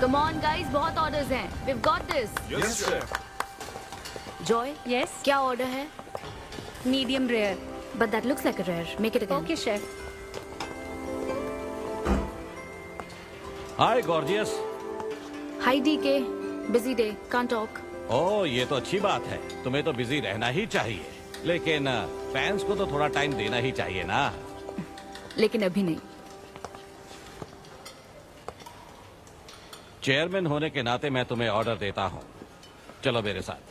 Come on guys, बहुत orders हैं. We've got this. Yes, chef. Joy? Yes. क्या order है? Medium rare. But that looks like a rare. Make it again. Okay, chef. Hi, gorgeous. Hi DK. Busy day. Can't talk. ओह, ये तो अच्छी बात है. तुम्हें तो बिजी रहना ही चाहिए. लेकिन फैंस को तो थोड़ा टाइम देना ही चाहिए ना. लेकिन अभी नहीं. चेयरमैन होने के नाते मैं तुम्हें ऑर्डर देता हूँ. चलो मेरे साथ.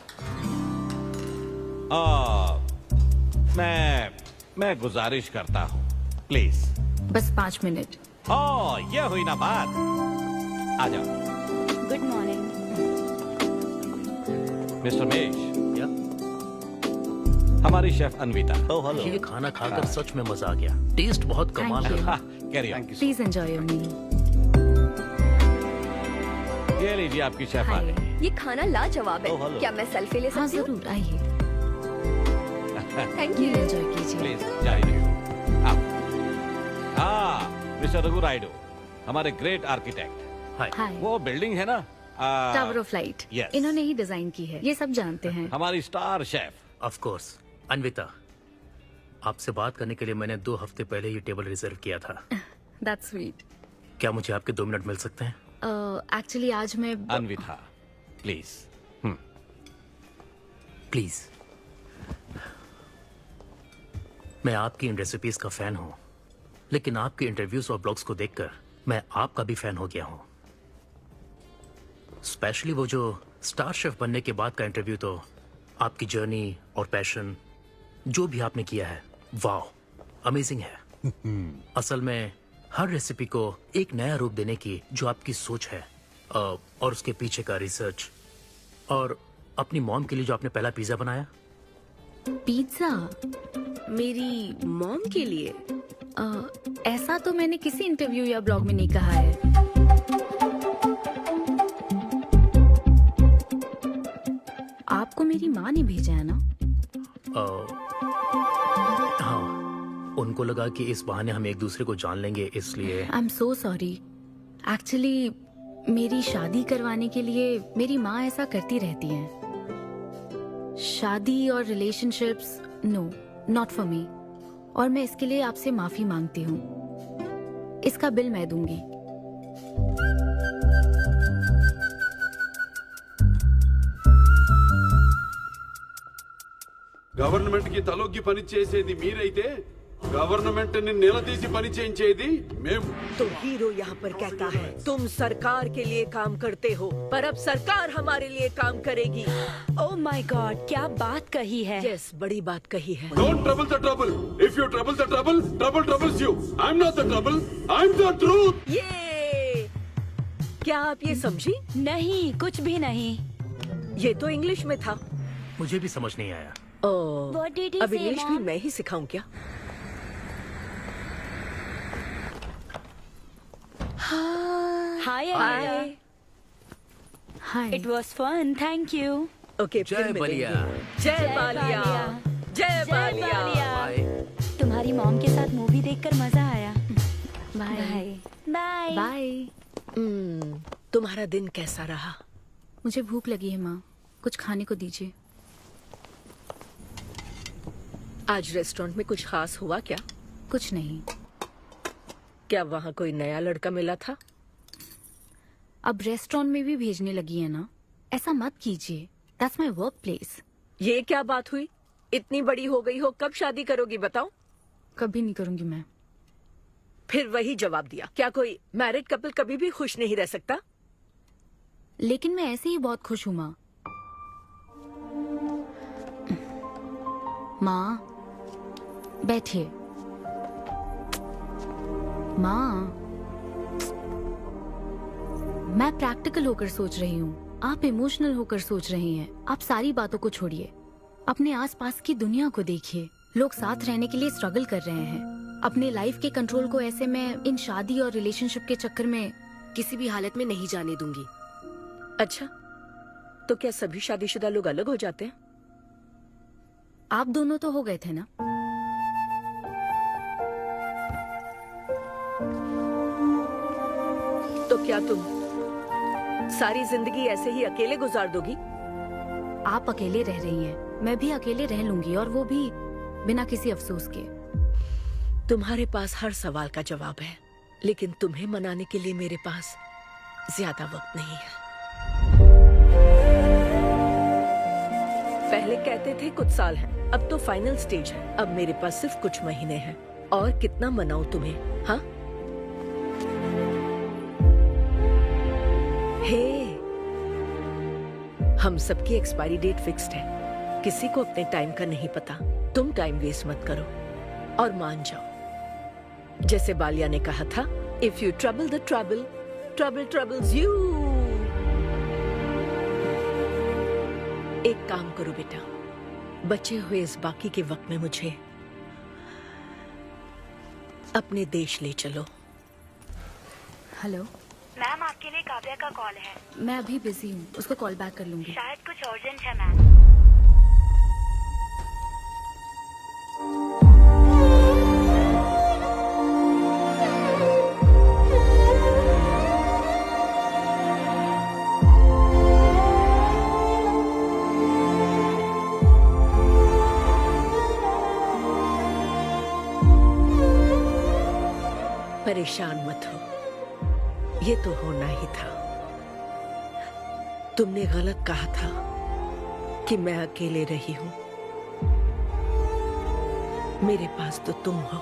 मैं गुजारिश करता हूँ. प्लीज. बस 5 मिनट. ओह, ये हुई ना बात. आ जाओ. Good morning. मिस्टर मेश. हमारी शेफ अन्विता. Oh hello. ये खाना खाकर सच में मजा आ गया. टेस्ट बहुत कमाल Thank you. है. Carry on. Please enjoy your meal. ये लीजिए आपकी शेफ आ Hi. गई. ये खाना लाजवाब Oh, है. hello. क्या मैं सेल्फी ले हाँ सकती हूँ? जरूर आइए. Thank Meal you. enjoy कीजिए. प्लीज जारी रखिए. हाँ, मिस्टर रघु राइडू, हमारे ग्रेट आर्किटेक्ट. हाय. Hi. वो बिल्डिंग है ना, टावर ऑफ लाइट. yes. इन्होंने ही डिजाइन की है. ये सब जानते हैं. हमारी star chef. Of course. Anvita, आपसे बात करने के लिए मैंने 2 हफ्ते पहले ये टेबल रिजर्व किया था. That's sweet. क्या मुझे आपके 2 मिनट मिल सकते हैं? एक्चुअली आज मैं अन्विता, प्लीज. प्लीज. मैं आपकी इन रेसिपीज का फैन हूँ, लेकिन आपके इंटरव्यूज और ब्लॉग्स को देखकर मैं आपका भी फैन हो गया हूँ. स्पेशली वो जो स्टार शेफ बनने के बाद का इंटरव्यू, तो आपकी जर्नी और पैशन जो भी आपने किया है, वाह, अमेजिंग है. असल में हर रेसिपी को एक नया रूप देने की जो आपकी सोच है, और उसके पीछे का रिसर्च, और अपनी मॉम के लिए जो आपने पहला पिज्जा बनाया. पिज्जा. मेरी मॉम के लिए? ऐसा तो मैंने किसी इंटरव्यू या ब्लॉग में नहीं कहा है. आपको मेरी माँ ने भेजा है ना? हाँ, उनको लगा कि इस बहाने हम एक दूसरे को जान लेंगे, इसलिए. आई एम सो सॉरी. एक्चुअली मेरी शादी करवाने के लिए मेरी माँ ऐसा करती रहती हैं. शादी और relationships, no, not for me. और मैं इसके लिए आपसे माफी मांगती हूँ. इसका बिल मैं दूंगी. గవర్నమెంట్ కి తలొగ్గి పని చేసేది మీరైతే గవర్నమెంట్ ని నిలదీసి పని చేయించేది మేము. तो हीरो यहाँ पर कहता है तुम सरकार के लिए काम करते हो, पर अब सरकार हमारे लिए काम करेगी. Oh my God, क्या बात कही है. यस, बड़ी बात कही है. Don't trouble the trouble. If you trouble the trouble, trouble troubles you. I am not the trouble, I am the truth. ये क्या आप ये समझी? नहीं, कुछ भी नहीं. ये तो इंग्लिश में था. मुझे भी समझ नहीं आया. What did he अब say, इंग्लिश भी Mom? मैं ही सिखाऊं क्या? Hi, Anita. Hi. It was fun. Thank you. Okay, जय फिर बलिया. मिलेंगे. जय बालिया. जय बालिया. बाय. तुम्हारी मॉम के साथ मूवी देखकर मजा आया. बाय. बाय. बाय. तुम्हारा दिन कैसा रहा? मुझे भूख लगी है माँ. कुछ खाने को दीजिए. आज रेस्टोरेंट में कुछ खास हुआ क्या? कुछ नहीं. क्या वहाँ कोई नया लड़का मिला था? अब रेस्टोरेंट में भी भेजने लगी है ना. ऐसा मत कीजिए. That's my work place. ये क्या बात हुई? इतनी बड़ी हो गई हो, कब शादी करोगी बताओ? कभी नहीं करूंगी मैं. फिर वही जवाब दिया. क्या कोई मैरिड कपल कभी भी खुश नहीं रह सकता? लेकिन मैं ऐसे ही बहुत खुश हूँ माँ. माँ बैठिए. माँ, मैं प्रैक्टिकल होकर सोच रही हूँ. आप इमोशनल होकर सोच रही हैं. आप सारी बातों को छोड़िए. अपने आसपास की दुनिया को देखिए. लोग साथ रहने के लिए स्ट्रगल कर रहे हैं. अपने लाइफ के कंट्रोल को ऐसे मैं इन शादी और रिलेशनशिप के चक्कर में किसी भी हालत में नहीं जाने दूंगी. अच्छा, तो क्या सभी शादीशुदा लोग अलग हो जाते हैं? आप दोनों तो हो गए थे ना. तो क्या तुम सारी जिंदगी ऐसे ही अकेले गुजार दोगी? आप अकेले रह रही हैं, मैं भी अकेले रह लूंगी, और वो भी बिना किसी अफसोस के। तुम्हारे पास हर सवाल का जवाब है, लेकिन तुम्हें मनाने के लिए मेरे पास ज्यादा वक्त नहीं है। पहले कहते थे कुछ साल हैं, अब तो फाइनल स्टेज है। अब मेरे पास सिर्फ कुछ महीने हैं, और कितना मनाऊं तुम्हें? हाँ, हे, हम सबकी एक्सपायरी डेट फिक्स्ड है। किसी को अपने टाइम का नहीं पता। तुम टाइम वेस्ट मत करो और मान जाओ। जैसे बालिया ने कहा था, if you trouble the trouble, trouble troubles you. एक काम करो बेटा, बचे हुए इस बाकी के वक्त में मुझे अपने देश ले चलो। हेलो मैम, आपके लिए काव्या का कॉल है। मैं अभी बिजी हूँ, उसको कॉल बैक कर लूंगी। शायद कुछ अर्जेंट है मैम। परेशान मत हो, ये तो होना ही था। तुमने गलत कहा था कि मैं अकेले रही हूं। मेरे पास तो तुम हो,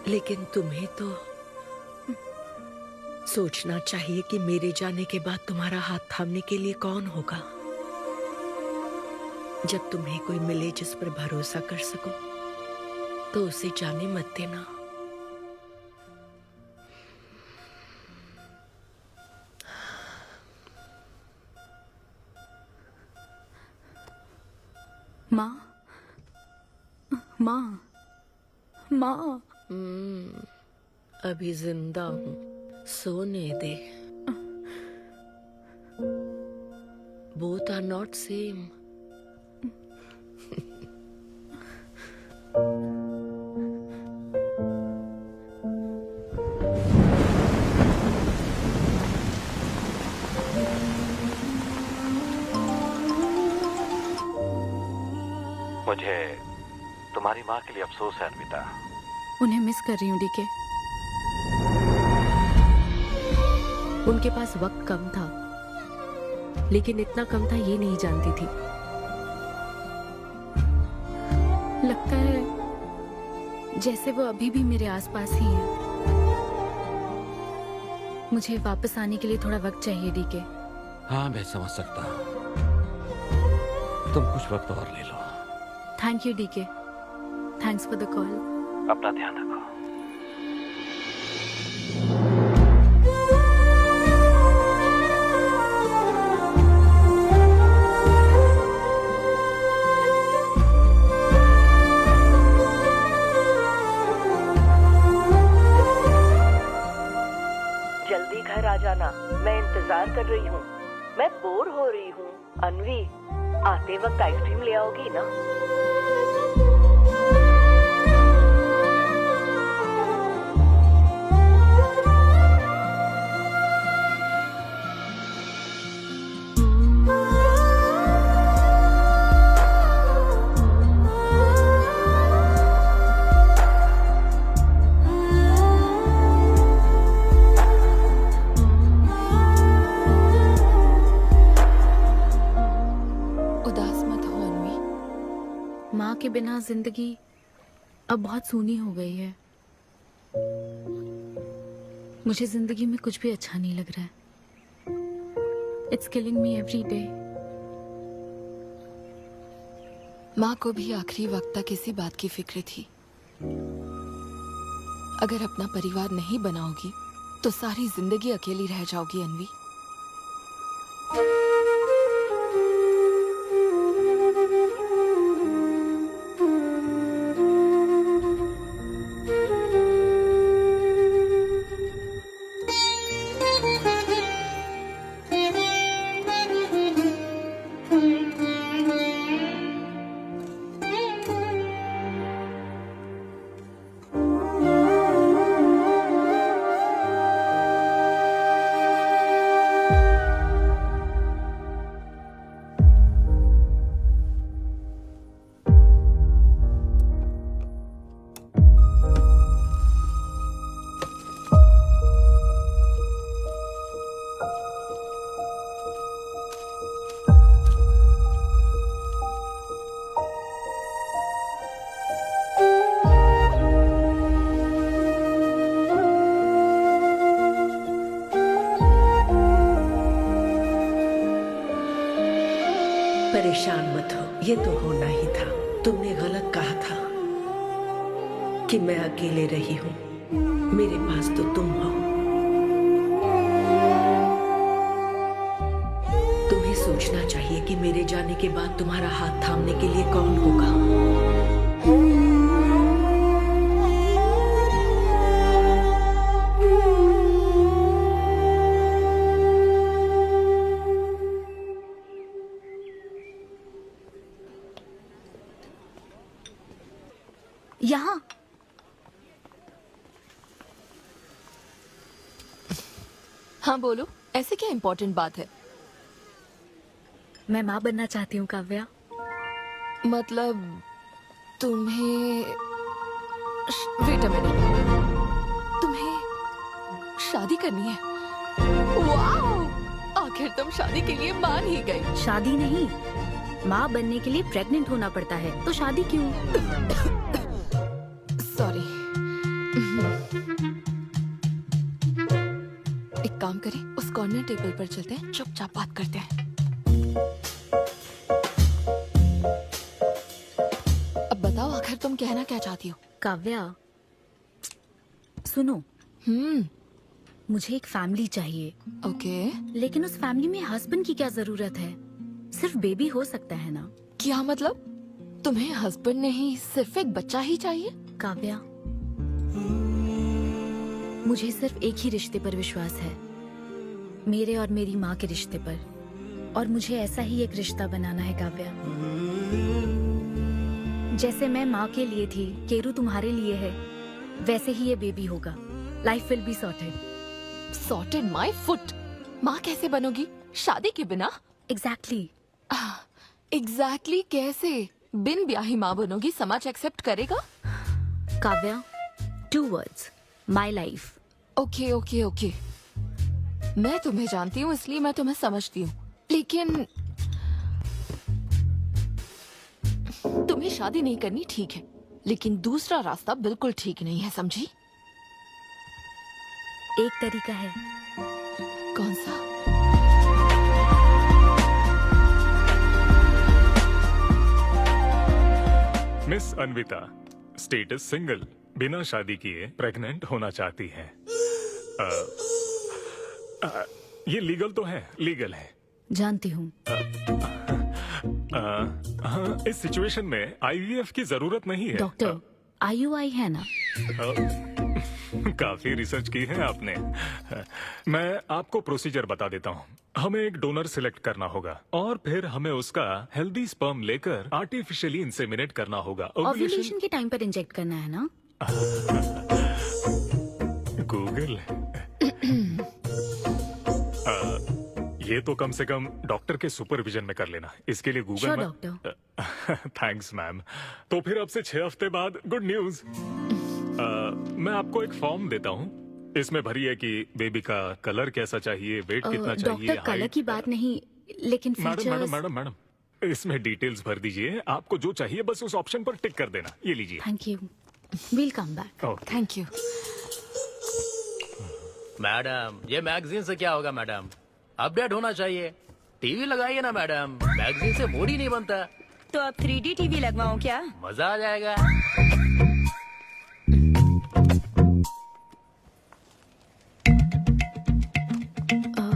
लेकिन तुम्हें तो सोचना चाहिए कि मेरे जाने के बाद तुम्हारा हाथ थामने के लिए कौन होगा। जब तुम्हें कोई मिले जिस पर भरोसा कर सको, तो उसे जाने मत देना। माँ, माँ, माँ। अभी जिंदा हूँ, सोने दे। Both are not same. मुझे तुम्हारी माँ के लिए अफसोस है अन्विता। उन्हें मिस कर रही हूँ डीके। उनके पास वक्त कम था, लेकिन इतना कम था ये नहीं जानती थी। लगता है जैसे वो अभी भी मेरे आसपास ही है। मुझे वापस आने के लिए थोड़ा वक्त चाहिए डीके। हाँ, मैं समझ सकता हूँ। तुम कुछ वक्त और ले लो। Thank you DK. Thanks for the call. अपना ध्यान रखो। जल्दी घर आ जाना, मैं इंतजार कर रही हूँ। मैं बोर हो रही हूँ। अनवी, आते वक्त आइसक्रीम ले आओगी ना? माँ के बिना जिंदगी अब बहुत सूनी हो गई है। मुझे जिंदगी में कुछ भी अच्छा नहीं लग रहा है। It's killing me every day. माँ को भी आखिरी वक्त तक इसी बात की फिक्र थी। अगर अपना परिवार नहीं बनाओगी तो सारी जिंदगी अकेली रह जाओगी अनवी। परेशान मत हो, ये तो होना ही था। तुमने गलत कहा था कि मैं अकेले रही हूँ। मेरे पास तो तुम हो। तुम्हें सोचना चाहिए कि मेरे जाने के बाद तुम्हारा हाथ थामने के लिए कौन होगा। यहाँ हाँ बोलो, ऐसे क्या इम्पोर्टेंट बात है? मैं माँ बनना चाहती हूँ काव्या। मतलब तुम्हें वेट अ मिनट, तुम्हें शादी करनी है? वाओ! आखिर तुम शादी के लिए मान ही गई। शादी नहीं, माँ बनने के लिए प्रेग्नेंट होना पड़ता है, तो शादी क्यों? सॉरी। एक काम करें, उस कॉर्नर टेबल पर चलते हैं, चुपचाप बात करते हैं। अब बताओ, आखिर तुम कहना क्या चाहती हो? काव्या सुनो, मुझे एक फैमिली चाहिए। ओके। लेकिन उस फैमिली में हस्बैंड की क्या जरूरत है? सिर्फ बेबी हो सकता है ना? क्या मतलब? तुम्हें हस्बैंड नहीं, सिर्फ एक बच्चा ही चाहिए? काव्या, मुझे सिर्फ एक ही रिश्ते पर विश्वास है, मेरे और मेरी माँ के रिश्ते पर, और मुझे ऐसा ही एक रिश्ता बनाना है काव्या। जैसे मैं माँ के लिए थी, केरू तुम्हारे लिए है, वैसे ही ये बेबी होगा। Life will be sorted. Sorted my foot. माँ कैसे बनोगी शादी के बिना? एग्जैक्टली। एग्जैक्टली कैसे? बिन ब्याही माँ बनोगी, समाज एक्सेप्ट करेगा? Kavya, 2 words, my life. Okay okay okay, मैं तुम्हें जानती हूँ इसलिए मैं तुम्हें समझती हूँ, लेकिन तुम्हें शादी नहीं करनी ठीक है, लेकिन दूसरा रास्ता बिल्कुल ठीक नहीं है, समझी? एक तरीका है। कौन सा? मिस अन्विता, स्टेटस सिंगल, बिना शादी किए प्रेग्नेंट होना चाहती हैं। ये लीगल तो है? लीगल है। जानती हूँ। हाँ, इस सिचुएशन में आईवीएफ की जरूरत नहीं है। डॉक्टर, IUI है ना? काफी रिसर्च की है आपने। मैं आपको प्रोसीजर बता देता हूँ। हमें एक डोनर सिलेक्ट करना होगा और फिर हमें उसका हेल्दी स्पर्म लेकर आर्टिफिशियली इंसेमिनेट करना होगा। ओव्यूलेशन के टाइम पर इंजेक्ट करना है ना? गूगल। ये तो कम से कम डॉक्टर के सुपरविजन में कर लेना, इसके लिए गूगल में। डॉक्टर। Thanks ma'am. तो फिर अब से 6 हफ्ते बाद गुड न्यूज। मैं आपको एक फॉर्म देता हूँ, इसमें भरिए कि बेबी का कलर कैसा चाहिए, वेट कितना चाहिए। डॉक्टर, कलर की बात नहीं, लेकिन फीचर्स। मैडम, इसमें डिटेल्स भर दीजिए। आपको जो चाहिए बस उस ऑप्शन पर टिक कर देना। ये लीजिए। Thank you, will come back. Thank you. Madam, ये मैगजीन से क्या होगा मैडम? अपडेट होना चाहिए। टीवी लगाइए ना मैडम, मैगजीन से मूड ही नहीं बनता। तो अब 3D टीवी लगवाऊं क्या? मजा आ जाएगा।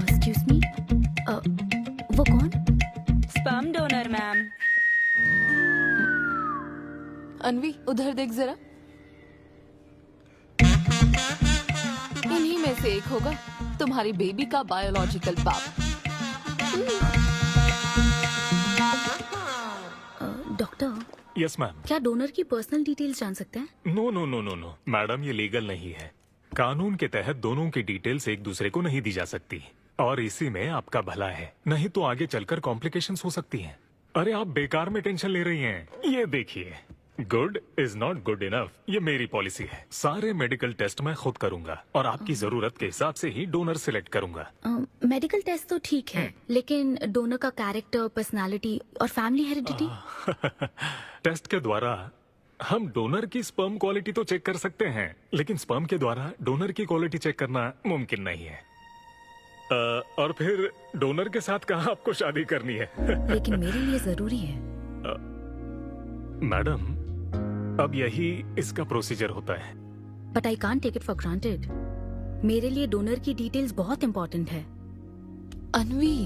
एक्सक्यूज मी, वो कौन? Sperm donor ma'am. अनवी, उधर देख जरा। इन्हीं में से एक होगा तुम्हारी बेबी का बायोलॉजिकल बाप। Doctor, yes ma'am. क्या डोनर की पर्सनल डिटेल्स जान सकते हैं? No no no no no madam, ये लीगल नहीं है। कानून के तहत दोनों की डिटेल्स एक दूसरे को नहीं दी जा सकती, और इसी में आपका भला है, नहीं तो आगे चलकर कॉम्प्लिकेशंस हो सकती हैं। अरे आप बेकार में टेंशन ले रही हैं। ये देखिए, good is not good enough, ये मेरी पॉलिसी है। सारे मेडिकल टेस्ट मैं खुद करूंगा और आपकी जरूरत के हिसाब से ही डोनर सिलेक्ट करूंगा। मेडिकल टेस्ट तो ठीक है, लेकिन डोनर का कैरेक्टर, पर्सनालिटी और फैमिली हेरिडिटी? टेस्ट के द्वारा हम डोनर की स्पर्म क्वालिटी तो चेक कर सकते हैं, लेकिन स्पर्म के द्वारा डोनर की क्वालिटी चेक करना मुमकिन नहीं है। और फिर डोनर के साथ कहाँ आपको शादी करनी है? लेकिन मेरे लिए जरूरी है। मैडम, अब यही इसका प्रोसीजर होता है। But I can't take it for granted. मेरे लिए डोनर की डिटेल्स बहुत इंपॉर्टेंट है। अनवी,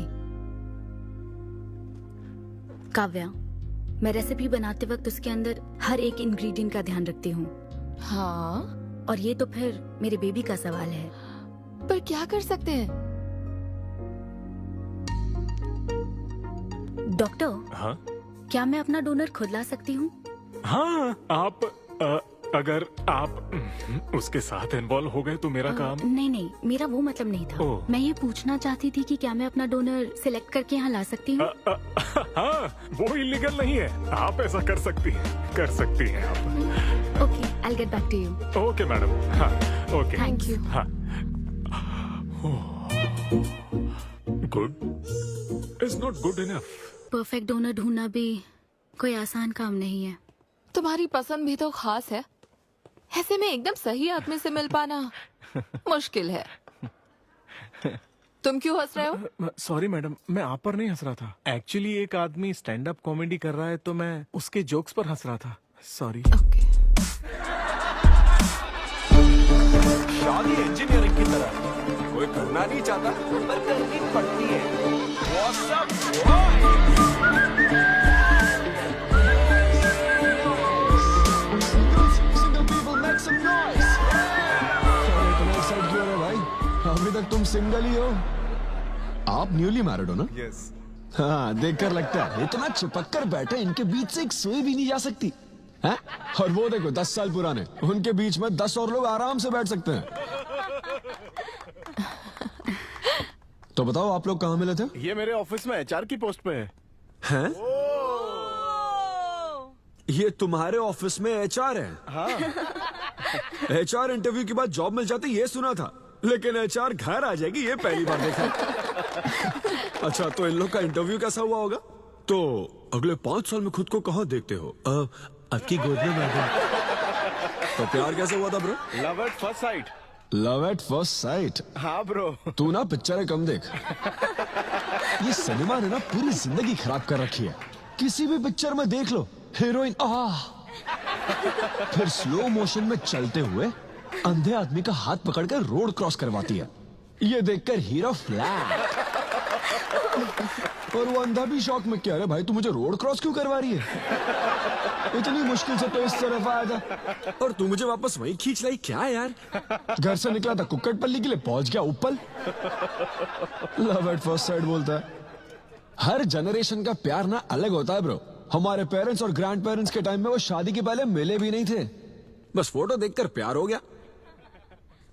काव्या, मैं रेसिपी बनाते वक्त उसके अंदर हर एक इंग्रेडिएंट का ध्यान रखती हूँ। हाँ, और ये तो फिर मेरे बेबी का सवाल है। पर क्या कर सकते हैं? डॉक्टर, हाँ क्या मैं अपना डोनर खुद ला सकती हूँ? हाँ, आप अगर आप उसके साथ इन्वॉल्व हो गए तो मेरा काम। नहीं नहीं, मेरा वो मतलब नहीं था। ओह। मैं ये पूछना चाहती थी कि क्या मैं अपना डोनर सिलेक्ट करके यहाँ ला सकती हूँ? हाँ, वो इलीगल नहीं है। आप ऐसा कर सकती हैं आप। Okay, I will get back to you. Okay madam. हाँ, ओके, थैंक यू। हाँ। Good is not good enough. Perfect donor ढूंढना भी कोई आसान काम नहीं है। तुम्हारी पसंद भी तो खास है, ऐसे में एकदम सही आदमी से मिल पाना मुश्किल है। तुम क्यों हंस रहे हो? सॉरी मैडम, मैं आप पर नहीं हंस रहा था। एक्चुअली एक आदमी स्टैंड अप कॉमेडी कर रहा है तो मैं उसके जोक्स पर हंस रहा था। सॉरी। ओके। शादी इंजीनियरिंग की तरह कोई करना नहीं चाहता पर करनी पड़ती है। What's up, boys? Single people make some noise. इतना एक्साइट क्यों हो रहे भाई? अभी तक तुम सिंगल ही हो। आप न्यूली मैरिड हो ना? Yes. हाँ, देखकर लगता है इतना चिपक कर बैठे, इनके बीच से एक सुई भी नहीं जा सकती है? और वो देखो 10 साल पुराने, उनके बीच में 10 और लोग आराम से बैठ सकते हैं। तो बताओ आप लोग कहाँ मिले थे? ये मेरे ऑफिस में एचआर की पोस्ट पे है। हैं? ये तुम्हारे ऑफिस में एचआर है? हाँ। एचआर इंटरव्यू के बाद जॉब मिल जाती ये सुना था, लेकिन एचआर घर आ जाएगी ये पहली बार देखा। अच्छा, तो इन लोग का इंटरव्यू कैसा हुआ होगा? तो अगले 5 साल में खुद को कहाँ देखते हो? आपकी गोद में मैडम। तो प्यार कैसे हुआ था bro? Love at first sight. Love at first sight? हाँ ब्रो। तू ना पिक्चरें कम देख। ये सिनेमा ने ना पूरी जिंदगी खराब कर रखी है। किसी भी पिक्चर में देख लो, हीरोइन फिर स्लो मोशन में चलते हुए अंधे आदमी का हाथ पकड़कर रोड क्रॉस करवाती है। ये देखकर हीरो फ्लैट। और वो अंधा भी शौक में, क्या रे भाई तू मुझे रोड क्रॉस क्यों करवा रही है? इतनी मुश्किल से तो इस तरफ आया था और तू मुझे वापस वहीं खींच लाई। क्या यार, घर से निकला था कुक्कड़पल्ली के लिए, पहुंच गया ऊपर। लव एट फर्स्ट साइट बोलता है। हर जनरेशन का प्यार ना अलग होता है ब्रो। हमारे पेरेंट्स और ग्रैंड पेरेंट्स के टाइम में वो शादी के पहले मिले भी नहीं थे, बस फोटो देखकर प्यार हो गया।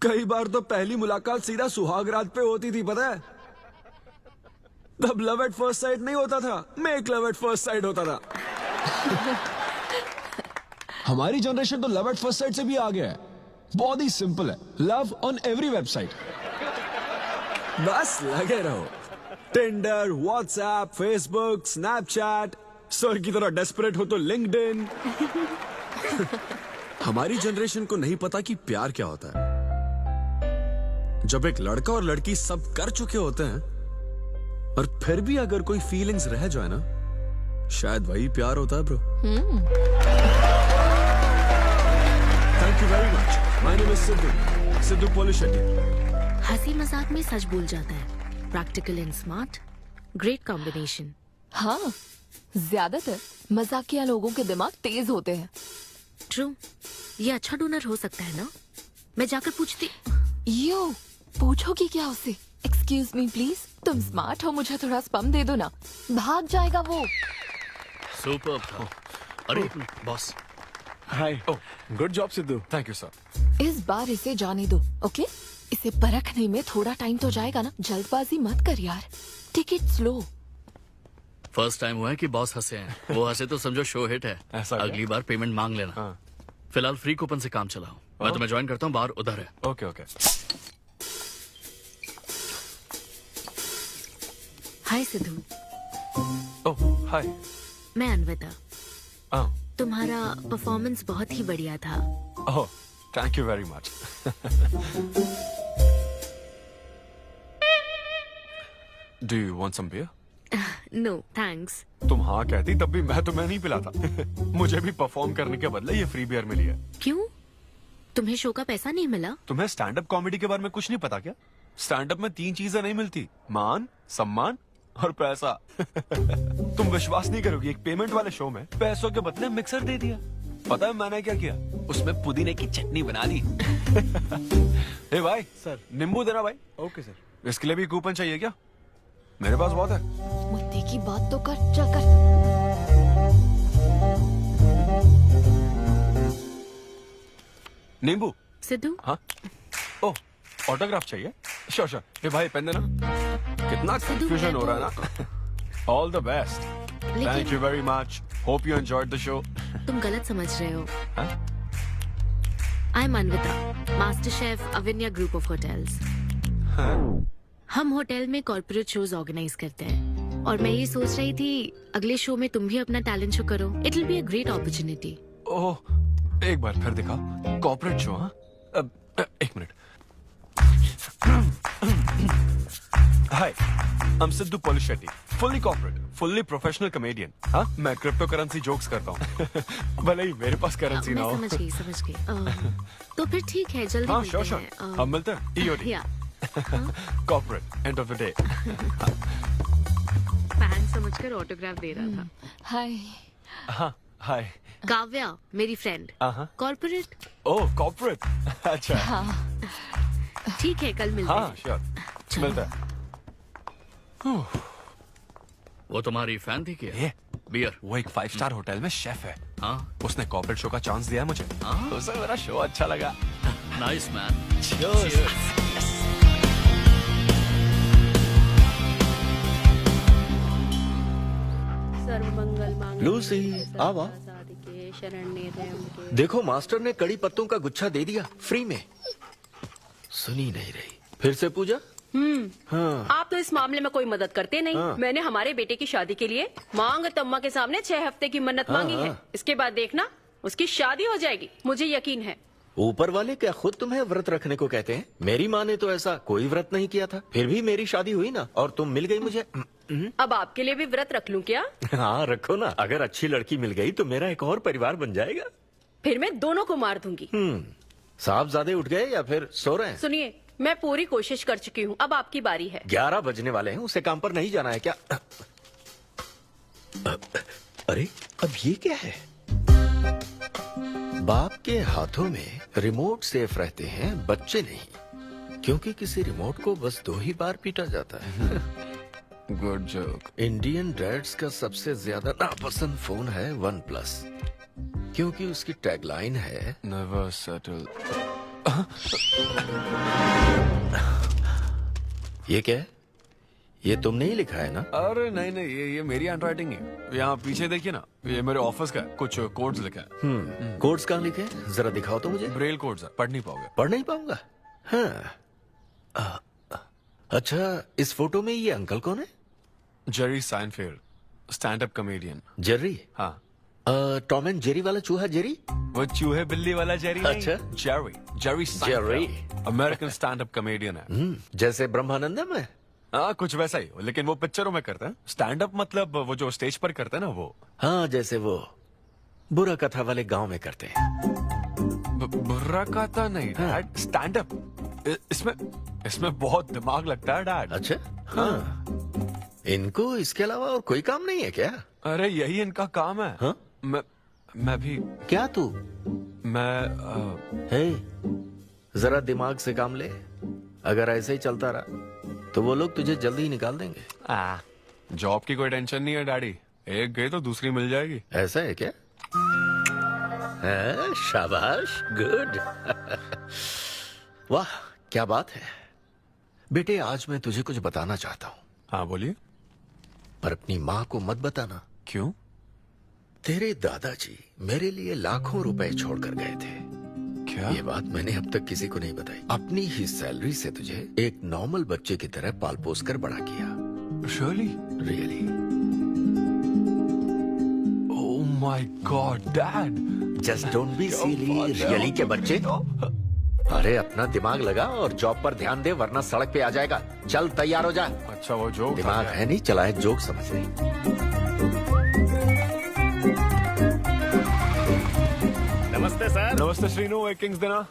कई बार तो पहली मुलाकात सीधा सुहाग रात पे होती थी, पता है? तब लव एट फर्स्ट साइट नहीं होता था, make love at first sight होता था। हमारी जनरेशन तो लव एट फर्स्ट साइट से भी आगे है। बहुत ही सिंपल है, लव ऑन एवरी वेबसाइट। बस लगे रहो, Tinder, WhatsApp, Facebook, Snapchat, sir की तरह डेस्परेट हो तो लिंक्डइन। हमारी जनरेशन को नहीं पता कि प्यार क्या होता है। जब एक लड़का और लड़की सब कर चुके होते हैं और फिर भी अगर कोई फीलिंग्स रह जाए ना, शायद वही प्यार होता है bro. Thank you very much. My name is Siddhu Polishetty. हंसी मजाक में सच बोल जाता है। Practical and smart, great combination. हाँ, ज्यादातर मजाकिया लोगों के दिमाग तेज होते हैं। ट्रू, ये अच्छा डोनर हो सकता है ना? मैं जाकर पूछती। यो, पूछोगी क्या उससे? एक्सक्यूज मी प्लीज, तुम स्मार्ट हो, मुझे थोड़ा स्पम दे दो ना। भाग जाएगा वो। सुपर था। अरे boss. Hi. Good job Sidhu. Thank you sir. इस बार इसे जाने दो, ओके? इसे परखने में थोड़ा टाइम तो जाएगा ना, जल्दबाजी मत कर यार। Take it slow. First time हुआ है कि बॉस हंसे हैं। वो हंसे तो समझो शो हिट है। ऐसा क्या? अगली बार पेमेंट मांग लेना। हाँ। फिलहाल फ्री कूपन से काम चलाओ। मैं तुम्हें ज्वाइन करता हूँ, बाहर उधर है। Okay okay. Hi Siddhu. Oh hi. मैं अनविता। ओह तुम्हारा परफॉर्मेंस बहुत ही बढ़िया था। Oh thank you very much. Do you want some beer? No thanks. तुम हाँ कहती तब भी मैं तुम्हें नहीं पिलाता। मुझे भी परफॉर्म करने के बदले ये फ्री बियर मिली है। क्यों? तुम्हें शो का पैसा नहीं मिला? तुम्हें स्टैंड अप कॉमेडी के बारे में कुछ नहीं पता क्या? स्टैंड अप में 3 चीजें नहीं मिलती, मान, सम्मान और पैसा। तुम विश्वास नहीं करोगी, एक पेमेंट वाले शो में पैसों के बदले मिक्सर दे दिया। पता है मैंने क्या किया? उसमें पुदीने की चटनी बना दी। ए भाई सर, नींबू देना भाई। Okay sir. इसके लिए भी कूपन चाहिए क्या? मेरे पास बहुत है। मुद्दे की बात तो कर, चल कर। नींबू। सिद्धू। हाँ। ओह, ऑटोग्राफ चाहिए? Sure sure. ए भाई पेन देना। कितना कंफ्यूजन हो रहा है ना। All the best. Thank you very much. Hope you enjoyed the show. तुम गलत समझ रहे हो। I am Anvita, master chef Avinya group of hotels. हम होटल में कॉर्पोरेट शोज ऑर्गेनाइज करते हैं और मैं ये सोच रही थी अगले शो में तुम भी अपना टैलेंट शो करो। It will be a great opportunity. Oh, एक बार फिर दिखा। Corporate show? हाँ, एक minute. Hi, I am Siddhu Polishetty, fully corporate, fully professional comedian. हाँ, मैं क्रिप्टो करेंसी जोक्स करता हूँ। भले ही मेरे पास करेंसी ना हो। समझ गई। तो फिर ठीक है, जल्दी हाँ, मिलते श्योर हैं। हम मिलते हैं। EOD corporate end of the day. Fan समझकर ऑटोग्राफ दे रहा था। हाय। हाँ, हाय। काव्या, मेरी फ्रेंड। कॉर्पोरेट। ओह, कॉर्पोरेट। अच्छा। हाँ। ठीक है, कल मिलते हैं। हाँ, श्योर, मिलता है। वो तुम्हारी फैन थी क्या? बियर। वो एक 5 स्टार होटल में शेफ है। हाँ, उसने कॉर्पोरेट शो का चांस दिया मुझे। उसे मेरा शो अच्छा लगा। Nice man. लूसी, आवा। देखो मास्टर ने कड़ी पत्तों का गुच्छा दे दिया फ्री में। सुनी नहीं रही। फिर से पूजा? हाँ। आप तो इस मामले में कोई मदद करते नहीं। हाँ। मैंने हमारे बेटे की शादी के लिए मांग तम्मा के सामने 6 हफ्ते की मन्नत मांगी है। इसके बाद देखना उसकी शादी हो जाएगी, मुझे यकीन है। ऊपर वाले क्या खुद तुम्हें व्रत रखने को कहते हैं? मेरी माँ ने तो ऐसा कोई व्रत नहीं किया था, फिर भी मेरी शादी हुई ना, और तुम मिल गई मुझे। अब आपके लिए भी व्रत रख लूं क्या? हाँ रखो ना, अगर अच्छी लड़की मिल गई तो मेरा एक और परिवार बन जाएगा। फिर मैं दोनों को मार दूंगी। साहबजादे उठ गए या फिर सो रहे हैं? सुनिए, मैं पूरी कोशिश कर चुकी हूँ, अब आपकी बारी है। 11 बजने वाले हैं, उसे काम पर नहीं जाना है क्या? अरे अब ये क्या है? बाप के हाथों में रिमोट सेफ रहते हैं, बच्चे नहीं, क्योंकि किसी रिमोट को बस 2 ही बार पीटा जाता है। Good joke. इंडियन डैड्स का सबसे ज्यादा नापसंद फोन है OnePlus, क्योंकि उसकी टैगलाइन है नेवर सेटल। ये क्या है? ये तुमने ही लिखा है ना? अरे नहीं नहीं, ये मेरी हैंडराइटिंग है। यहाँ पीछे देखिए ना, ये मेरे ऑफिस का है, कुछ कोड्स लिखा है। कोड्स कहाँ लिखे हैं? जरा दिखाओ तो मुझे। ब्रेल कोड्स है, पढ़ नहीं पाओगे। पढ़ नहीं पाऊंगा? हाँ। अच्छा, इस फोटो में ये अंकल कौन है? Jerry Seinfeld, stand up comedian. Jerry? हाँ। टॉम एंड जेरी वाला चूहा जेरी? वो चूहे बिल्ली वाला जेरी नहीं। अच्छा। Jerry Jerry American stand up comedian है। जैसे ब्रह्मानंदम है? हाँ, कुछ वैसा ही, लेकिन वो पिक्चरों में करता है। स्टैंड अप मतलब वो जो स्टेज पर करते हैं ना, वो। हाँ, जैसे वो बुरा कथा वाले गांव में करते हैं। बुरा कथा नहीं डैड, स्टैंड अप। इसमें बहुत दिमाग लगता है डैड। अच्छा। हाँ। इनको इसके अलावा और कोई काम नहीं है क्या? अरे यही इनका काम है। हाँ? मैं भी। क्या तू? मैं जरा दिमाग से काम ले। अगर ऐसे ही चलता रहा तो वो लोग तुझे जल्दी ही निकाल देंगे। जॉब की कोई टेंशन नहीं है डैडी, एक गई तो दूसरी मिल जाएगी। ऐसा है क्या? शाबाश, गुड। वाह क्या बात है बेटे। आज मैं तुझे कुछ बताना चाहता हूँ। हाँ बोलिए। पर अपनी माँ को मत बताना। क्यों? तेरे दादाजी मेरे लिए लाखों रुपए छोड़कर गए थे। क्या? ये बात मैंने अब तक किसी को नहीं बताई। अपनी ही सैलरी से तुझे एक नॉर्मल बच्चे की तरह पाल पोस कर बड़ा किया। Really? Oh my God dad. Just don't be silly. Really के बच्चे? अरे अपना दिमाग लगा और जॉब पर ध्यान दे, वरना सड़क पे आ जाएगा। चल तैयार हो जा। अच्छा वो जोक दिमाग है नहीं, चला है जोक समझ नहीं। नमस्ते सर। नमस्ते श्रीनु, एक किंग्स देना।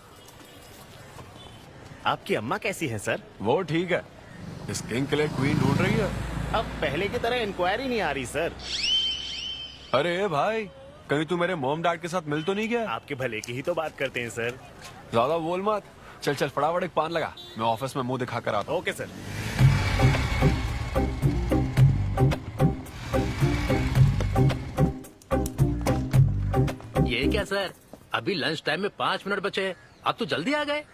आपकी अम्मा कैसी है सर? वो ठीक है। इस किंग के लिए क्वीन ढूंढ रही है। अब पहले की तरह इंक्वायरी नहीं आ रही सर। अरे भाई, कहीं तू मेरे मॉम डैड के साथ मिल तो नहीं गया? आपके भले की ही तो बात करते हैं सर। ज्यादा बोल मत। चल चल फटाफट एक पान लगा, मैं ऑफिस में मुंह दिखा कर आता हूँ। Okay sir. ये क्या सर, अभी लंच टाइम में 5 मिनट बचे हैं, आप तो जल्दी आ गए।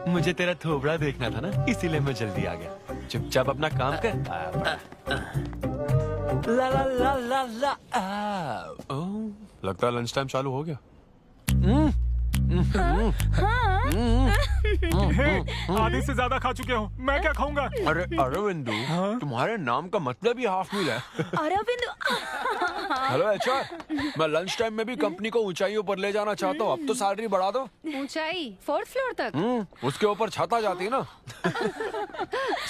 मुझे तेरा थोबड़ा देखना था ना, इसीलिए मैं जल्दी आ गया। चुपचाप अपना काम कर। ला ला ला ला ला। लगता है लंच टाइम चालू हो गया। आधे से ज्यादा खा चुके हो, मैं क्या खाऊंगा? अरे अरविंदु, तुम्हारे नाम का मतलब ही हाफ मील है। अरविंदु। हेलो एचआर, मैं लंच टाइम में भी कंपनी को ऊंचाइयों पर ले जाना चाहता हूँ। अब तो सैलरी बढ़ा दो। ऊंचाई 4th फ्लोर तक? उसके ऊपर छत आ जाती है ना।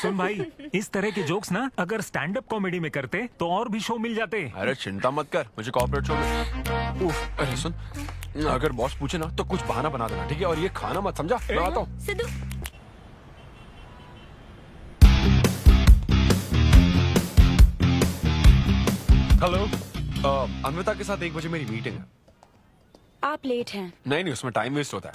सुन भाई, इस तरह के जोक्स ना अगर स्टैंड अप कॉमेडी में करते तो और भी शो मिल जाते। अरे चिंता मत कर, मुझे कॉर्पोरेट शो में। अरे सुन, अगर बॉस पूछे ना तो कुछ बहाना बना देना, ठीक है? और ये खाना मत, समझा? मैं आता हूँ। सिद्धू। हेलो, अन्विता के साथ 1 बजे मेरी मीटिंग है। आप लेट हैं। नहीं, उसमें टाइम वेस्ट होता है।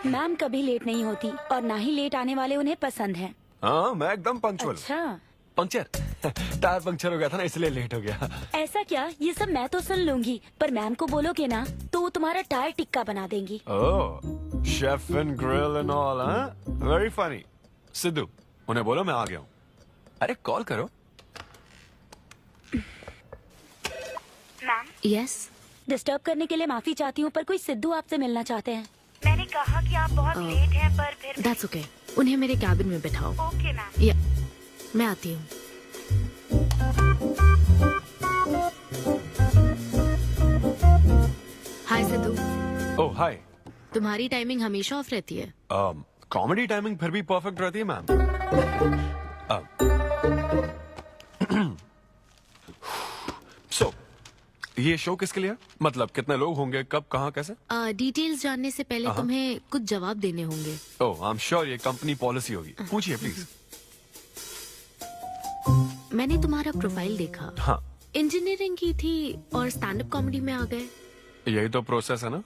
मैम कभी लेट नहीं होती और ना ही लेट आने वाले उन्हें पसंद हैं। हाँ, मैं एकदम पंक्चुअल। अच्छा। पंक्चर? टायर पंक्चर हो गया था ना, इसलिए लेट हो गया। ऐसा क्या? ये सब मैं तो सुन लूंगी, पर मैम को बोलोगे ना तो वो तुम्हारा टायर टिक्का बना देंगी। Oh, chef and grill and all, हाँ? Very funny. सिद्धू, उन्हें बोलो मैं आ गया हूँ। अरे कॉल करो। मैम। यस। डिस्टर्ब करने के लिए माफी चाहती हूँ, पर कोई सिद्धू आपसे मिलना चाहते हैं। मैंने कहा कि आप बहुत लेट हैं, पर फिर दैट्स ओके। उन्हें मेरे कैबिन में बिठाओ। Okay ma'am. या, मैं आती हूँ। हाय सिद्धू। ओह हाय। तुम्हारी टाइमिंग हमेशा ऑफ रहती है? कॉमेडी टाइमिंग फिर भी परफेक्ट रहती है मैम। सो ये शो किसके लिए? मतलब कितने लोग होंगे, कब, कहाँ, कैसे? डिटेल्स जानने से पहले तुम्हें कुछ जवाब देने होंगे। ओह, आई एम श्योर ये कंपनी पॉलिसी होगी। पूछिए प्लीज। मैंने तुम्हारा प्रोफाइल देखा। हाँ। इंजीनियरिंग की थी और स्टैंड अप कॉमेडी में आ गए। यही तो प्रोसेस है ना।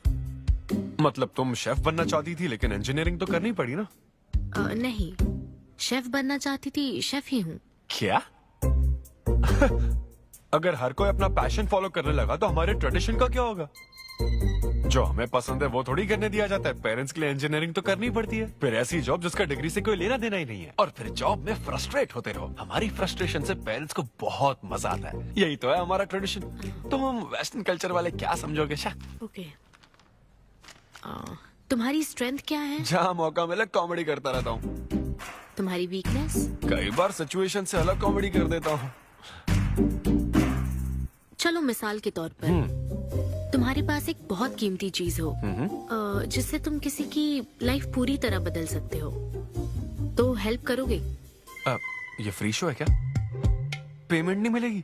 मतलब तुम शेफ बनना चाहती थी, लेकिन इंजीनियरिंग तो करनी पड़ी ना। नहीं, शेफ बनना चाहती थी, शेफ ही हूँ। क्या? अगर हर कोई अपना पैशन फॉलो करने लगा तो हमारे ट्रेडिशन का क्या होगा? जो हमें पसंद है वो थोड़ी करने दिया जाता है। पेरेंट्स के लिए इंजीनियरिंग तो करनी पड़ती है, फिर ऐसी जॉब जिसका डिग्री से कोई लेना देना ही नहीं है, और फिर जॉब में फ्रस्ट्रेट होते रहो। हमारी फ्रस्ट्रेशन से पेरेंट्स को बहुत मजा आता है। यही तो है हमारा ट्रेडिशन। तुम वेस्टर्न कल्चर वाले क्या समझोगे? ओके। तुम्हारी स्ट्रेंथ क्या है? जहाँ मौका मिले कॉमेडी करता रहता हूँ। तुम्हारी वीकनेस? कई बार सिचुएशन से अलग कॉमेडी कर देता हूँ। चलो मिसाल के तौर पर तुम्हारे पास एक बहुत कीमती चीज हो जिससे तुम किसी की लाइफ पूरी तरह बदल सकते हो, तो हेल्प करोगे? ये फ्री शो है क्या? पेमेंट नहीं मिलेगी?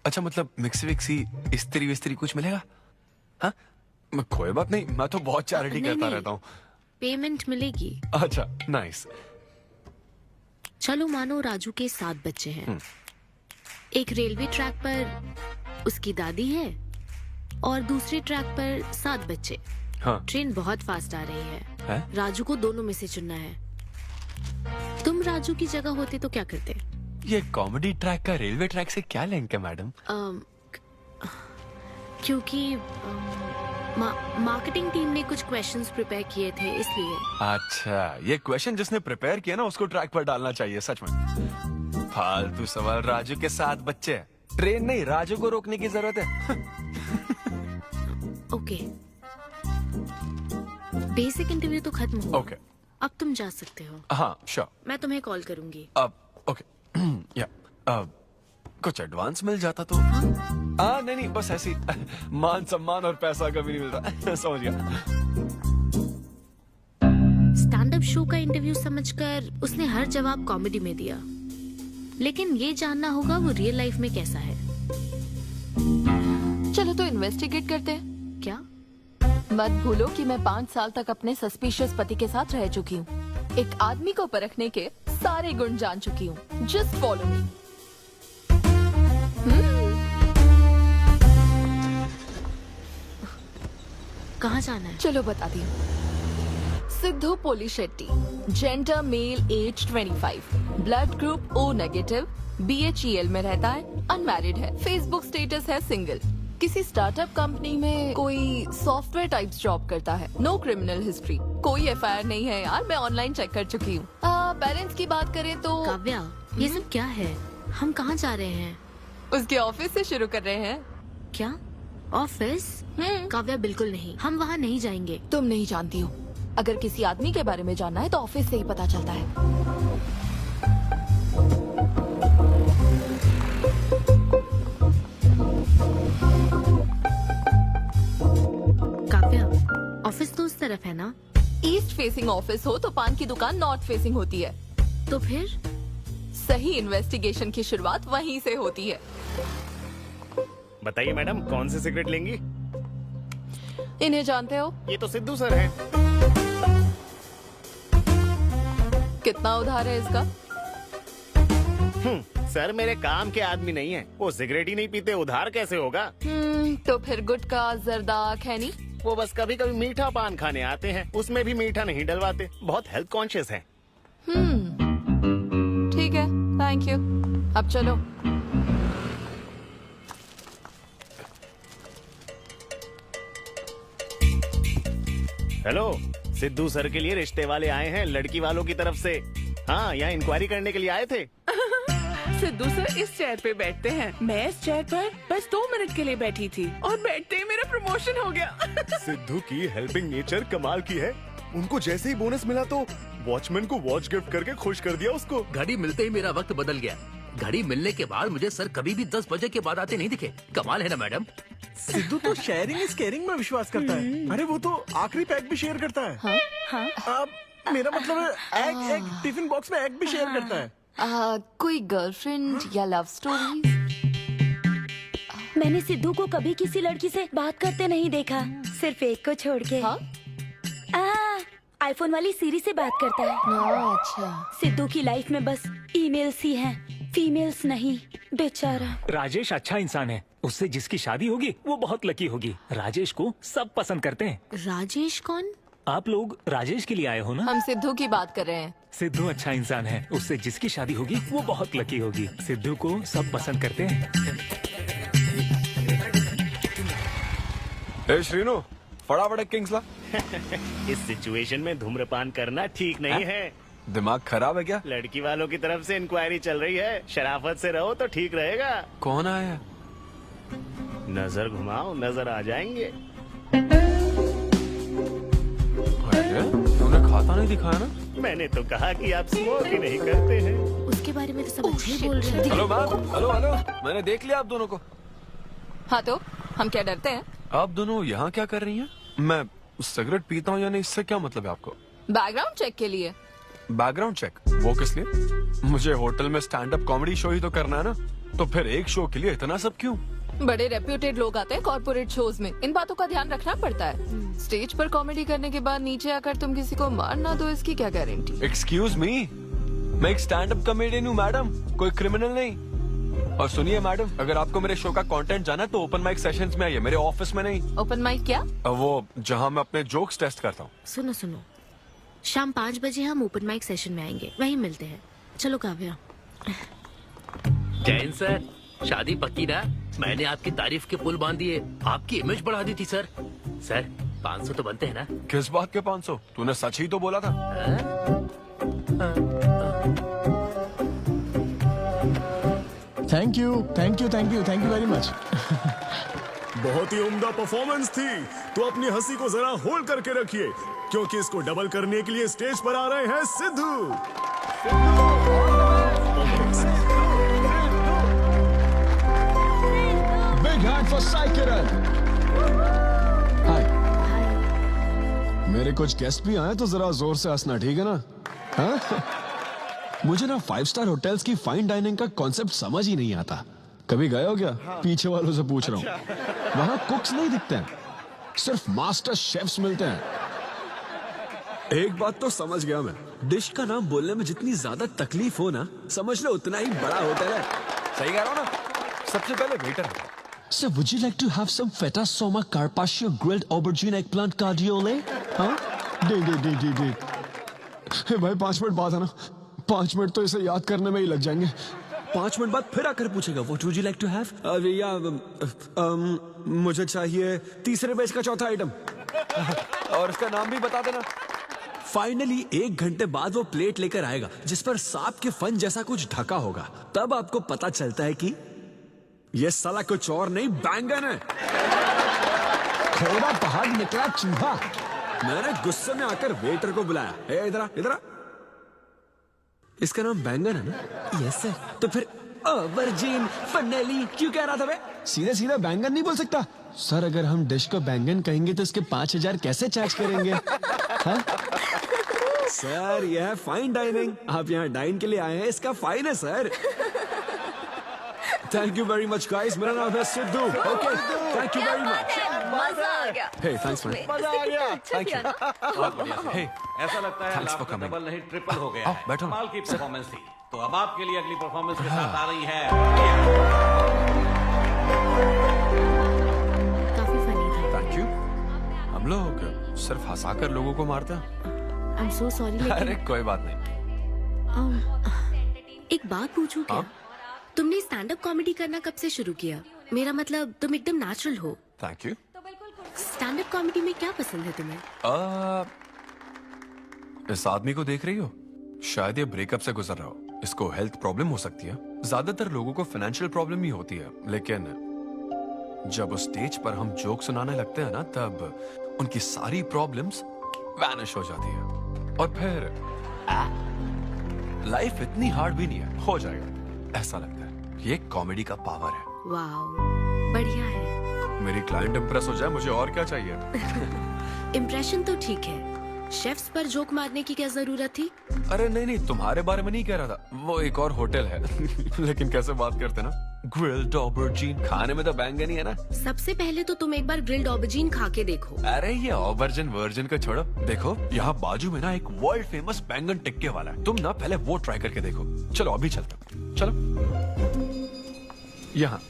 अच्छा, मतलब मिक्सी विक्सी इस्त्री विस्त्री कुछ मिलेगा? हाँ, कोई बात नहीं, मैं तो बहुत चैरिटी करता रहता हूँ। पेमेंट मिलेगी। अच्छा, नाइस। चलो मानो राजू के 7 बच्चे हैं। एक रेलवे ट्रैक पर उसकी दादी है और दूसरे ट्रैक पर 7 बच्चे। हाँ। ट्रेन बहुत फास्ट आ रही है। राजू को दोनों में से चुनना है। तुम राजू की जगह होते तो क्या करते? ये कॉमेडी ट्रैक का रेलवे ट्रैक से क्या लिंक है मैडम? क्योंकि मार्केटिंग टीम ने कुछ क्वेश्चंस प्रिपेयर किए थे, इसलिए। अच्छा, ये क्वेश्चन जिसने प्रिपेयर किया ना उसको ट्रैक पर डालना चाहिए। सच में फालतू सवाल। राजू के 7 बच्चे हैं, ट्रेन नहीं, राजू को रोकने की जरूरत है। ओके, बेसिक इंटरव्यू तो खत्म हो। ओके, अब तुम जा सकते हो। हाँ श्योर। मैं तुम्हें कॉल करूंगी। अब ओके। या कुछ एडवांस मिल जाता तो। हाँ नहीं, बस ऐसी मान सम्मान और पैसा कभी नहीं मिलता। समझ गया। शो का इंटरव्यू समझकर उसने हर जवाब कॉमेडी में दिया, लेकिन ये जानना होगा वो रियल लाइफ में कैसा है। चलो तो इन्वेस्टिगेट करते हैं। क्या? मत भूलो कि मैं 5 साल तक अपने सस्पिशियस पति के साथ रह चुकी हूँ। एक आदमी को परखने के सारे गुण जान चुकी हूँ। Just follow me. कहाँ जाना है? चलो बताती हूँ। Siddhu Polishetty, gender male, age 25, blood group O negative, BHEL में रहता है, अनमैरिड है, फेसबुक स्टेटस है सिंगल, किसी स्टार्टअप कंपनी में कोई सॉफ्टवेयर टाइप्स जॉब करता है, नो क्रिमिनल हिस्ट्री, कोई FIR नहीं है यार, मैं ऑनलाइन चेक कर चुकी हूँ। पेरेंट्स की बात करें तो काव्या, ये सब क्या है? हम कहाँ जा रहे हैं? उसके ऑफिस से शुरू कर रहे हैं। क्या ऑफिस? काव्या बिल्कुल नहीं, हम वहाँ नहीं जाएंगे। तुम नहीं जानती हो, अगर किसी आदमी के बारे में जानना है तो ऑफिस से ही पता चलता है। ऑफिस तो उस तरफ है ना? ईस्ट फेसिंग ऑफिस हो तो पान की दुकान नॉर्थ फेसिंग होती है। तो फिर सही इन्वेस्टिगेशन की शुरुआत वहीं से होती है। बताइए मैडम, कौन सी सिगरेट लेंगी? इन्हें जानते हो? ये तो सिद्धू सर हैं। कितना उधार है इसका? सर मेरे काम के आदमी नहीं है, वो सिगरेट ही नहीं पीते, उधार कैसे होगा? तो फिर गुटखा, जर्दा, खैनी? वो बस कभी कभी मीठा पान खाने आते हैं, उसमें भी मीठा नहीं डलवाते, बहुत हेल्थ कॉन्शियस हैं। ठीक है, थैंक यू। अब चलो। हेलो, सिद्धू सर के लिए रिश्ते वाले आए हैं लड़की वालों की तरफ से। हाँ, यहाँ इंक्वायरी करने के लिए आए थे। सिद्धू सर इस चेयर पे बैठते हैं, मैं इस चेयर पर बस 2 मिनट के लिए बैठी थी और बैठते ही मेरा प्रमोशन हो गया। सिद्धू की हेल्पिंग नेचर कमाल की है। उनको जैसे ही बोनस मिला तो वॉचमैन को वॉच गिफ्ट करके खुश कर दिया उसको। घड़ी मिलते ही मेरा वक्त बदल गया। घड़ी मिलने के बाद मुझे सर कभी भी 10 बजे के बाद आते नहीं दिखे। कमाल है ना मैडम? सिद्धू तो शेयरिंग इज केयरिंग में विश्वास करता है। अरे वो तो आखिरी पैक भी शेयर करता है। हाँ? मेरा मतलब है एग टिफिन बॉक्स में एग भी शेयर करता है। कोई गर्लफ्रेंड या लव स्टोरी? मैंने सिद्धू को कभी किसी लड़की से बात करते नहीं देखा, सिर्फ एक को छोड़ के। आईफोन वाली सीरी से बात करता है। अच्छा। सिद्धू की लाइफ में बस ईमेल्स ही हैं, फीमेल्स नहीं, बेचारा। राजेश अच्छा इंसान है, उससे जिसकी शादी होगी वो बहुत लकी होगी। राजेश को सब पसंद करते हैं। राजेश कौन? आप लोग राजेश के लिए आए हो ना? हम सिद्धू की बात कर रहे हैं। सिद्धू अच्छा इंसान है, उससे जिसकी शादी होगी वो बहुत लकी होगी। सिद्धू को सब पसंद करते हैं। ए श्रीनु, फटाफट किंग्स ला। इस सिचुएशन में धूम्रपान करना ठीक नहीं है। दिमाग खराब है क्या? लड़की वालों की तरफ से इंक्वायरी चल रही है, शराफत से रहो तो ठीक रहेगा। कौन आया? नजर घुमाओ, नजर आ जाएंगे। तूने खाता नहीं दिखाया ना? मैंने तो कहा कि आप स्मोक ही नहीं करते हैं। उसके बारे में तो सब अच्छे ही बोल रहे हैं। हेलो मैम, हेलो हेलो, मैंने देख लिया आप दोनों को। हाँ तो हम क्या डरते हैं? आप दोनों यहाँ क्या कर रही हैं? मैं सिगरेट पीता हूँ या नहीं, इससे क्या मतलब है आपको? बैकग्राउंड चेक के लिए। Background check? वो किस लिए? मुझे होटल में स्टैंड अप कॉमेडी शो ही तो करना है ना, तो फिर एक शो के लिए इतना सब क्यों? बड़े रेप्यूटेड लोग आते हैं कॉर्पोरेट शोज में, इन बातों का ध्यान रखना पड़ता है। स्टेज पर कॉमेडी करने के बाद नीचे आकर तुम किसी को मार ना दो, इसकी क्या गारंटी? एक्सक्यूज मी, मैं एक स्टैंड अप कॉमेडियन हूँ मैडम, कोई क्रिमिनल नहीं। और सुनिए मैडम, अगर आपको मेरे शो का कंटेंट जाना है तो ओपन माइक सेशंस में आइए, मेरे ऑफिस में नहीं। ओपन माइक क्या? वो जहाँ मैं अपने जोक्स टेस्ट करता हूँ। सुनो सुनो, शाम 5 बजे हम ओपन माइक सेशन में आएंगे, वहीं मिलते हैं। चलो काव्या। जैन सर, शादी पक्की ना? मैंने आपकी तारीफ के पुल बांध दिए, आपकी इमेज बढ़ा दी थी सर। सर 500 तो बनते हैं ना? किस बात के 500? तूने सच ही तो बोला था। Thank you thank you thank you thank you very much. बहुत ही उम्दा परफॉर्मेंस थी, तो अपनी हंसी को जरा होल्ड करके रखिए, क्योंकि इसको डबल करने के लिए स्टेज पर आ रहे हैं Siddhu. Big hand for Sai Kiran. Hi. मेरे कुछ गेस्ट भी आए तो जरा जोर से हंसना, ठीक है ना? हाँ? मुझे ना 5 स्टार होटल्स की फाइन डाइनिंग का कॉन्सेप्ट समझ ही नहीं आता। कभी गए हो क्या? पीछे वालों से पूछ रहा हूँ। वहाँ कुक्स नहीं दिखते हैं, सिर्फ मास्टर शेफ्स मिलते हैं। एक बात तो समझ गया मैं, डिश का नाम बोलने में जितनी ज्यादा तकलीफ हो ना, समझ लो उतना ही बड़ा होटल है। सही कह रहा हूँ ना? सबसे पहले वेटर है। Sir, would you like to have some feta soma carpaccio grilled aubergine eggplant cardiole? हाँ? दे। हे भाई 5 मिनट बाद है ना, 5 मिनट तो इसे याद करने में ही लग जाएंगे। 5 मिनट बाद फिर आकर पूछेगा What would you like to have? मुझे चाहिए तीसरे पेज का चौथा आइटम। और इसका नाम भी बता देना। फाइनली 1 घंटे बाद वो प्लेट लेकर आएगा जिस पर सांप के फन जैसा कुछ ढका होगा। तब आपको पता चलता है कि ये साला कुछ और नहीं, बैंगन है। थोड़ा बाहर निकला चूहा। मैंने गुस्से में आकर वेटर को बुलाया, ए इधर आ। इसका नाम बैंगन है ना? Yes sir. तो फिर ऑबरजीन फनेली क्यों कह रहा था? सीधे बैंगन नहीं बोल सकता? सर, अगर हम डिश को बैंगन कहेंगे तो इसके 5000 कैसे चार्ज करेंगे? हाँ? सर, यह है फाइन डाइनिंग। आप यहाँ डाइन के लिए आए हैं, इसका फाइन है sir. Thank you very much guys, मेरा नाम है Sidhu. Okay, thank you very much. मजा आ गया। हे, थैंक्स मैन। मजा आ गया। Thank you. बहुत बढ़िया। हे, ऐसा लगता है Thanks for लाभ coming. डबल नहीं ट्रिपल हो गया आओ, है। बैठो। कमाल की परफॉर्मेंस थी। तो अब आपके लिए अगली परफॉर्मेंस के साथ आ रही है। काफी फनी था। Thank you. हम लोग सिर्फ हंसाकर लोगों को मारते हैं। आई एम सो सॉरी, अरे कोई बात नहीं। एक बात पूछूं क्या? तुमने स्टैंड अप कॉमेडी करना कब से शुरू किया? मेरा मतलब तुम एकदम नेचुरल हो। Thank you. Stand up comedy में क्या पसंद है तुम्हें? इस आदमी को देख रही हो? शायद ये ब्रेकअप से गुजर रहा हो। इसको हेल्थ प्रॉब्लम हो सकती है। ज्यादातर लोगों को फाइनेंशियल प्रॉब्लम ही होती है, लेकिन जब उस स्टेज पर हम जोक सुनाने लगते हैं ना, तब उनकी सारी प्रॉब्लम्स वैनिश हो जाती है। और फिर लाइफ इतनी हार्ड भी नहीं है, हो जाएगा ऐसा लगता है। ये कॉमेडी का पावर है। वाओ, बढ़िया है। मेरी क्लाइंट इंप्रेस हो जाए, मुझे और क्या चाहिए? इम्प्रेशन तो ठीक है, शेफ्स पर जोक मारने की क्या जरूरत थी? अरे नहीं, तुम्हारे बारे में नहीं कह रहा था। वो एक और होटल है। लेकिन कैसे बात करते ना, ग्रिल्ड ऑबरजीन खाने में तो बैंगन ही है ना। सबसे पहले तो तुम एक बार ग्रिल्ड ऑबरजीन खा के देखो। अरे ये ऑबरजीन वर्जिन को छोड़ो, देखो यहाँ बाजू में ना एक वर्ल्ड फेमस बैंगन टिक्के वाला है। तुम ना पहले वो ट्राई करके देखो। चलो अभी चलता हूँ, चलो। यहाँ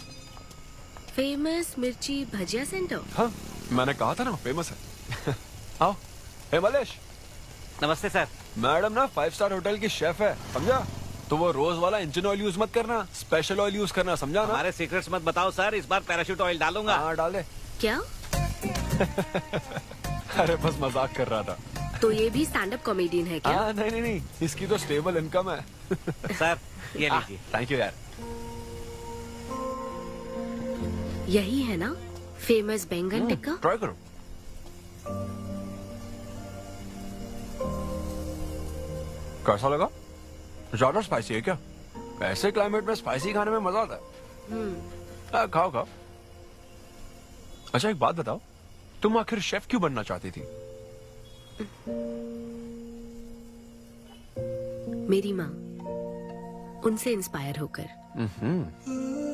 फेमस मिर्ची भजिया सेंटर। हाँ, मैंने कहा था ना फेमस है। आओ। हे मलेश। नमस्ते सर। मैडम ना 5 स्टार होटल की शेफ है, समझा? तो वो रोज वाला इंजन ऑयल यूज मत करना, स्पेशल ऑयल यूज करना, समझा ना? हमारे सीक्रेट्स मत बताओ सर, इस बार पैराशूट ऑयल डालूंगा। हाँ डाल दे। क्या? अरे बस मजाक कर रहा था। तो ये भी स्टैंड अप कॉमेडियन है क्या? हाँ नहीं, इसकी तो स्टेबल इनकम है। सर ये लीजिए। थैंक यू यार। यही है ना फेमस बैंगन टिक्का? ट्राई करो। कैसा लगा? ज्यादा स्पाइसी है क्या? ऐसे क्लाइमेट में स्पाइसी खाने में मजा आता है। खाओ खाओ। अच्छा एक बात बताओ, तुम आखिर शेफ क्यों बनना चाहती थी? मेरी माँ, उनसे इंस्पायर होकर।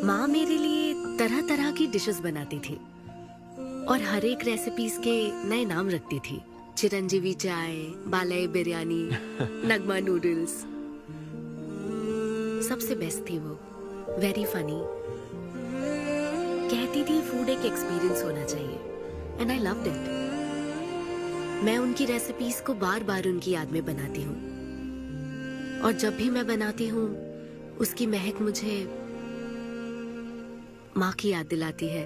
माँ मेरे लिए तरह तरह की डिशेस बनाती थी और हर एक रेसिपीज के नए नाम रखती थी। चिरंजीवी चाय, बालाई बिरयानी, नगमा नूडल्स। सबसे बेस्ट थी वो, वेरी फनी। कहती थी फूड एक एक्सपीरियंस होना चाहिए, एंड आई लव्ड इट। मैं उनकी रेसिपीज को बार बार उनकी याद में बनाती हूँ, और जब भी मैं बनाती हूँ उसकी महक मुझे माँ की याद दिलाती है।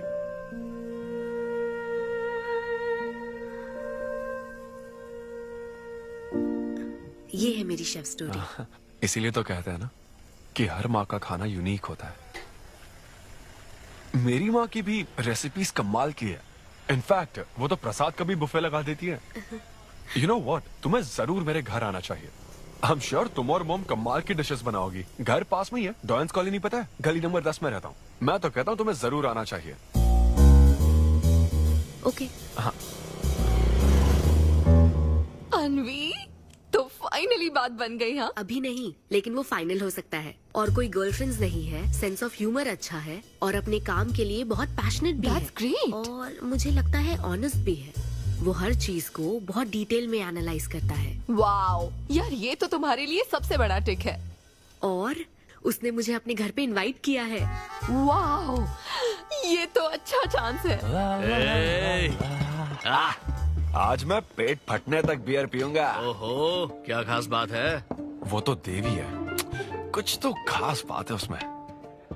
ये है मेरी शेफ स्टोरी। इसीलिए तो कहते हैं ना कि हर माँ का खाना यूनिक होता है। मेरी माँ की भी रेसिपीज कमाल की है। इनफैक्ट वो तो प्रसाद का भी बुफे लगा देती है। यू नो व्हाट, तुम्हें जरूर मेरे घर आना चाहिए। आई एम श्योर तुम और मॉम कमाल की डिशेस बनाओगी। घर पास में ही है, डॉयंस कॉलोनी पता है? गली नंबर 10 में रहता हूँ। मैं तो कहता हूँ तुम्हें जरूर आना चाहिए। ओके। हाँ अन्वी, तो फाइनली बात बन गई। हाँ, अभी नहीं, लेकिन वो फाइनल हो सकता है। और कोई गर्लफ्रेंड्स नहीं है, सेंस ऑफ ह्यूमर अच्छा है और अपने काम के लिए बहुत पैशनेट भी है। ग्रेट। और मुझे लगता है ऑनेस्ट भी है। वो हर चीज को बहुत डिटेल में एनालाइज करता है। वाओ यार, ये तो तुम्हारे लिए सबसे बड़ा टिक है। और उसने मुझे अपने घर पे इनवाइट किया है। वाओ, ये तो अच्छा चांस है। आज मैं पेट फटने तक बियर पीऊंगा। ओहो, क्या खास बात है? वो तो देवी है, कुछ तो खास बात है उसमें।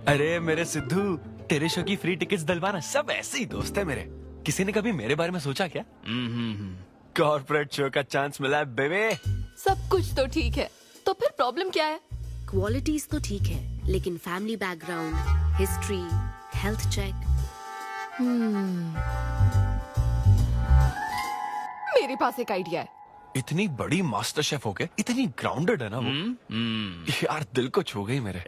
अरे मेरे सिद्धू, तेरे शो की फ्री टिकट्स दिलवाना, सब ऐसे ही दोस्त है मेरे। किसी ने कभी मेरे बारे में सोचा क्या? कॉर्पोरेट शो का चांस मिला है बेबे। सब कुछ तो ठीक है, तो फिर प्रॉब्लम क्या है? क्वालिटीज तो ठीक है, लेकिन family background, history, health check. मेरे पास एक आइडिया है। इतनी बड़ी मास्टर शेफ होके इतनी ग्राउंडेड है ना वो। यार दिल को छू गई मेरे।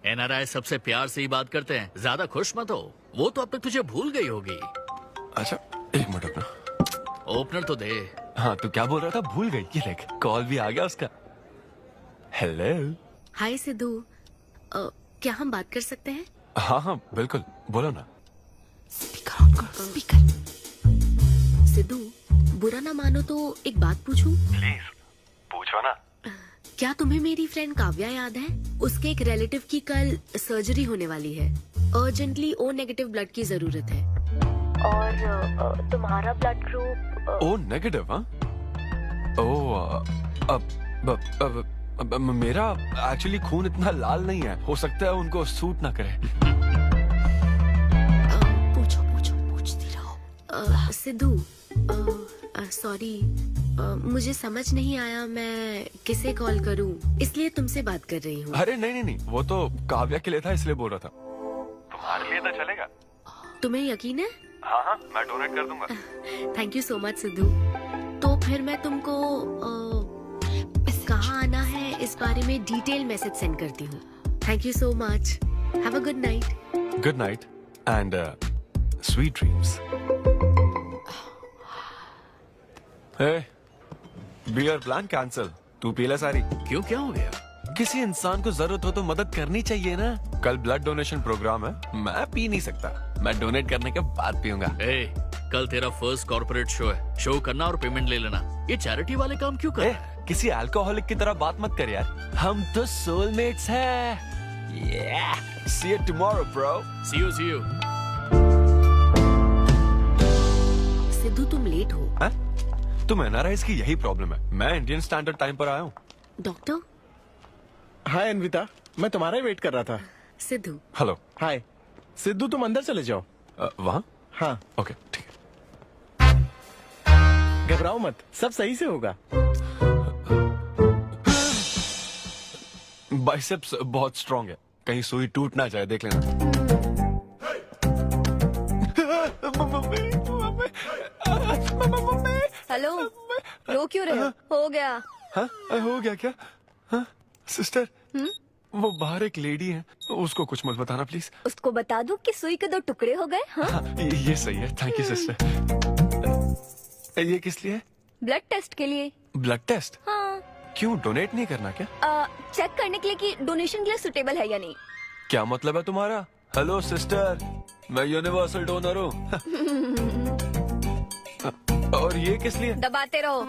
एनआरआई सबसे प्यार से ही बात करते हैं, ज्यादा खुश मत हो। वो तो अब तक तुझे भूल गई होगी। अच्छा एक मिनट रुकना। ओपनर तो दे। हाँ, तू क्या बोल रहा था? भूल गई? ये देख, कॉल भी आ गया उसका। हेलो। हाय सिद्धू, क्या हम बात कर सकते हैं? हाँ हाँ बिल्कुल, बोलो ना। स्पीकर ऑन करो, स्पीकर। सिद्धू, बुरा ना मानो तो एक बात पूछूं? प्लीज पूछो ना। क्या तुम्हें मेरी फ्रेंड काव्या याद है? उसके एक रिलेटिव की कल सर्जरी होने वाली है। अर्जेंटली O नेगेटिव ब्लड की जरूरत है। और तुम्हारा ब्लड ग्रुप? O negative? हाँ। मेरा एक्चुअली खून इतना लाल नहीं है, हो सकता है उनको सूट ना करे। पूछती रहो। सिद्धू, सॉरी, मुझे समझ नहीं आया मैं किसे कॉल करूं, इसलिए तुमसे बात कर रही हूँ। अरे नहीं, वो तो काव्या के लिए था, इसलिए बोल रहा था। तुम्हारे लिए तो चलेगा? तुम्हें यकीन है? हाँ, मैं डोनेट कर दूंगा। Thank you so much Sidhu. तो फिर मैं तुमको कहाँ आना है इस बारे में डिटेल मैसेज सेंड करती हूँ। Thank you so much. Have a good night. Good night and sweet dreams. Beer plan cancel. तू पी ले सारी। क्यों, क्या हो गया? किसी इंसान को जरूरत हो तो मदद करनी चाहिए ना। कल ब्लड डोनेशन प्रोग्राम है, मैं पी नहीं सकता। मैं डोनेट करने के बाद पीऊंगा। कल तेरा फर्स्ट कॉर्पोरेट शो है, शो करना और पेमेंट ले लेना। ये चैरिटी वाले काम क्यों कर रहा है? किसी अल्कोहलिक की तरह बात मत कर यार, हम तो सोलमेट्स हैं। See you tomorrow, bro. See you. Sidhu, तुम लेट हो। हाँ? तुम एनआरआईज की यही प्रॉब्लम है। मैं इंडियन स्टैंडर्ड टाइम पर आया हूँ। डॉक्टर। हाय अन्विता, मैं तुम्हारा ही वेट कर रहा था। सिद्धू। हेलो। हाय सिद्धू, तुम अंदर चले जाओ। वहाँ? हाँ। ओके ठीक है। घबराओ मत, सब सही से होगा। बाइसेप्स बहुत स्ट्रांग है, कहीं सुई टूट ना जाए, देख लेना। हेलो, रो क्यों रहे हो? हो गया। हाँ, हो गया क्या? हाँ, सिस्टर, वो बाहर एक लेडी है, उसको कुछ मत बताना प्लीज। उसको बता दूं कि सुई के 2 टुकड़े हो गए। हाँ? ये सही है, थैंक यू सिस्टर। ये किस लिए है? ब्लड टेस्ट के लिए। Blood test? हाँ। क्यों, डोनेट नहीं करना क्या? चेक करने के लिए कि डोनेशन के लिए सुटेबल है या नहीं। क्या मतलब है तुम्हारा? हेलो सिस्टर, मैं यूनिवर्सल डोनर हूँ। और ये किस लिए? दबाते रहो।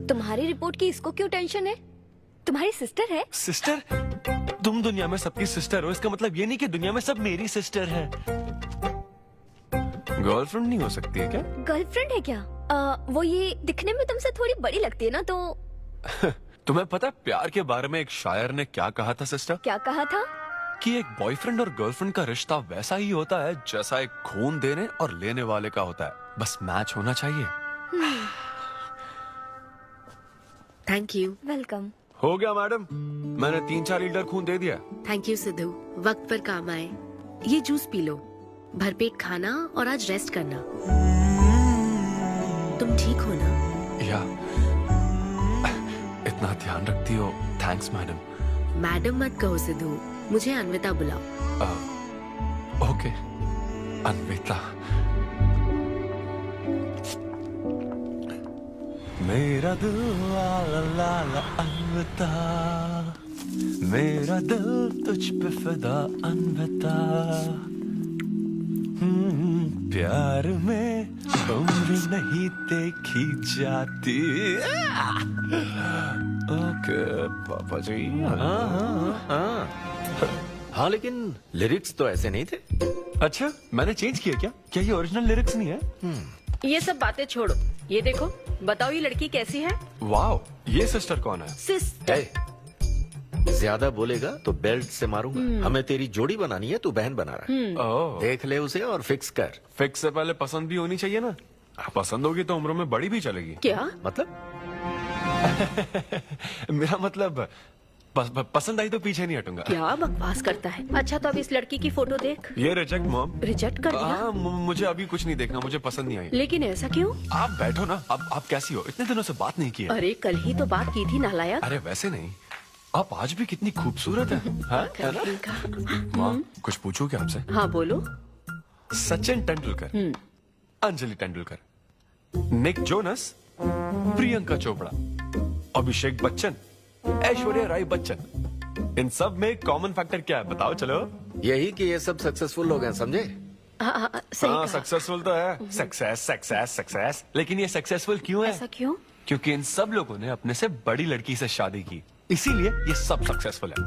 तुम्हारी रिपोर्ट की इसको क्यों टेंशन है? तुम्हारी सिस्टर है। सिस्टर? तुम दुनिया में सबकी सिस्टर हो, इसका मतलब ये नहीं कि दुनिया में सब मेरी सिस्टर है। गर्लफ्रेंड नहीं हो सकती है क्या? गर्लफ्रेंड है क्या? वो ये दिखने में तुमसे थोड़ी बड़ी लगती है ना, तो तुम्हें पता है प्यार के बारे में एक शायर ने क्या कहा था सिस्टर? क्या कहा था? कि एक बॉयफ्रेंड और गर्लफ्रेंड का रिश्ता वैसा ही होता है जैसा एक खून देने और लेने वाले का होता है, बस मैच होना चाहिए। Thank you. वेलकम। हो गया मैडम, मैंने 3-4 लीटर खून दे दिया। थैंक यू सिद्धू, वक्त पर काम आए। ये जूस पी लो, भरपेट खाना और आज रेस्ट करना। तुम ठीक हो ना? या इतना ध्यान रखती हो, थैंक्स मैडम। मैडम मत कहो सिद्धू, मुझे अन्विता बुलाओ। ओके अन्विता। मेरा दिल ला ला ला ला अन्विता, मेरा दिल तुझ पे फिदा अन्विता। प्यार में उम्र नहीं देखी जाती। ओके पापा जी। हाँ लेकिन लिरिक्स तो ऐसे नहीं थे। अच्छा मैंने चेंज किया क्या ये ओरिजिनल लिरिक्स नहीं है? ये सब बातें छोड़ो, ये देखो, बताओ ये लड़की कैसी है? वाओ, ये सिस्टर कौन है? सिस्टर। ज्यादा बोलेगा तो बेल्ट से मारूंगा। हमें तेरी जोड़ी बनानी है, तू बहन बना रहा है। देख ले उसे और फिक्स कर। फिक्स से पहले पसंद भी होनी चाहिए ना। पसंद होगी तो उम्र में बड़ी भी चलेगी। क्या मतलब? मेरा मतलब पसंद आई तो पीछे नहीं हटूंगा। क्या बकवास करता है। अच्छा तो अब इस लड़की की फोटो देख। ये रिजेक्ट मॉम। रिजेक्ट कर दिया? मुझे अभी कुछ नहीं देखना, मुझे पसंद नहीं आई। लेकिन ऐसा क्यों? आप बैठो ना। अब आप कैसी हो? इतने दिनों से बात नहीं की है। अरे कल ही तो बात की थी नालायक। अरे वैसे नहीं, आप आज भी कितनी खूबसूरत है, है ना? माँ कुछ पूछूं क्या आपसे? हाँ बोलो। सचिन तेंदुलकर, अंजलि तेंदुलकर, निक जोनस, प्रियंका चोपड़ा, अभिषेक बच्चन, ऐश्वर्या राय बच्चन, इन सब में कॉमन फैक्टर क्या है बताओ? चलो यही कि ये सब सक्सेसफुल लोग हैं, समझे? हाँ सक्सेसफुल तो है। Success success success. लेकिन ये सक्सेसफुल क्यों है? ऐसा क्यों? क्योंकि इन सब लोगों ने अपने से बड़ी लड़की से शादी की, इसीलिए ये सब सक्सेसफुल है।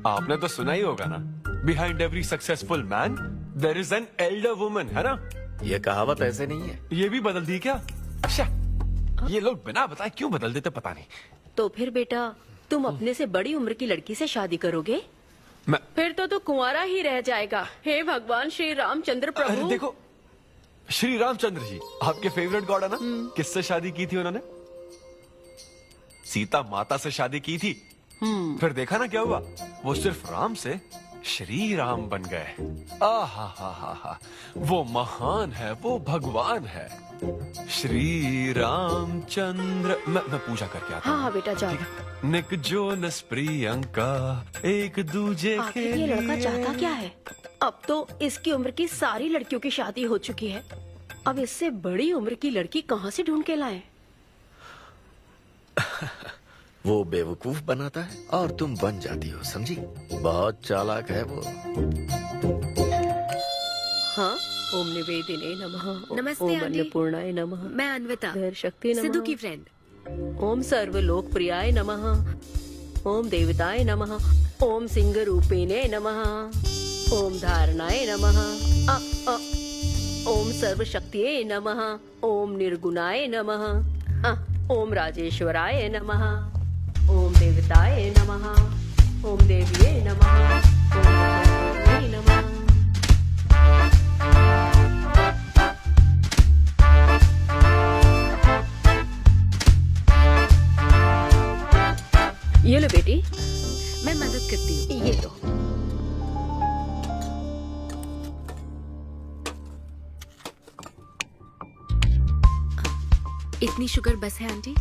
आपने तो सुना ही होगा ना, behind every successful man there is an elder woman, है ना? ये कहावत ऐसे नहीं है। ये भी बदल दी क्या? अच्छा ये लोग बिना बताए क्यों बदल देते पता नहीं। तो फिर बेटा तुम अपने से बड़ी उम्र की लड़की से शादी करोगे? फिर तो तू कुंवारा ही रह जाएगा। हे भगवान श्री रामचंद्र प्रभु। अरे देखो, श्री रामचंद्र जी आपके फेवरेट गॉड है ना? किससे शादी की थी उन्होंने? सीता माता से शादी की थी। फिर देखा ना क्या हुआ, वो सिर्फ राम से श्री राम बन गए। आहा, वो महान है, वो भगवान है श्री रामचंद्र। मैं पूजा करके आता हूँ। हाँ बेटा जाओ। निक जोनस प्रियंका एक दूजे के लिए। ये लड़का चाहता क्या है? अब तो इसकी उम्र की सारी लड़कियों की शादी हो चुकी है, अब इससे बड़ी उम्र की लड़की कहाँ से ढूंढ के लाए? वो बेवकूफ बनाता है और तुम बन जाती हो, समझी? बहुत चालाक है वो। हाँ, ओम निवेदिने नमः। नमस्ते ओम आंटी। अन्नपूर्णाय नमः। मैं अन्विता, धैर्य शक्ति नमः। सिद्धू की फ्रेंड। ओम सर्वलोकप्रियाय नमः। ओम देवताय नमः। ओम सिंह रूपेणे नमः। ओम धारणाय नमः। ओम सर्वशक्तिये नमः। ओम निर्गुणाय नमः। ओम राजेश्वराय नमः। ओम देवताय नमः। ओम देव्ये नमः। ओम नमः। ये लो बेटी, मैं मदद करती हूँ। ये लो। इतनी शुगर बस है आंटी?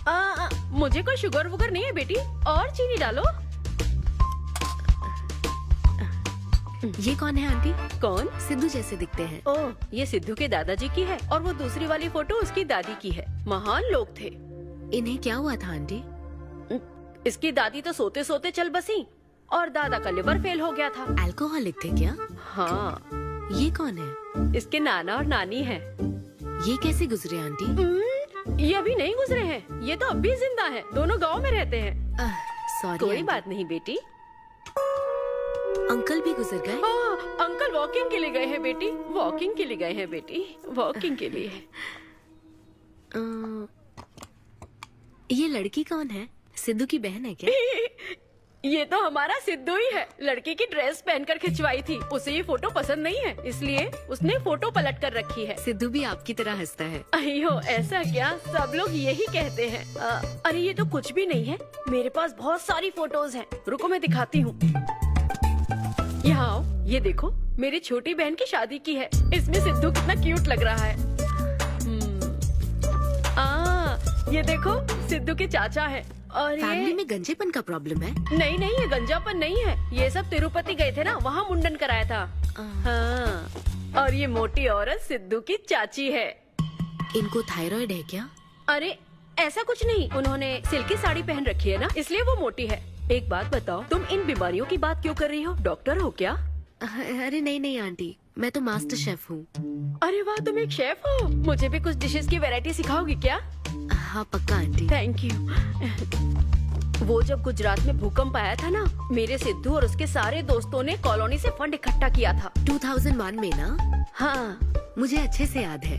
मुझे कोई शुगर वुगर नहीं है बेटी, और चीनी डालो। ये कौन है आंटी? कौन? सिद्धू जैसे दिखते हैं। ओह, ये सिद्धू के दादाजी की है और वो दूसरी वाली फोटो उसकी दादी की है। महान लोग थे। इन्हें क्या हुआ था आंटी? इसकी दादी तो सोते सोते चल बसी और दादा का लिवर फेल हो गया था। अल्कोहलिक थे क्या? हाँ। ये कौन है? इसके नाना और नानी है। ये कैसे गुजरे आंटी? ये अभी नहीं गुजरे हैं, ये तो अब भी जिंदा है। दोनों गांव में रहते हैं। सॉरी। कोई बात नहीं बेटी। अंकल भी गुजर गए? अंकल वॉकिंग के लिए गए हैं बेटी, वॉकिंग के लिए गए हैं बेटी, वॉकिंग के लिए। ये लड़की कौन है? सिद्धू की बहन है क्या? ये तो हमारा सिद्धू ही है। लड़की की ड्रेस पहनकर खिंचवाई थी, उसे ये फोटो पसंद नहीं है, इसलिए उसने फोटो पलट कर रखी है। सिद्धू भी आपकी तरह हंसता है। अयो ऐसा क्या? सब लोग यही कहते हैं। अरे ये तो कुछ भी नहीं है, मेरे पास बहुत सारी फोटोज हैं। रुको मैं दिखाती हूँ। यहाँ आओ, ये देखो मेरी छोटी बहन की शादी की है। इसमें सिद्धू कितना क्यूट लग रहा है। ये देखो सिद्धू के चाचा है। और फैमिली में गंजेपन का प्रॉब्लम है? नहीं नहीं, ये गंजापन नहीं है। ये सब तिरुपति गए थे ना, वहाँ मुंडन कराया था। हाँ। और ये मोटी औरत सिद्धू की चाची है। इनको थायराइड है क्या? अरे ऐसा कुछ नहीं, उन्होंने सिल्की साड़ी पहन रखी है ना, इसलिए वो मोटी है। एक बात बताओ, तुम इन बीमारियों की बात क्यों कर रही हो? डॉक्टर हो क्या? अरे नहीं नहीं आंटी, मैं तो मास्टर शेफ हूँ। अरे वाह, तुम एक शेफ हो। मुझे भी कुछ डिशेस की वैरायटी सिखाओगी क्या? हाँ पक्का आंटी। Thank you. वो जब गुजरात में भूकंप आया था ना, मेरे सिद्धू और उसके सारे दोस्तों ने कॉलोनी से फंड इकट्ठा किया था। 2001 में ना? हाँ मुझे अच्छे से याद है।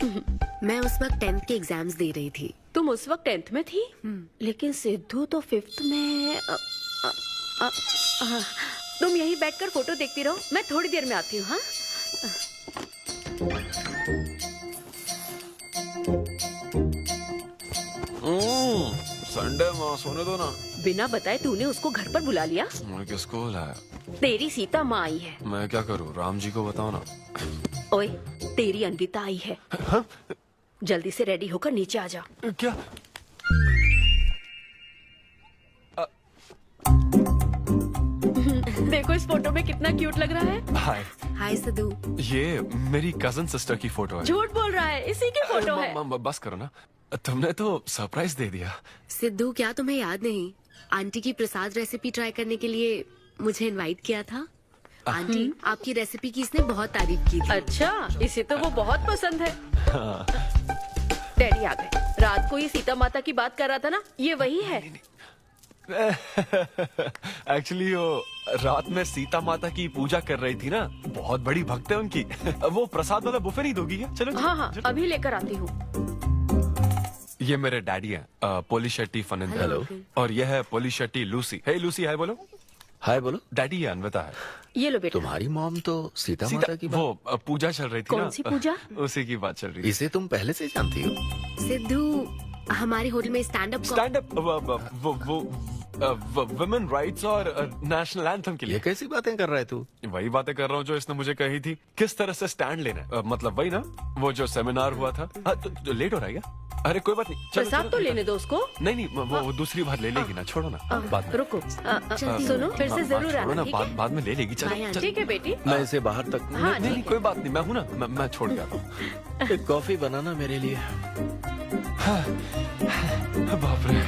मैं उस वक्त 10th के एग्जाम्स दे रही थी। तुम उस वक्त 10th में थी? लेकिन सिद्धू तो 5th में। तुम यहीं बैठकर फोटो देखती रहो, मैं थोड़ी देर में आती हूँ। हाँ संडे माँ, सोने दो ना। बिना बताए तूने उसको घर पर बुला लिया? मैं किसको बुलाया? तेरी सीता माँ आई है। मैं क्या करूँ, राम जी को बताओ ना। ओए, तेरी अन्विता आई है। हाँ? जल्दी से रेडी होकर नीचे आ जा। क्या? देखो इस फोटो में कितना क्यूट लग रहा है। हाय। हाय सिद्धू। ये मेरी कजन सिस्टर की फोटो है। झूठ बोल रहा है, इसी की फोटो है। बस करो ना, तुमने तो सरप्राइज दे दिया। सिद्धू, क्या तुम्हें याद नहीं, आंटी की प्रसाद रेसिपी ट्राई करने के लिए मुझे इनवाइट किया था? आंटी, आपकी रेसिपी की इसने बहुत तारीफ की थी। अच्छा, इसे तो वो बहुत पसंद है। डैडी आ गए। रात को ये सीता माता की बात कर रहा था ना, ये वही है। एक्चुअली वो रात में सीता माता की पूजा कर रही थी ना, बहुत बड़ी भक्त है उनकी। वो प्रसाद वाला बुफे नहीं दोगी क्या? चलो। हाँ हाँ, अभी लेकर आती हूँ। ये मेरे डैडी हैं, पोलिशेट्टी फर्नांडिस। हेलो। और ये है पोलिशेट्टी लूसी। हे लूसी, हाय बोलो। हाय बोलो। डैडी ये अन्विता है। ये लो बेटा। तुम्हारी मॉम तो सीता माता की वो पूजा चल रही थी ना। कौन सी पूजा? उसी की बात चल रही थी। इसे तुम पहले से जानती हो? सिद्धू, हमारे होटल में स्टैंड अप वुमेन राइट्स और नेशनल एंथम के लिए। ये कैसी बातें कर रहा है तू? वही बातें कर रहा हूँ जो इसने मुझे कही थी, किस तरह से स्टैंड लेना है। मतलब वही ना, वो जो सेमिनार हुआ था। तो लेट हो रहा है क्या? अरे कोई बात नहीं, प्रसाद तो लेने दो उसको। नहीं, वो दूसरी बार ले लेगी ना, छोड़ो ना। बाद में रुको, सुनो, फिर से जरूर आना, ठीक है? बाद में ले लेगी। चलो ठीक है बेटी। मैं इसे बाहर तक नहीं, कोई बात नहीं, मैं हूँ ना, मैं छोड़ के आता हूँ। एक कॉफी बनाना मेरे लिए। बाप रे,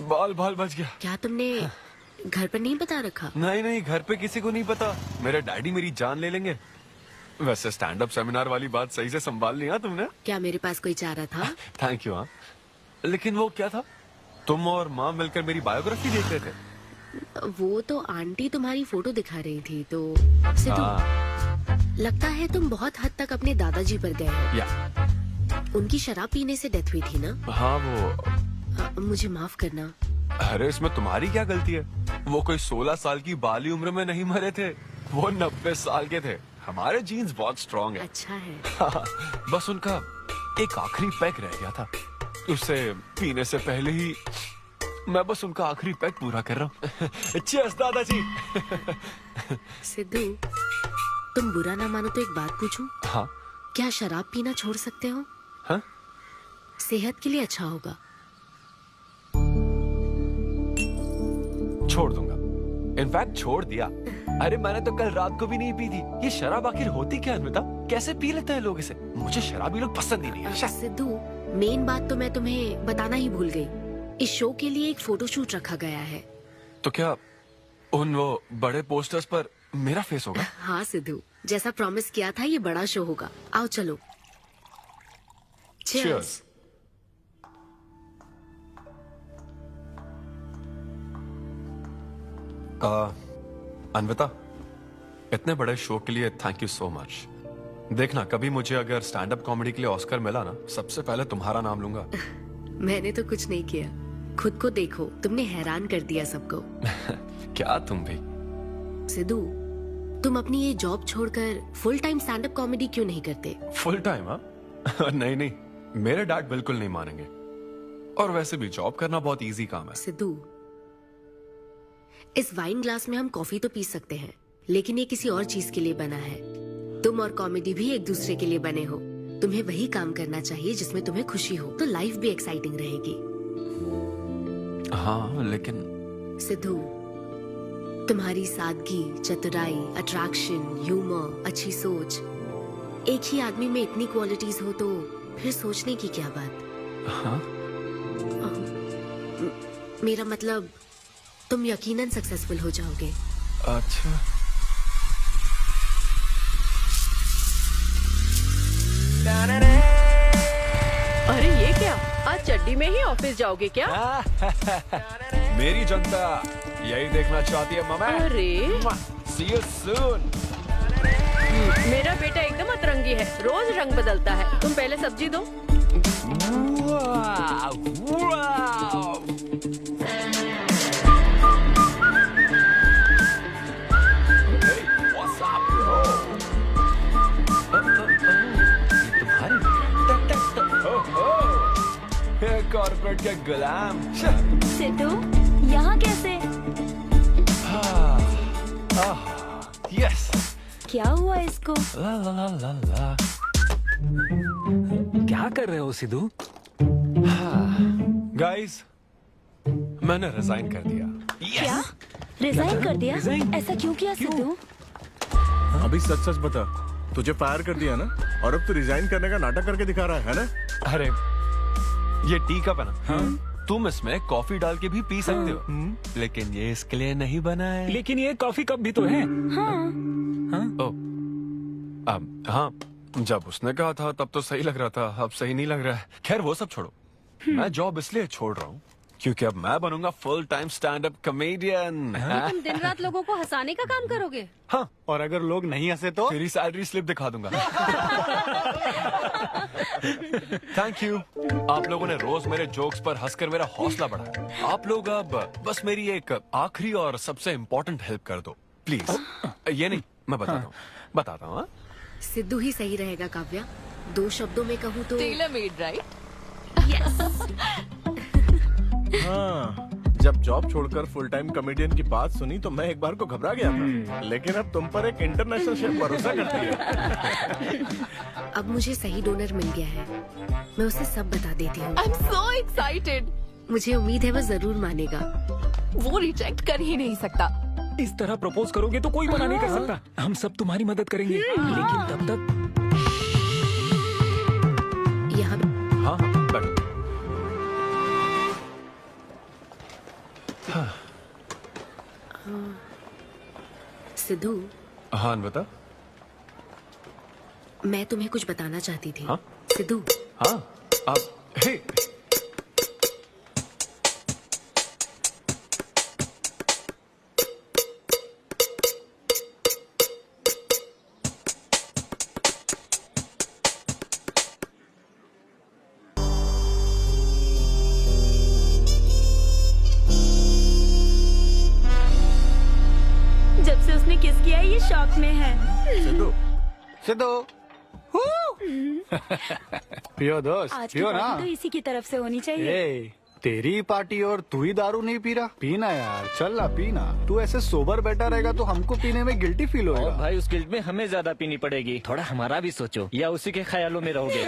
बाल बच गया। क्या तुमने घर पर नहीं बता रखा? नहीं, घर पे किसी को नहीं पता। मेरे डैडी मेरी जान ले लेंगे। वैसे स्टैंड अप सेमिनार वाली बात सही से संभाल लिया तुमने। क्या मेरे पास कोई चारा था? Thank you. हाँ, लेकिन वो क्या था, तुम और माँ मिलकर मेरी बायोग्राफी देख रहे थे? वो तो आंटी तुम्हारी फोटो दिखा रही थी, तो सिद्धू, लगता है तुम बहुत हद तक अपने दादाजी पर गए हो। या उनकी शराब पीने से डेथ हुई थी ना? हाँ, वो मुझे माफ करना। अरे इसमें तुम्हारी क्या गलती है? वो कोई 16 साल की बाली उम्र में नहीं मरे थे, वो 90 साल के थे। हमारे जीन्स बहुत स्ट्रॉन्ग है। अच्छा है। बस उनका एक आखिरी पैक रह गया था, उसे पीने से पहले ही मैं बस उनका आखिरी पैक पूरा कर रहा हूँ। चीयर्स दादाजी। सिद्धू, तुम बुरा ना मानो तो एक बात पूछूं? हाँ। क्या शराब पीना छोड़ सकते हो? हाँ? सेहत के लिए अच्छा होगा। छोड़ दूंगा, इनफैक्ट छोड़ दिया। अरे मैंने तो कल रात को भी नहीं पी थी। ये शराब आखिर होती क्या है? कैसे पी लेते हैं लोग इसे? मुझे शराबी लोग पसंद ही नहीं है। सिद्धू, मेन बात तो मैं तुम्हें बताना ही भूल गई। इस शो के लिए एक फोटोशूट रखा गया है। तो क्या उन वो बड़े पोस्टर्स पर मेरा फेस होगा? हाँ सिद्धू, जैसा प्रॉमिस किया था, ये बड़ा शो होगा। आओ चलो। Cheers. अन्विता, इतने बड़े शो के लिए थैंक यू सो मच। देखना, कभी मुझे अगर स्टैंड अप कॉमेडी के लिए ऑस्कर मिला ना, सबसे पहले तुम्हारा नाम लूंगा। मैंने तो कुछ नहीं किया, खुद को देखो, तुमने हैरान कर दिया सबको। क्या तुम भी? सिद्धू, तुम अपनी ये जॉब छोड़कर full time stand up comedy क्यों नहीं करते? Full time? हाँ नहीं, मेरे डैड बिल्कुल नहीं मानेंगे। और वैसे भी जॉब करना बहुत इजी काम है। सिद्धू, इस वाइन ग्लास में हम कॉफी तो पी सकते हैं, लेकिन ये किसी और चीज के लिए बना है। तुम और कॉमेडी भी एक दूसरे के लिए बने हो। तुम्हें वही काम करना चाहिए जिसमें तुम्हें खुशी हो, तो लाइफ भी एक्साइटिंग रहेगी। हाँ लेकिन सिद्धू, तुम्हारी सादगी, चतुराई, अट्रैक्शन, ह्यूमर, अच्छी सोच, एक ही आदमी में इतनी क्वालिटीज हो तो फिर सोचने की क्या बात। हाँ? मेरा मतलब तुम यकीनन सक्सेसफुल हो जाओगे। अच्छा। अरे ये क्या, आज चड्डी में ही ऑफिस जाओगे क्या? मेरी जनता यही देखना चाहती है मम्मी। अरे See you soon। मेरा बेटा एकदम अतरंगी है, रोज रंग बदलता है। तुम पहले सब्जी दो। कॉर्पोरेट के गुलाम। सिद्धू, यहाँ कैसे? यस। क्या हुआ इसको? ला ला ला ला ला। क्या कर रहे हो सिद्धू? गाइस, मैंने रिजाइन कर दिया। क्या? रिजाइन कर दिया? ऐसा क्यों किया सिद्धू? अभी सच सच बता, तुझे फायर कर दिया ना, और अब तू रिजाइन करने का नाटक करके दिखा रहा है ना? अरे ये टी कप है ना? हाँ? तुम इसमें कॉफी डाल के भी पी सकते हो, लेकिन ये इसके लिए नहीं बना है। लेकिन ये कॉफी कप भी तो है। हाँ, जब उसने कहा था तब तो सही लग रहा था, अब सही नहीं लग रहा है। खैर वो सब छोड़ो, मैं जॉब इसलिए छोड़ रहा हूँ क्योंकि अब मैं बनूंगा full time stand up comedian. तुम दिन रात लोगों को हंसाने का काम करोगे? हाँ, और अगर लोग नहीं हंसे तो तेरी सैलरी स्लिप दिखा दूंगा। Thank you. आप लोगों ने रोज मेरे जोक्स पर हंसकर मेरा हौसला बढ़ाया। आप लोग अब बस मेरी एक आखिरी और सबसे इम्पोर्टेंट हेल्प कर दो प्लीज। ये नहीं, मैं बताता हूँ। सिद्धू ही सही रहेगा काव्या। 2 शब्दों में कहूँ तो टेलर मेड, राइट? हाँ, जब जॉब छोड़कर फुल टाइम कॉमेडियन की बात सुनी तो मैं एक बार को घबरा गया था, लेकिन अब तुम पर एक इंटरनेशनल शेफ भरोसा करती है। अब मुझे सही डोनर मिल गया है, मैं उसे सब बता देती हूँ। आई एम सो एक्साइटेड। मुझे उम्मीद है वो जरूर मानेगा। वो रिजेक्ट कर ही नहीं सकता। इस तरह प्रपोज करोगे तो कोई मना नहीं कर सकता। हम सब तुम्हारी मदद करेंगे, लेकिन तब तक यहाँ। हाँ हाँ, बैठो। सिद्धू। हाँ बता। मैं तुम्हें कुछ बताना चाहती थी। हाँ? सिद्धू। हाँ, अब हे। जब से उसने किस किया ये शॉक में है। सिद्धू, सिद्धू। पियो दोस्त, आज की पियो ना। पार्टी तो इसी की तरफ से होनी चाहिए। ए, तेरी पार्टी और तू ही दारू नहीं पी रहा। पीना यार, चल ना पीना। तू ऐसे सोबर बैठा रहेगा तो हमको पीने में गिल्टी फील होगा। और भाई उस गिल्ट में हमें ज्यादा पीनी पड़ेगी। थोड़ा हमारा भी सोचो, या उसी के ख्यालों में रहोगे।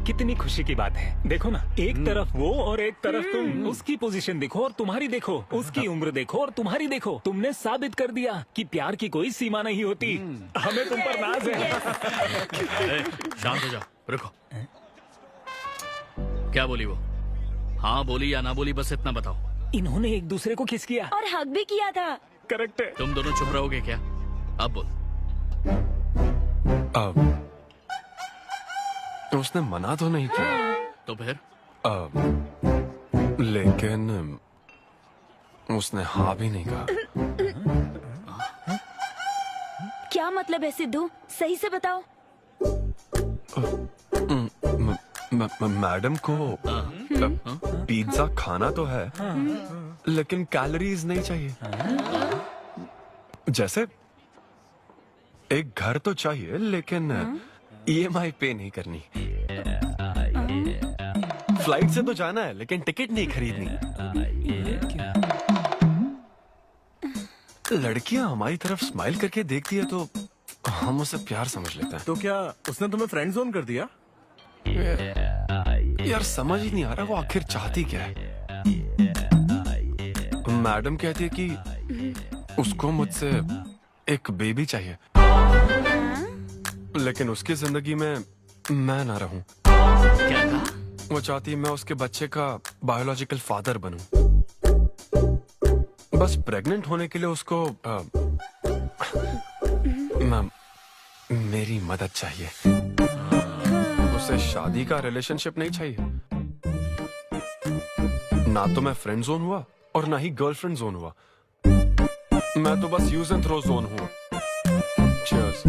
कितनी खुशी की बात है। देखो ना, एक तरफ वो और एक तरफ तुम। उसकी पोजीशन देखो और तुम्हारी देखो, उसकी उम्र देखो और तुम्हारी देखो। तुमने साबित कर दिया कि प्यार की कोई सीमा नहीं होती। हमें तुम पर नाज है। शांत हो जाओ, रुको। क्या बोली वो? हाँ बोली या ना बोली, बस इतना बताओ। इन्होंने एक दूसरे को किस किया और हक भी किया था। करेक्ट है। तुम दोनों चुप रहोगे क्या? अब बोल। उसने मना तो नहीं किया। तो फिर? लेकिन उसने हाँ भी नहीं कहा। क्या मतलब है सिद्धू? सही से बताओ। मैडम को पिज्जा खाना तो है, लेकिन कैलोरीज नहीं चाहिए। जैसे एक घर तो चाहिए, लेकिन EMI पे नहीं करनी। फ्लाइट से तो जाना है, लेकिन टिकट नहीं खरीदनी। लड़कियां हमारी तरफ स्माइल करके देखती है तो हम उसे प्यार समझ लेते हैं। तो क्या उसने तुम्हें फ्रेंड जोन कर दिया? यार समझ ही नहीं आ रहा वो आखिर चाहती क्या है। मैडम कहती है कि उसको मुझसे एक बेबी चाहिए, लेकिन उसकी जिंदगी में मैं ना रहूं। क्या कहा? वो चाहती है मैं उसके बच्चे का बायोलॉजिकल फादर बनूं। बस प्रेग्नेंट होने के लिए उसको मेरी मदद चाहिए। उसे शादी का रिलेशनशिप नहीं चाहिए। ना तो मैं फ्रेंड जोन हुआ और ना ही गर्लफ्रेंड जोन हुआ। मैं तो बस यूज एंड थ्रो जोन हूँ। Cheers.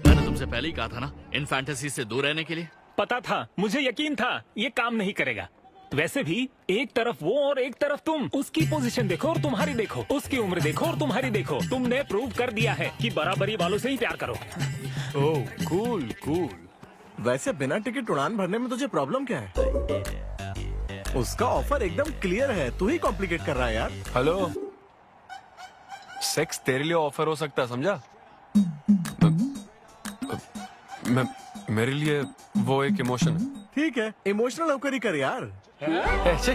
मैंने तुमसे पहले ही कहा था ना इन फैंटेसी से दूर रहने के लिए। पता था, मुझे यकीन था ये काम नहीं करेगा। वैसे भी एक तरफ वो और एक तरफ तुम, उसकी पोजीशन देखो और तुम्हारी देखो, उसकी उम्र देखो और तुम्हारी देखो। तुमने प्रूव कर दिया है कि बराबरी वालों से ही प्यार करो। ओह कूल कूल। वैसे बिना टिकट उड़ान भरने में तुझे प्रॉब्लम क्या है? उसका ऑफर एकदम क्लियर है, तू ही कॉम्प्लिकेट कर रहा है यार। हेलो, सेक्स तेरे लिए ऑफर हो सकता है, समझा? मेरे लिए वो एक इमोशन है। ठीक है, इमोशनल होकर ही कर यार। ऐसे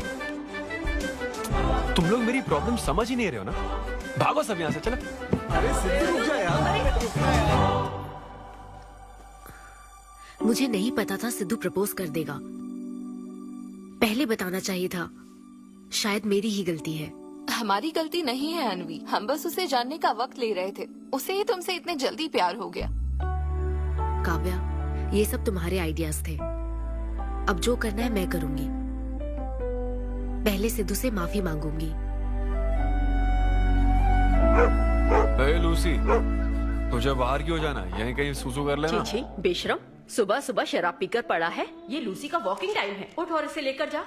तुम लोग मेरी प्रॉब्लम समझ ही नहीं रहे हो ना। भागो सब यहाँ से, चलो। अरे सिद्धू रुक जा यार। मुझे नहीं पता था सिद्धू प्रपोज कर देगा। पहले बताना चाहिए था। शायद मेरी ही गलती है। हमारी गलती नहीं है अनवी, हम बस उसे जानने का वक्त ले रहे थे। उसे ही तुमसे इतने जल्दी प्यार हो गया। काव्या, ये सब तुम्हारे आइडियाज थे। अब जो करना है मैं करूंगी। पहले सिद्धू से माफी मांगूंगी। हे लूसी, तुझे बाहर क्यों जाना है? यहीं कहीं सुसु कर लेना। छी, बेशरम, सुबह सुबह शराब पीकर पड़ा है। ये लूसी का वॉकिंग टाइम है, उठ और इसे लेकर जा।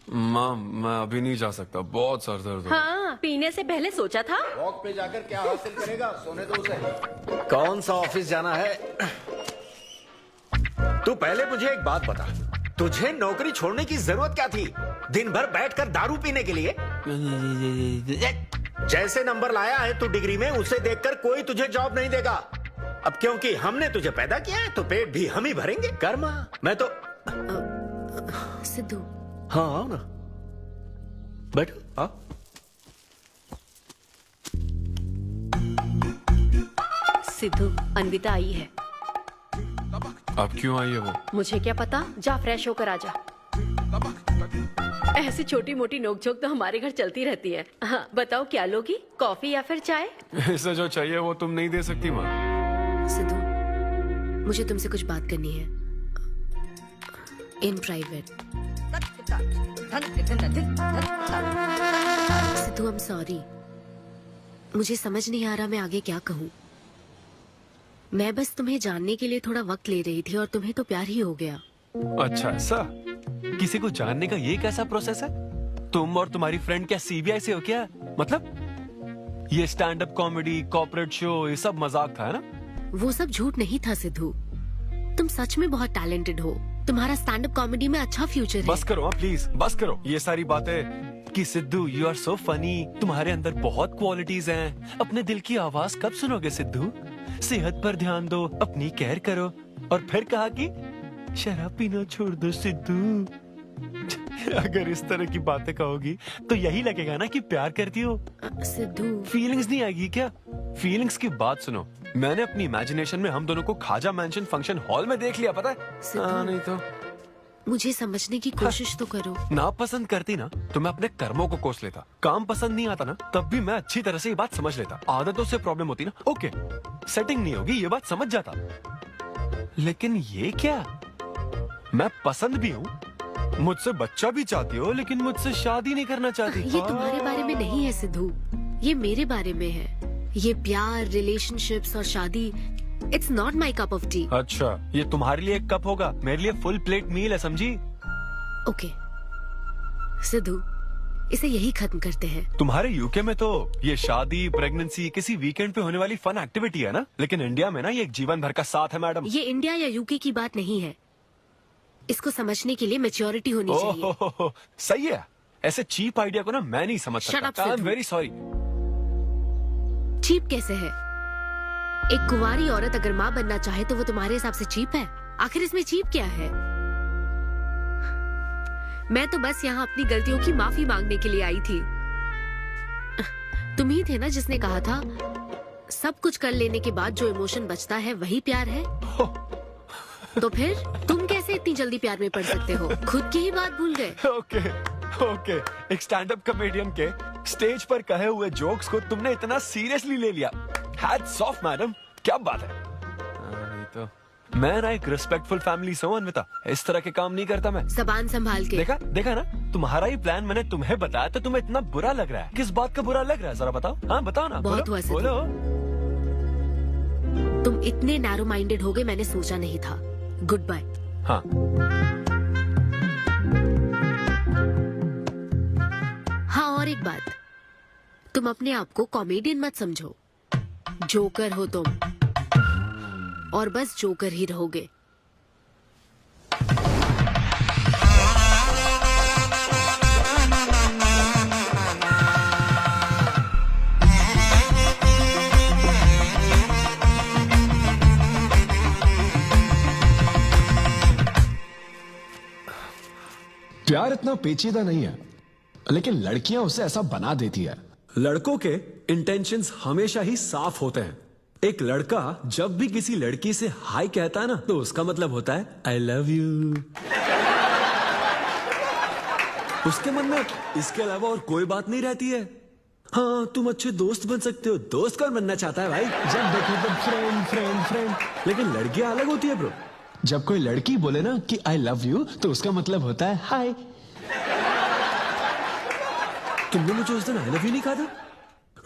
माँ, मैं अभी नहीं जा सकता, बहुत सर दर्द हो रहा है। हाँ, पीने से पहले सोचा था। वॉक पे जाकर क्या हासिल करेगा? सोने दो उसे। कौन सा ऑफिस जाना है? तू पहले मुझे एक बात बता, तुझे नौकरी छोड़ने की जरूरत क्या थी? दिन भर बैठकर दारू पीने के लिए? जैसे नंबर लाया है तू डिग्री में, उसे देखकर कोई तुझे जॉब नहीं देगा। अब क्योंकि हमने तुझे पैदा किया है तो पेट भी हम ही भरेंगे। कर्मा, मैं तो सिद्धू। हाँ आओ ना, बैठो। हाँ सिद्धू, अन्विता आई है। अब क्यों आई है वो? मुझे क्या पता, जा फ्रेश होकर आजा। ऐसी छोटी मोटी नोकझोंक तो हमारे घर चलती रहती है। हाँ, बताओ क्या लोगी, कॉफी या फिर चाय? इसे जो चाहिए वो तुम नहीं दे सकती माँ। सिद्धू, मुझे तुमसे कुछ बात करनी है, in private. Sidhu, I am sorry. मुझे समझ नहीं आ रहा मैं आगे क्या कहूँ। मैं बस तुम्हें जानने के लिए थोड़ा वक्त ले रही थी और तुम्हें तो प्यार ही हो गया। अच्छा ऐसा? किसी को जानने का ये कैसा प्रोसेस है? तुम और तुम्हारी फ्रेंड क्या सीबीआई से हो क्या? मतलब ये stand up comedy, corporate show, ये सब मजाक था, है ना? वो सब झूठ नहीं था सिद्धू। तुम सच में बहुत टैलेंटेड हो। तुम्हारा स्टैंड अप कॉमेडी में अच्छा फ्यूचर है। बस करो प्लीज, बस करो ये सारी बातें कि Sidhu you are so funny, तुम्हारे अंदर बहुत क्वालिटीज हैं। अपने दिल की आवाज कब सुनोगे सिद्धू? सेहत पर ध्यान दो, अपनी केयर करो। और फिर कहा कि शराब पीना छोड़ दो सिद्धू। अगर इस तरह की बातें कहोगी तो यही लगेगा ना कि प्यार करती हो। सिद्धू, फीलिंग्स नहीं आएगी क्या? फीलिंग्स की बात सुनो, मैंने अपनी इमेजिनेशन में हम दोनों को खाजा मैंशन फंक्शन हॉल में देख लिया, पता है? नहीं तो मुझे समझने की कोशिश तो करो। ना पसंद करती ना तो मैं अपने कर्मों को कोस लेता। काम पसंद नहीं आता ना तब भी मैं अच्छी तरह से ये बात समझ लेता। आदतों से प्रॉब्लम होती ना, ओके सेटिंग नहीं होगी, ये बात समझ जाता। लेकिन ये क्या, मैं पसंद भी हूँ, मुझसे बच्चा भी चाहती हो, लेकिन मुझसे शादी नहीं करना चाहती। ये तुम्हारे बारे में नहीं है सिद्धू, ये मेरे बारे में है। ये प्यार, रिलेशनशिप्स और शादी, it's not my cup of T. अच्छा, ये तुम्हारे लिए एक कप होगा, मेरे लिए फुल प्लेट मील है, समझी? ओके सिद्धू, इसे यही खत्म करते हैं। तुम्हारे यूके में तो ये शादी, प्रेगनेंसी किसी वीकेंड पे होने वाली फन एक्टिविटी है ना, लेकिन इंडिया में ना ये एक जीवन भर का साथ है मैडम। ये इंडिया या यूके की बात नहीं है। इसको समझने के लिए मैच्योरिटी होनी चाहिए। सही है, ऐसे चीप आइडिया को ना मैं नहीं समझ सकता। I am very sorry. Cheap कैसे है? एक कुंवारी औरत अगर माँ बनना चाहे तो वो तुम्हारे हिसाब से चीप है? आखिर इसमें चीप क्या है? मैं तो बस यहाँ अपनी गलतियों की माफी मांगने के लिए आई थी। तुम ही थे ना जिसने कहा था सब कुछ कर लेने के बाद जो इमोशन बचता है वही प्यार है। तो फिर तुम कैसे इतनी जल्दी प्यार में पड़ सकते हो? खुद की ही बात भूल गए। ओके, एक स्टैंड अप कॉमेडियन के स्टेज पर कहे हुए जोक्स को तुमने इतना सीरियसली ले लिया। हैट्स ऑफ मैडम, क्या बात है। नहीं तो मैं ना एक रिस्पेक्टफुल फैमिली से हूं अन्विता, इस तरह के काम नहीं करता मैं। जबान संभाल के। देखा ना, तुम्हारा ही प्लान मैंने तुम्हें बताया तो तुम्हें इतना बुरा लग रहा है। किस बात का बुरा लग रहा है जरा बताओ। हाँ बताओ ना। बहुत हुआ बोलो। तुम इतने नैरो माइंडेड हो गए मैंने सोचा नहीं था। Goodbye. हाँ हाँ, और एक बात, तुम अपने आप को कॉमेडियन मत समझो। जोकर हो तुम, और बस जोकर ही रहोगे। प्यार इतना पेचीदा नहीं है, लेकिन लड़कियां उसे ऐसा बना देती है। लड़कों के इंटेंशंस हमेशा ही साफ होते हैं। एक लड़का जब भी किसी लड़की से हाय कहता है ना, तो उसका मतलब होता है आई लव यू। उसके मन में इसके अलावा और कोई बात नहीं रहती है। हाँ, तुम अच्छे दोस्त बन सकते हो। दोस्त कौन बनना चाहता है भाई? जब देखो तब फ्रेंड फ्रेंड फ्रेंड। लेकिन लड़कियां अलग होती है ब्रो। जब कोई लड़की बोले ना कि आई लव यू, तो उसका मतलब होता है हाय। तुमने मुझे उस दिन आई लव यू नहीं कहा था?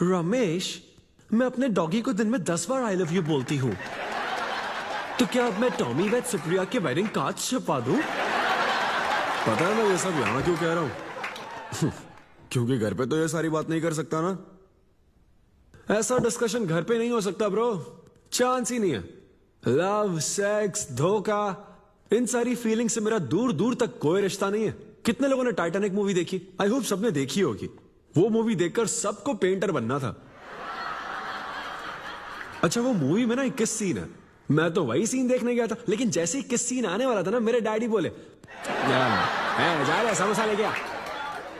रमेश, मैं अपने डॉगी को दिन में 10 बार आई लव यू बोलती हूँ। तो क्या अब मैं टॉमी वेद सुप्रिया के वेडिंग कार्ड छपवा दूं? पता है मैं ये सब यहाँ क्यों कह रहा हूँ? क्योंकि घर पे तो ये सारी बात नहीं कर सकता ना। ऐसा डिस्कशन घर पे नहीं हो सकता ब्रो, चांस ही नहीं है। लव, सेक्स, धोखा, इन सारी फीलिंग से मेरा दूर दूर तक कोई रिश्ता नहीं है। कितने लोगों ने टाइटैनिक मूवी देखी? आई होप सबने देखी होगी। वो मूवी देखकर सबको पेंटर बनना था। अच्छा, वो मूवी में ना 21 सीन है। मैं तो वही सीन देखने गया था, लेकिन जैसे ही 21 सीन आने वाला था ना, मेरे डैडी बोले जा रहा समोसा लेके आ।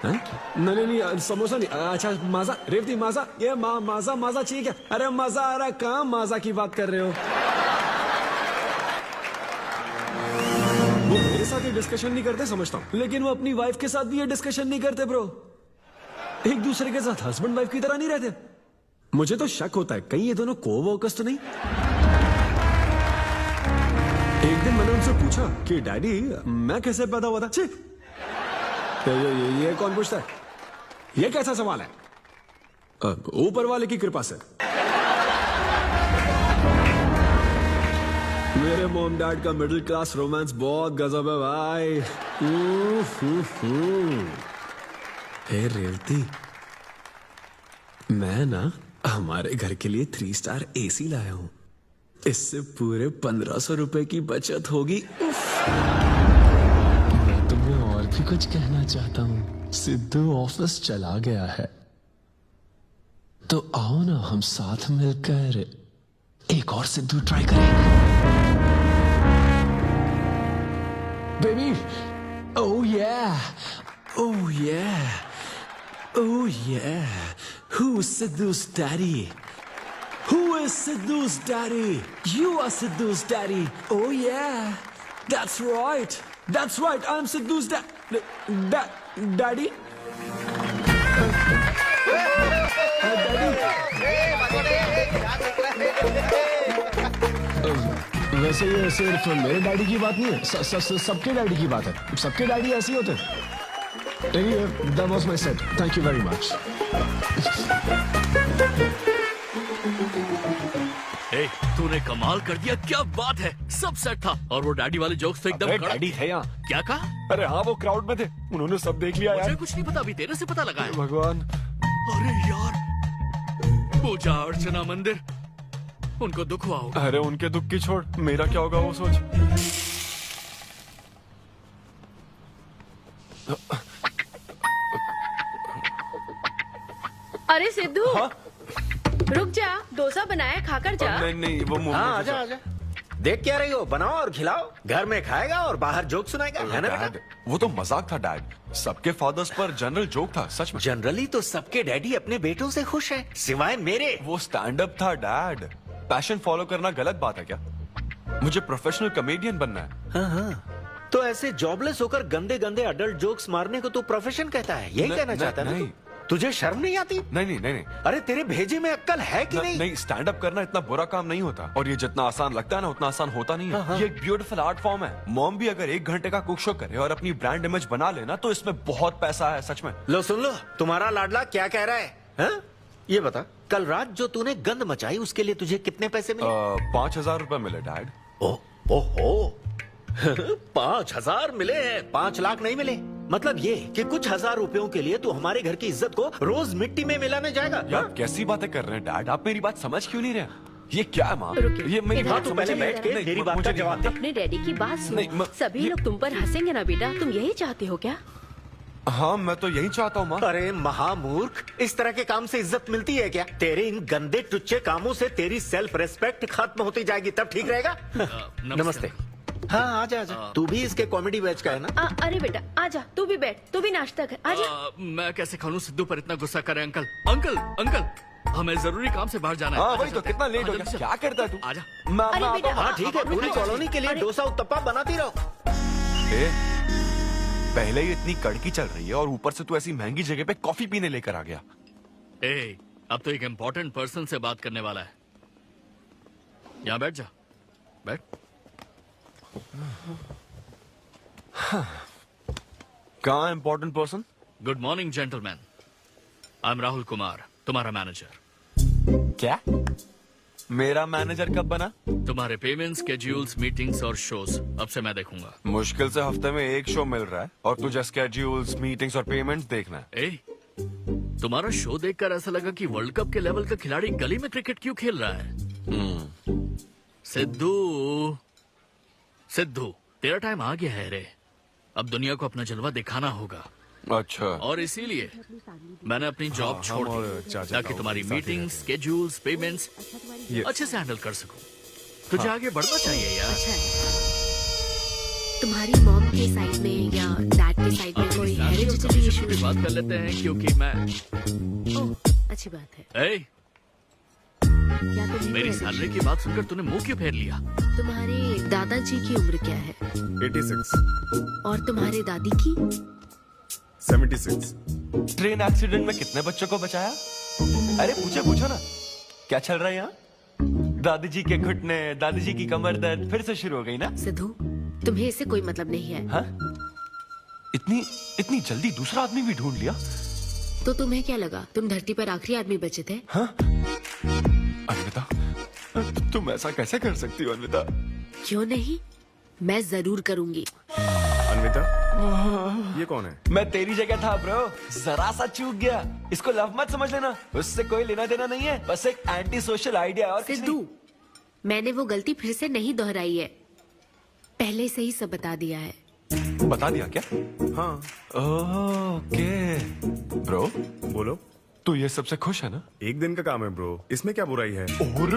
नहीं, समोसा नहीं। अच्छा माजा, रेवती माजा, ये माजा चाहिए क्या? अरे मजा आ रहा है, कहाँ माजा की बात कर रहे हो? वो मेरे साथ ये डिस्कशन नहीं करते समझता हूँ, लेकिन वो अपनी वाइफ के साथ भी ये डिस्कशन नहीं करते ब्रो। एक दूसरे के साथ हस्बैंड वाइफ की तरह नहीं रहते। मुझे तो शक होता है कहीं ये दोनों कोवर्कर्स तो नहीं। एक दिन मैंने उनसे पूछा कि डैडी मैं कैसे पैदा हुआ था? ये कौन पूछता है? ये कैसा सवाल है? ऊपर वाले की कृपा से। मेरे मॉम डैड का मिडिल क्लास रोमांस बहुत गजब है भाई। हे रेवती, मैं ना हमारे घर के लिए 3 स्टार AC लाया हूं। इससे पूरे 1500 रुपए की बचत होगी। मैं तुम्हें और भी कुछ कहना चाहता हूँ। सिद्धू ऑफिस चला गया है, तो आओ ना हम साथ मिलकर एक और सिद्धू ट्राई करें। Baby, oh yeah, oh yeah, oh yeah. Who's Sidhu's daddy? Who is Sidhu's daddy? You are Sidhu's daddy. Oh yeah, that's right. That's right. I'm Sidhu's daddy. वैसे ये सिर्फ मेरे डैडी की बात नहीं है, सबके डैडी की बात है। सबके डैडी ऐसे ही होते हैं। That was my set. Thank you very much. ए, तूने कमाल कर दिया, क्या बात है। सब सेट था और वो डैडी वाले जोक्स तो एकदम डैडी थे यहाँ। क्या कहा? अरे हाँ, वो क्राउड में थे, उन्होंने सब देख लिया यार। मुझे कुछ नहीं पता, अभी तेरे से पता लगा है। भगवान। अरे यार, पूजा अर्चना मंदिर, उनको दुख हुआ होगा। अरे उनके दुख की छोड़, मेरा क्या होगा वो सोच। अरे सिद्धू, रुक जा, डोसा बनाया, खाकर जा। नहीं नहीं, वो मुंह हाँ में आजा आजा। देख क्या रही हो, बनाओ और खिलाओ। घर में खाएगा और बाहर जोक सुनाएगा, है ना बेटा? डैड, वो तो मजाक था डैड। सबके फादर्स पर जनरल जोक था, सच में। जनरली तो सबके डैडी अपने बेटों से खुश हैं, सिवाय मेरे। वो स्टैंड अप था डैड। पैशन फॉलो करना गलत बात है क्या? मुझे प्रोफेशनल कॉमेडियन बनना है। हाँ हाँ, तो ऐसे जॉबलेस होकर गंदे गंदे अडल्ट जोक्स मारने को तू प्रोफेशन कहता है, यही कहना चाहता है ना? तुझे शर्म नहीं आती? नहीं नहीं नहीं नहीं। अरे तेरे भेजे में अक्कल है कि नहीं? नहीं, स्टैंड अप करना इतना बुरा काम नहीं होता, और ये जितना आसान लगता है ना उतना आसान होता नहीं है। ये एक ब्यूटीफुल आर्ट फॉर्म है। मॉम भी अगर 1 घंटे का कुक शो करे और अपनी ब्रांड इमेज बना लेना तो इसमें बहुत पैसा है, सच में। लो सुन लो, तुम्हारा लाडला क्या कह रहा है, हाँ? ये बता, कल रात जो तूने गंद मचाई उसके लिए तुझे कितने पैसे मिले? 5,000 रुपए मिले डैड। ओहो 5,000 मिले हैं, 5 लाख नहीं मिले। मतलब ये कि कुछ हजार रुपयों के लिए तू हमारे घर की इज्जत को रोज मिट्टी में मिलाने जाएगा? यार कैसी बातें कर रहे हैं डैड, आप मेरी बात समझ क्यों नहीं रहे? ये क्या है माँ? ये मेरी बात तो पहले बैठ के मेरी बात का जवाब दे। अपने डैडी की बात सुनो। सभी लोग तुम पर हंसेंगे ना बेटा, तुम यही चाहते हो क्या? हाँ मैं तो यही चाहता हूँ माँ। अरे महामूर्ख, इस तरह के काम से इज्जत मिलती है क्या? तेरे इन गंदे टुच्चे कामों से तेरी सेल्फ रेस्पेक्ट खत्म होती जाएगी, तब ठीक रहेगा। नमस्ते। हाँ आजा आजा, तू भी इसके कॉमेडी बैच का है ना? अरे बेटा आजा, तू भी बैठ, तू भी नाश्ता कर, आजा। मैं कैसे खा लूं? सिद्धू पर इतना गुस्सा करे अंकल। अंकल अंकल, हमें जरूरी काम से बाहर जाना है। हाँ वही तो, कितना लेट हो गया, क्या करता है तू? आजा। अरे बेटा, हाँ ठीक है, पूरी कॉलोनी के लिए डोसा उत्तप्पा बनाती रहो। पहले ही इतनी कड़की चल रही है और ऊपर से तू ऐसी महंगी जगह पे कॉफी पीने लेकर आ गया। अब तो एक इम्पोर्टेंट पर्सन से बात करने वाला है। यहाँ बैठ जा, बैठ। कहाँ important person? Good morning gentleman, I am Rahul Kumar, तुम्हारा मैनेजर। क्या? मेरा मैनेजर कब बना? तुम्हारे पेमेंट, स्केड्यूल्स, मीटिंग्स और शोज अब से मैं देखूंगा। मुश्किल से हफ्ते में 1 शो मिल रहा है और तुझे स्केड्यूल्स, मीटिंग्स और पेमेंट्स देखना है। तुम्हारा शो देखकर ऐसा लगा कि वर्ल्ड कप के लेवल का खिलाड़ी गली में क्रिकेट क्यों खेल रहा है। सिद्धू सिद्धू, तेरा टाइम आ गया है रे। अब दुनिया को अपना जलवा दिखाना होगा। अच्छा। और इसीलिए मैंने अपनी जॉब छोड़ दी ताकि तुम्हारी मीटिंग्स, स्केड्यूल्स, पेमेंट्स अच्छे से हैंडल कर सकूं। तुझे आगे बढ़ना चाहिए यार। तुम्हारी मॉम के साइड में या डैड के साइड में कोई हेरिडिटरी इशू? भी बात कर लेते हैं क्योंकि मैं अच्छी बात है। मेरी सैलरी की बात सुनकर तूने मुंह क्यों फेर लिया? तुम्हारे दादाजी की उम्र क्या है? 86। और तुम्हारे दादी की? 76। ट्रेन एक्सीडेंट में कितने बच्चों को बचाया? अरे पूछो ना, क्या चल रहा है यहाँ? दादी जी के घुटने, दादी जी की कमर दर्द फिर से शुरू हो गई ना? सिद्धू, तुम्हें इससे कोई मतलब नहीं है। हाँ? इतनी जल्दी दूसरा आदमी भी ढूंढ लिया? तो तुम्हें क्या लगा तुम धरती पर आखिरी आदमी बचे थे? हाँ? अन्विता, तुम ऐसा कैसे कर सकती हो अन्विता? क्यों नहीं, मैं जरूर करूंगी। अन्विता, ये कौन है? मैं तेरी जगह था ब्रो, जरा सा चूक गया। इसको लव मत समझ लेना, उससे कोई लेना देना नहीं है, बस एक एंटी सोशल आइडिया। और सिद्धू, मैंने वो गलती फिर से नहीं दोहराई है, पहले से ही सब बता दिया है। बता दिया क्या? हाँ। ओके ब्रो, बोलो। तू ये सबसे खुश है ना? एक दिन का काम है ब्रो, इसमें क्या बुराई है? और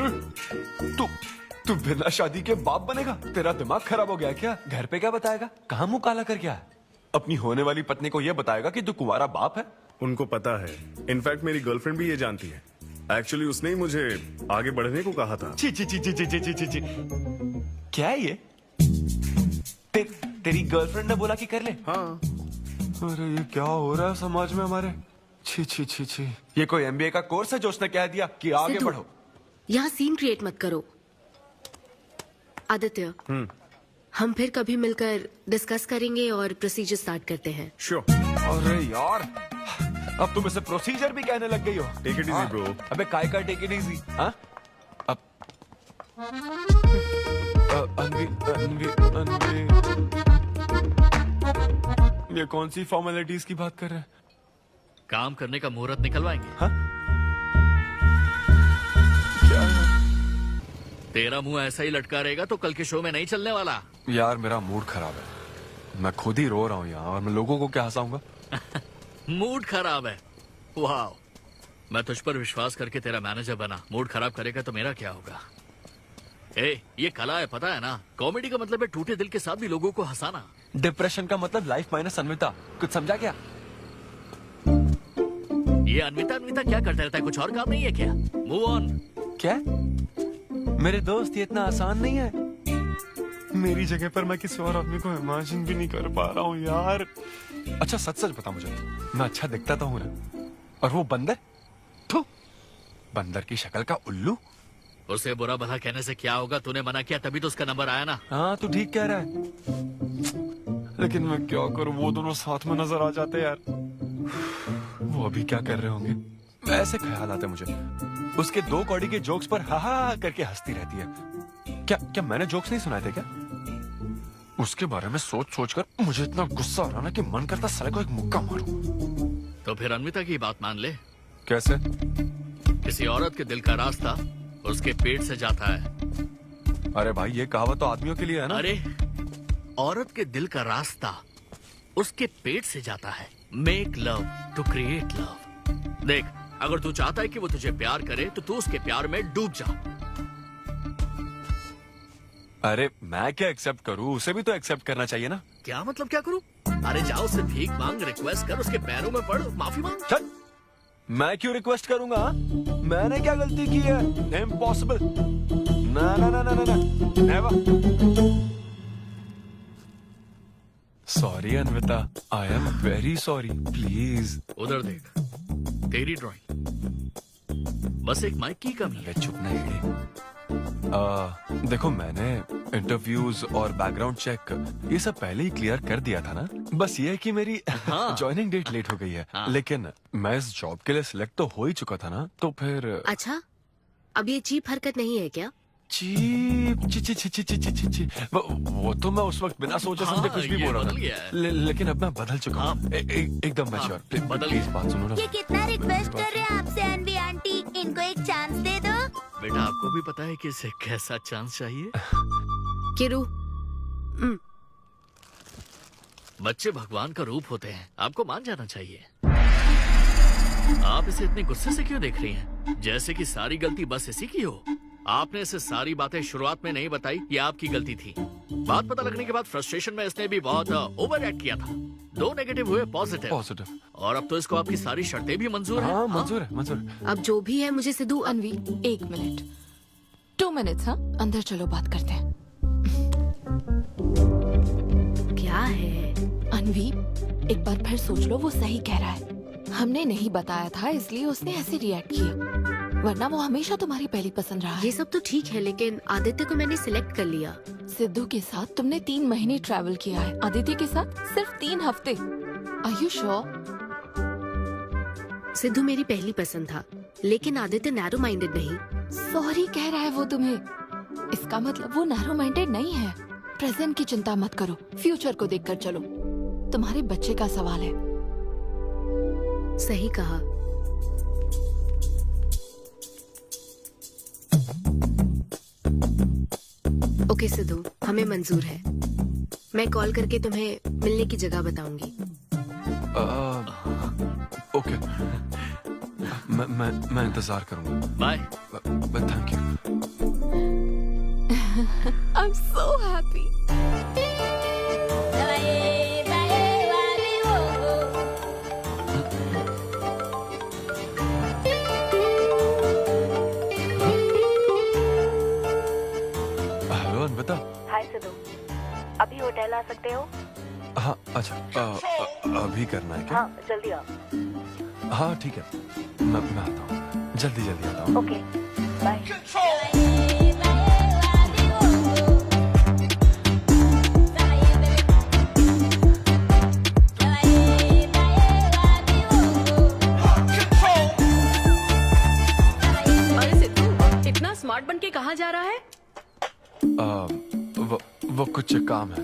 तू बिना शादी के बाप बनेगा? तेरा दिमाग खराब हो गया क्या? घर पे क्या बताएगा? कहाँ मुंह काला कर क्या है? अपनी होने वाली पत्नी को ये बताएगा कि तू कुंवारा बाप है? उनको पता है, इनफैक्ट मेरी गर्लफ्रेंड भी ये जानती है। एक्चुअली उसने ही मुझे आगे बढ़ने को कहा था। ची ची ची ची ची ची ची ची। क्या है ये? तेरी गर्लफ्रेंड ने बोला कि कर ले? हाँ। अरे ये क्या हो रहा है समाज में हमारे? छी छी छी छी। ये कोई MBA का कोर्स है जो उसने कह दिया कि आगे बढ़ो? यहाँ सीन क्रिएट मत करो। आदित्य, हम फिर कभी मिलकर डिस्कस करेंगे और प्रोसीजर स्टार्ट करते हैं। श्योर। अरे यार, अब तुम इसे प्रोसीजर भी कहने लग गई हो। Take it easy bro. अबे काय का टेक इट इजी? हाँ? अब अनवी ये कौन सी फॉर्मेलिटीज की बात कर रहे हैं? काम करने का मुहूर्त निकलवाएंगे। हाँ? तेरा मुंह ऐसा ही लटका रहेगा तो कल के शो में नहीं चलने वाला। यार मेरा मूड खराब है, मैं खुद ही रो रहा हूँ यहाँ, और मैं लोगों को क्या हंसाऊंगा? मूड खराब है? वाह, मैं तुझ पर विश्वास करके तेरा मैनेजर बना, मूड खराब करेगा तो मेरा क्या होगा? ए, ये कला है, पता है ना? कॉमेडी का मतलब है टूटे दिल के साथ भी लोगों को हंसाना। डिप्रेशन का मतलब लाइफ माइनस अन्विता, कुछ समझा क्या? ये अन्विता अन्विता क्या करता रहता है, कुछ और काम नहीं है क्या? Move on. क्या? मेरे दोस्त, ये इतना आसान नहीं है। मेरी जगह पर मैं किसी और आदमी को इमेजिन भी नहीं कर पा रहा हूँ यार। अच्छा सच सच बता मुझे, मैं अच्छा दिखता तो हूँ ना? और वो बंदर, बंदर की शक्ल का उल्लू। उसे बुरा भला कहने से क्या होगा? तूने मना किया तभी तो उसका नंबर आया ना। हाँ तू ठीक कह रहा है, लेकिन मैं क्या करूं, वो दोनों साथ में नजर आ जाते यार। वो अभी क्या कर रहे होंगे? ऐसे ख्याल आते मुझे, उसके 2 कौड़ी के जोक्स पर हा हा करके हंसती रहती है। क्या मैंने जोक्स नहीं सुनाए थे क्या? उसके बारे में सोच सोच कर मुझे इतना गुस्सा आ रहा ना कि मन करता साले को एक मुक्का मारूं। तो फिर अन्विता की बात मान ले। कैसे? किसी औरत के दिल का रास्ता उसके पेट से जाता है। अरे भाई ये कहावत तो आदमियों के लिए है ना। अरे औरत के दिल का रास्ता उसके पेट से जाता है। Make love to create love. देख, अगर तू चाहता है कि वो तुझे प्यार करे तो तू उसके प्यार में डूब जा। अरे मैं क्या एक्सेप्ट करूं, उसे भी तो एक्सेप्ट करना चाहिए ना। क्या मतलब क्या करूं? अरे जाओ उससे भीख मांग, रिक्वेस्ट कर, उसके पैरों में पड़, माफी मांग। चल, मैं क्यों रिक्वेस्ट करूंगा? मैंने क्या गलती की है? इम्पॉसिबल। ना ना ना ना ना never. Sorry Anvita, I am very sorry, please. उधर देख, तेरी ड्राइंग, बस एक माइक की कमी है। चुप नहीं। देखो मैंने इंटरव्यूज और बैकग्राउंड चेक ये सब पहले ही क्लियर कर दिया था ना। बस ये है कि मेरी ज्वाइनिंग डेट लेट हो गई है। लेकिन मैं इस जॉब के लिए सिलेक्ट तो हो ही चुका था ना, तो फिर। अच्छा, अब ये चीप हरकत नहीं है क्या? चीप ची ची ची ची ची ची ची। वो तो मैं उस वक्त बिना सोचे समझे कुछ भी बोल रहा था, लेकिन अब मैं बदल चुका हूँ। एकदम मैच्योर। प्लीज बात सुनो ना। ये कितना रिक्वेस्ट कर रहे हैं आपसे अनवी आंटी, इनको एक चांस दे दो। बेटा आपको भी पता है कि इसे कैसा चांस चाहिए? किरू, बच्चे भगवान का रूप होते हैं, आपको मान जाना चाहिए। आप इसे इतने गुस्से से क्यों देख रही हैं? जैसे कि सारी गलती बस इसी की हो। आपने इसे सारी बातें शुरुआत में नहीं बताई, ये आपकी गलती थी। बात पता लगने के बाद फ्रस्ट्रेशन में इसने भी बहुत ओवर एक्ट किया था। 2 नेगेटिव हुए पॉजिटिव, और अब तो इसको आपकी सारी शर्तें भी मंजूर हैं। हाँ, मंजूर है, मंजूर है। अब जो भी है मुझे सिद्धू। अनवी 1 मिनट, 2 मिनट्स। हाँ अंदर चलो, बात करते हैं। क्या है अनवी, एक बार फिर सोच लो, वो सही कह रहा है। हमने नहीं बताया था इसलिए उसने ऐसे रिएक्ट किया, वरना वो हमेशा तुम्हारी पहली पसंद रहा है। ये सब तो ठीक है, लेकिन आदित्य को मैंने सिलेक्ट कर लिया। सिद्धू के साथ तुमने 3 महीने ट्रैवल किया है, आदित्य के साथ सिर्फ 3 हफ्ते। Are you sure? सिद्धू मेरी पहली पसंद था, लेकिन आदित्य नैरो माइंडेड नहीं। सॉरी कह रहा है वो तुम्हें, इसका मतलब वो नैरो माइंडेड नहीं है। प्रेजेंट की चिंता मत करो, फ्यूचर को देखकर चलो। तुम्हारे बच्चे का सवाल है। सही कहा। ओके सिद्धू, हमें मंजूर है। मैं कॉल करके तुम्हें मिलने की जगह बताऊंगी। ओके, मैं इंतजार करूंगा। Bye. Thank you. I am so happy. बता। हाय सिद्धू, अभी होटल आ सकते हो? हाँ अच्छा, अभी करना है क्या? हाँ जल्दी आओ। हाँ ठीक है, मैं आता हूँ, जल्दी आता हूँ। Okay bye. अरे सिद्धू, इतना स्मार्ट बन के कहाँ जा रहा है? वो कुछ काम है।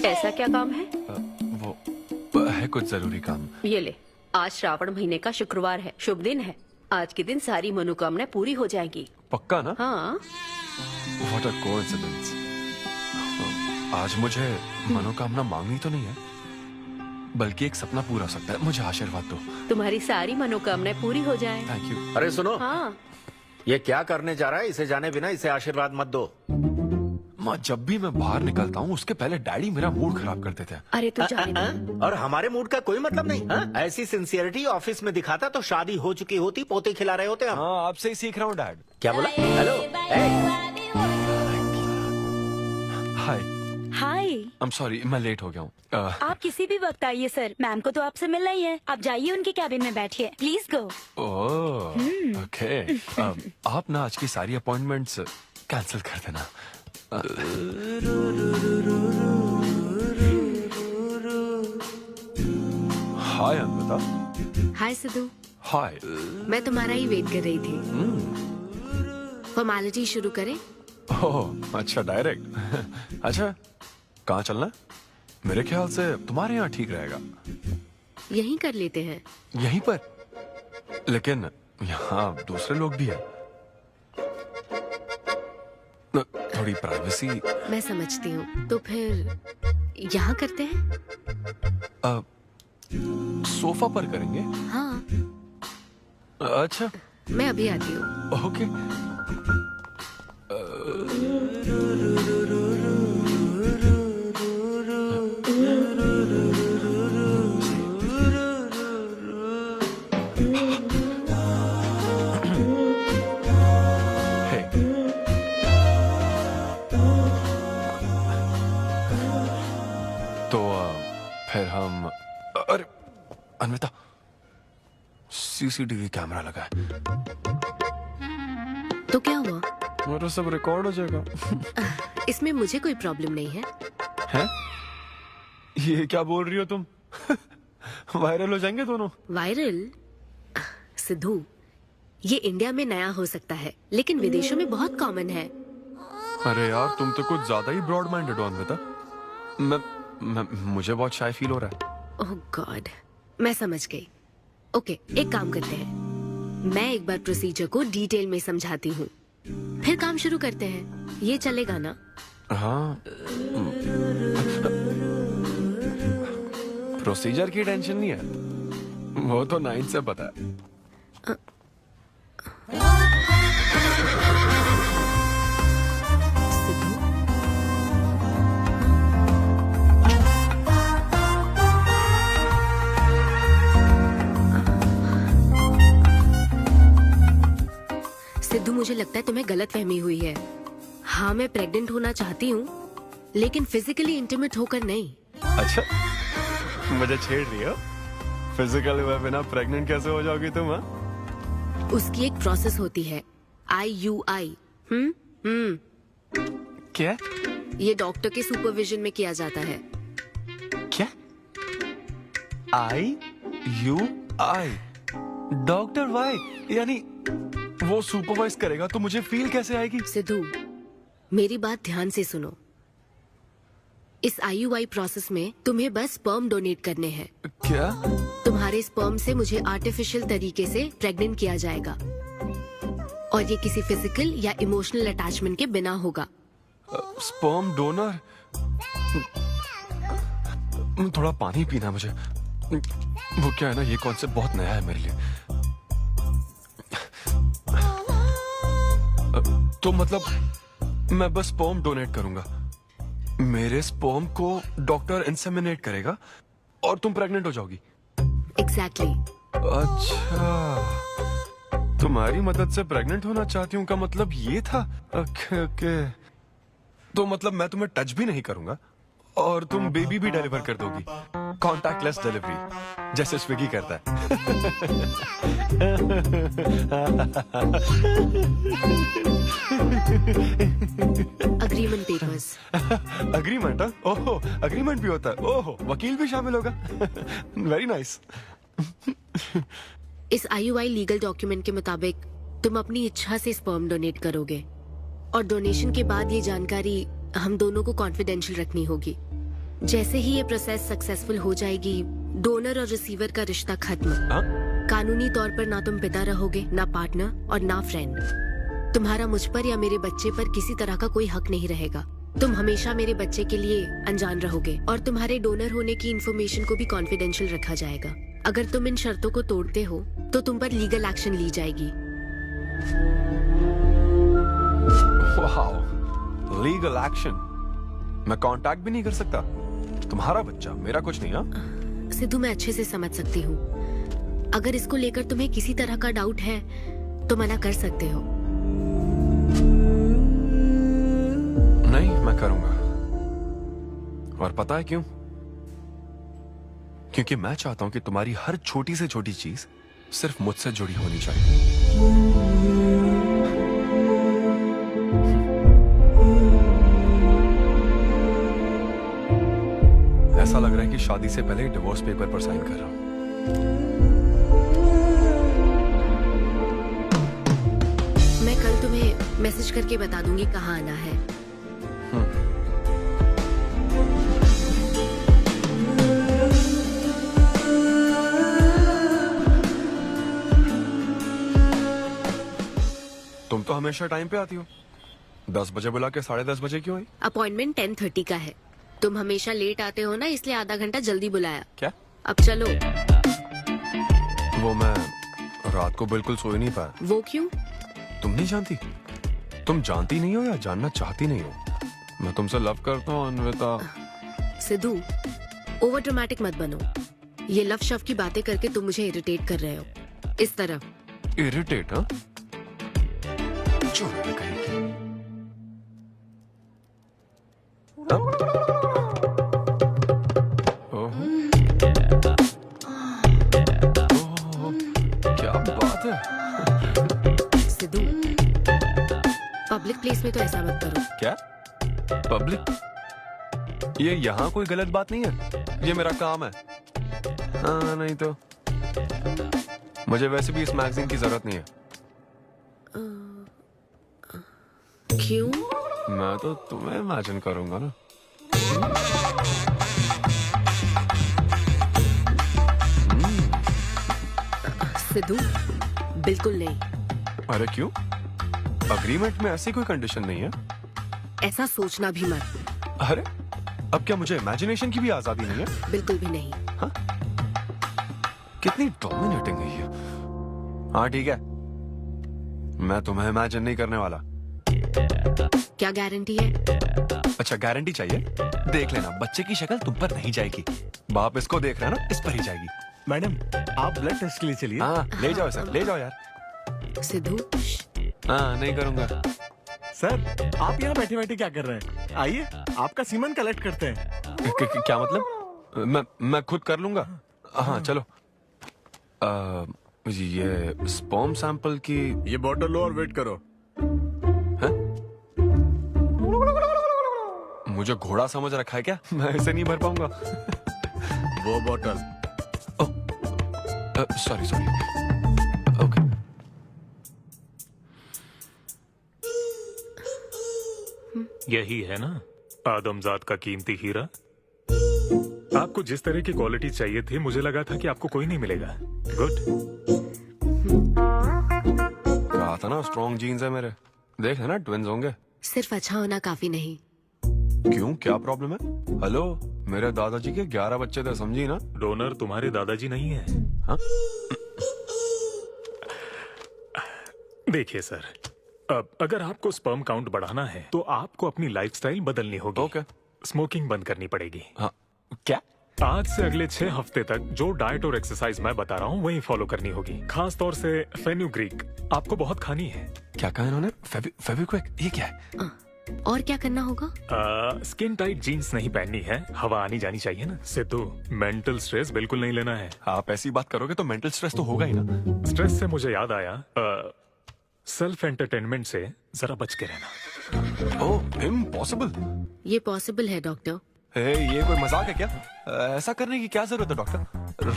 ऐसा क्या काम है? वो है कुछ जरूरी काम। ये ले, आज श्रावण महीने का शुक्रवार है, शुभ दिन है। आज के दिन सारी मनोकामनाएं पूरी हो जाएंगी। पक्का ना? हाँ। What a coincidence। आज मुझे मनोकामना मांगनी तो नहीं है? बल्कि एक सपना पूरा हो सकता है। मुझे आशीर्वाद दो। तुम्हारी सारी मनोकामनाएं पूरी हो जाएं। Thank you. अरे सुनो, हाँ। ये क्या करने जा रहा है? इसे जाने बिना इसे आशीर्वाद मत दो। माँ, जब भी मैं बाहर निकलता हूँ उसके पहले डैडी मेरा मूड खराब कर देते हैं। अरे तू जाने दे। और हमारे मूड का कोई मतलब नहीं। हाँ? ऐसी सिंसियरिटी ऑफिस में दिखाता तो शादी हो चुकी होती, पोते खिला रहे होते हम। हाँ, आपसे ही सीख रहा हूँ डैड। क्या बोला? Hello. Hi. Hi. I am sorry, मैं लेट हो गया हूँ। आप किसी भी वक्त आइए सर, मैम को तो आपसे मिलना ही है। आप जाइए उनके कैबिन में बैठिए, प्लीज गो। Oh, okay. आप ना आज की सारी अपॉइंटमेंट्स कैंसिल कर देना। हाय अन्विता। हाय सिद्धू। हाय। मैं तुम्हारा ही वेट कर रही थी। फॉर्मेलिटी शुरू करें? ओह अच्छा, डायरेक्ट। अच्छा, कहाँ चलना है? मेरे ख्याल से तुम्हारे यहाँ ठीक रहेगा। यहीं कर लेते हैं। यहीं पर? लेकिन यहाँ दूसरे लोग भी हैं। थोड़ी प्राइवेसी। मैं समझती हूँ, तो फिर यहाँ करते हैं? सोफा पर करेंगे। हाँ। अच्छा, मैं अभी आती हूँ। ओके। फिर हम, अरे अन्विता, सीसीटीवी कैमरा लगा है। तो क्या हुआ? मेरा सब रिकॉर्ड हो जाएगा। इसमें मुझे कोई प्रॉब्लम नहीं है। हैं? ये क्या बोल रही हो तुम? वायरल हो जाएंगे दोनों। वायरल? सिद्धू, ये इंडिया में नया हो सकता है, लेकिन विदेशों में बहुत कॉमन है। अरे यार, तुम तो कुछ ज्यादा ही ब्रॉड माइंडेड हो अन्विता। मुझे बहुत शाय फील हो रहा है। ओह गॉड, मैं समझ गई। ओके, एक काम करते हैं, मैं एक बार प्रोसीजर को डिटेल में समझाती हूँ, फिर काम शुरू करते हैं। ये चलेगा ना? हाँ। प्रोसीजर की टेंशन नहीं है, वो तो 9 से पता है। सिद्धू, मुझे लगता है तुम्हें गलतफहमी हुई है। हाँ, मैं प्रेग्नेंट होना चाहती हूँ, लेकिन फिजिकली इंटीमेट होकर नहीं। अच्छा, मुझे छेड़ रही हो? फिजिकल हुए बिना प्रेग्नेंट कैसे हो जाओगी तुम? हाँ, उसकी एक प्रोसेस होती है, IUI। क्या? ये डॉक्टर के सुपरविजन में किया जाता है। क्या? IUI? Doctor why? यानी वो सुपरवाइज करेगा तो मुझे फील कैसे आएगी? सिद्धू, मेरी बात ध्यान से सुनो। इस IUI प्रोसेस में तुम्हें बस स्पर्म डोनेट करने हैं। क्या? तुम्हारे स्पर्म से मुझे आर्टिफिशियल तरीके से प्रेग्नेंट किया जाएगा, और ये किसी फिजिकल या इमोशनल अटैचमेंट के बिना होगा। Sperm donor? थोड़ा पानी पीना मुझे। वो क्या है ना, ये कॉन्सेप्ट बहुत नया है मेरे लिए। तो मतलब मैं बस स्पर्म डोनेट करूंगा, मेरे स्पर्म को डॉक्टर इंसेमिनेट करेगा और तुम प्रेग्नेंट हो जाओगी? एग्जैक्टली। अच्छा, तुम्हारी मदद से प्रेग्नेंट होना चाहती हूँ का मतलब ये था? ओके। तो मतलब मैं तुम्हें टच भी नहीं करूंगा और तुम बेबी भी डिलीवर कर दोगी, कॉन्टैक्टलेस डिलीवरी, जैसे स्विगी करता है। Agreement papers. अग्रीमेंट? ओहो, अग्रीमेंट भी होता है? ओहो, वकील भी शामिल होगा। Very nice. इस IUI लीगल डॉक्यूमेंट के मुताबिक तुम अपनी इच्छा से स्पर्म डोनेट करोगे, और डोनेशन के बाद ये जानकारी हम दोनों को कॉन्फिडेंशियल रखनी होगी। जैसे ही ये प्रोसेस सक्सेसफुल हो जाएगी, डोनर और रिसीवर का रिश्ता खत्म। कानूनी तौर पर ना तुम पिता रहोगे, ना पार्टनर और ना फ्रेंड। तुम्हारा मुझ पर या मेरे बच्चे पर किसी तरह का कोई हक नहीं रहेगा। तुम हमेशा मेरे बच्चे के लिए अनजान रहोगे और तुम्हारे डोनर होने की इंफॉर्मेशन को भी कॉन्फिडेंशियल रखा जाएगा। अगर तुम इन शर्तों को तोड़ते हो तो तुम पर लीगल एक्शन ली जाएगी। Wow, legal action? मैं कांटेक्ट भी नहीं कर सकता? तुम्हारा बच्चा, मेरा कुछ नहीं। हाँ सिद्धू, मैं अच्छे से समझ सकती हूँ। अगर इसको लेकर तुम्हें किसी तरह का डाउट है तो मना कर सकते हो। नहीं, मैं करूंगा। और पता है क्यों? क्योंकि मैं चाहता हूं कि तुम्हारी हर छोटी से छोटी चीज सिर्फ मुझसे जुड़ी होनी चाहिए। ऐसा लग रहा है कि शादी से पहले डिवोर्स पेपर पर साइन कर रहा हूं। मैं कल तुम्हें मैसेज करके बता दूंगी कहाँ आना है। तुम तो हमेशा टाइम पे आती हो। 10 बजे बुला के 10:30 बजे क्यों आई? अपॉइंटमेंट 10:30 का है। तुम हमेशा लेट आते हो ना, इसलिए आधा घंटा जल्दी बुलाया। क्या? अब चलो। वो मैं रात को बिल्कुल सो ही नहीं पाया। वो क्यों? तुम नहीं जानती? तुम जानती नहीं हो या जानना चाहती नहीं हो? मैं तुमसे लव करता हूँ अन्विता। सिद्धू, ओवर ड्रामेटिक मत बनो। ये लव शव की बातें करके तुम मुझे इरिटेट कर रहे हो। इस तरह। इरिटेट? हाँ, क्या बात है। सिद्धू, पब्लिक प्लेस में तो ऐसा मत करो। क्या पब्लिक? ये यहाँ कोई गलत बात नहीं है, ये मेरा काम है। हाँ, नहीं तो मुझे वैसे भी इस मैगजीन की जरूरत नहीं है। क्यों? मैं तो तुम्हें इमेजिन करूंगा ना। सिद्धू, बिल्कुल नहीं। अरे क्यों? अग्रीमेंट में ऐसी कोई कंडीशन नहीं है। ऐसा सोचना भी मत। अरे अब क्या मुझे इमेजिनेशन की भी आजादी नहीं है? बिल्कुल भी नहीं। हाँ? कितनी डोमिनेटिंग है ये। हाँ ठीक है, मैं तुम्हें इमेजिन नहीं करने वाला। क्या गारंटी है? अच्छा, गारंटी चाहिए? देख लेना, बच्चे की शक्ल तुम पर नहीं जाएगी। बाप इसको देख रहा है ना, इस पर ही जाएगी। मैडम, आप ब्लड टेस्ट के लिए चलिए। हाँ, ले जाओ सर, ले जाओ यार। सिद्धू। हाँ, नहीं करूंगा। सर, आप यहाँ बैठे बैठे क्या कर रहे हैं? आइए, आपका सीमन कलेक्ट करते हैं। क्या मतलब? मैं खुद कर लूंगा। हाँ चलो। ये स्पर्म सैंपल की ये बोतल लो और वेट करो। मुझे घोड़ा समझ रखा है क्या? मैं इसे नहीं भर पाऊंगा। वो बोतल। Sorry sorry. ओके। यही है ना आदमजात का कीमती हीरा? आपको जिस तरह की क्वालिटी चाहिए थी, मुझे लगा था कि आपको कोई नहीं मिलेगा। गुड। कहा था ना, स्ट्रॉन्ग जीन्स है मेरे। देख है ना, ट्विंस होंगे। सिर्फ अच्छा होना काफी नहीं। क्यों, क्या प्रॉब्लम है? हेलो, मेरे दादाजी के 11 बच्चे थे, समझी ना? डोनर तुम्हारे दादाजी नहीं है। हाँ? देखिए सर, अब अगर आपको स्पर्म काउंट बढ़ाना है तो आपको अपनी लाइफस्टाइल बदलनी होगी। ओके। स्मोकिंग बंद करनी पड़ेगी। हाँ। क्या? आज से अगले 6 हफ्ते तक जो डाइट और एक्सरसाइज मैं बता रहा हूँ वही फॉलो करनी होगी। खास तौर से फेन्यूग्रीक आपको बहुत खानी है। क्या कहा इन्होंने? फेविक्विक? ये क्या है? और क्या करना होगा? स्किन टाइट जीन्स नहीं पहननी है, हवा आनी जानी चाहिए ना। सिद्धू, मेंटल स्ट्रेस बिल्कुल नहीं लेना है। आप ऐसी बात करोगे तो मेंटल स्ट्रेस तो होगा ही ना। स्ट्रेस से मुझे याद आया, सेल्फ एंटरटेनमेंट से जरा बच के रहना। ओह, इम्पॉसिबल। ये पॉसिबल है डॉक्टर। ये कोई मजाक है क्या? ऐसा करने की क्या जरूरत है डॉक्टर?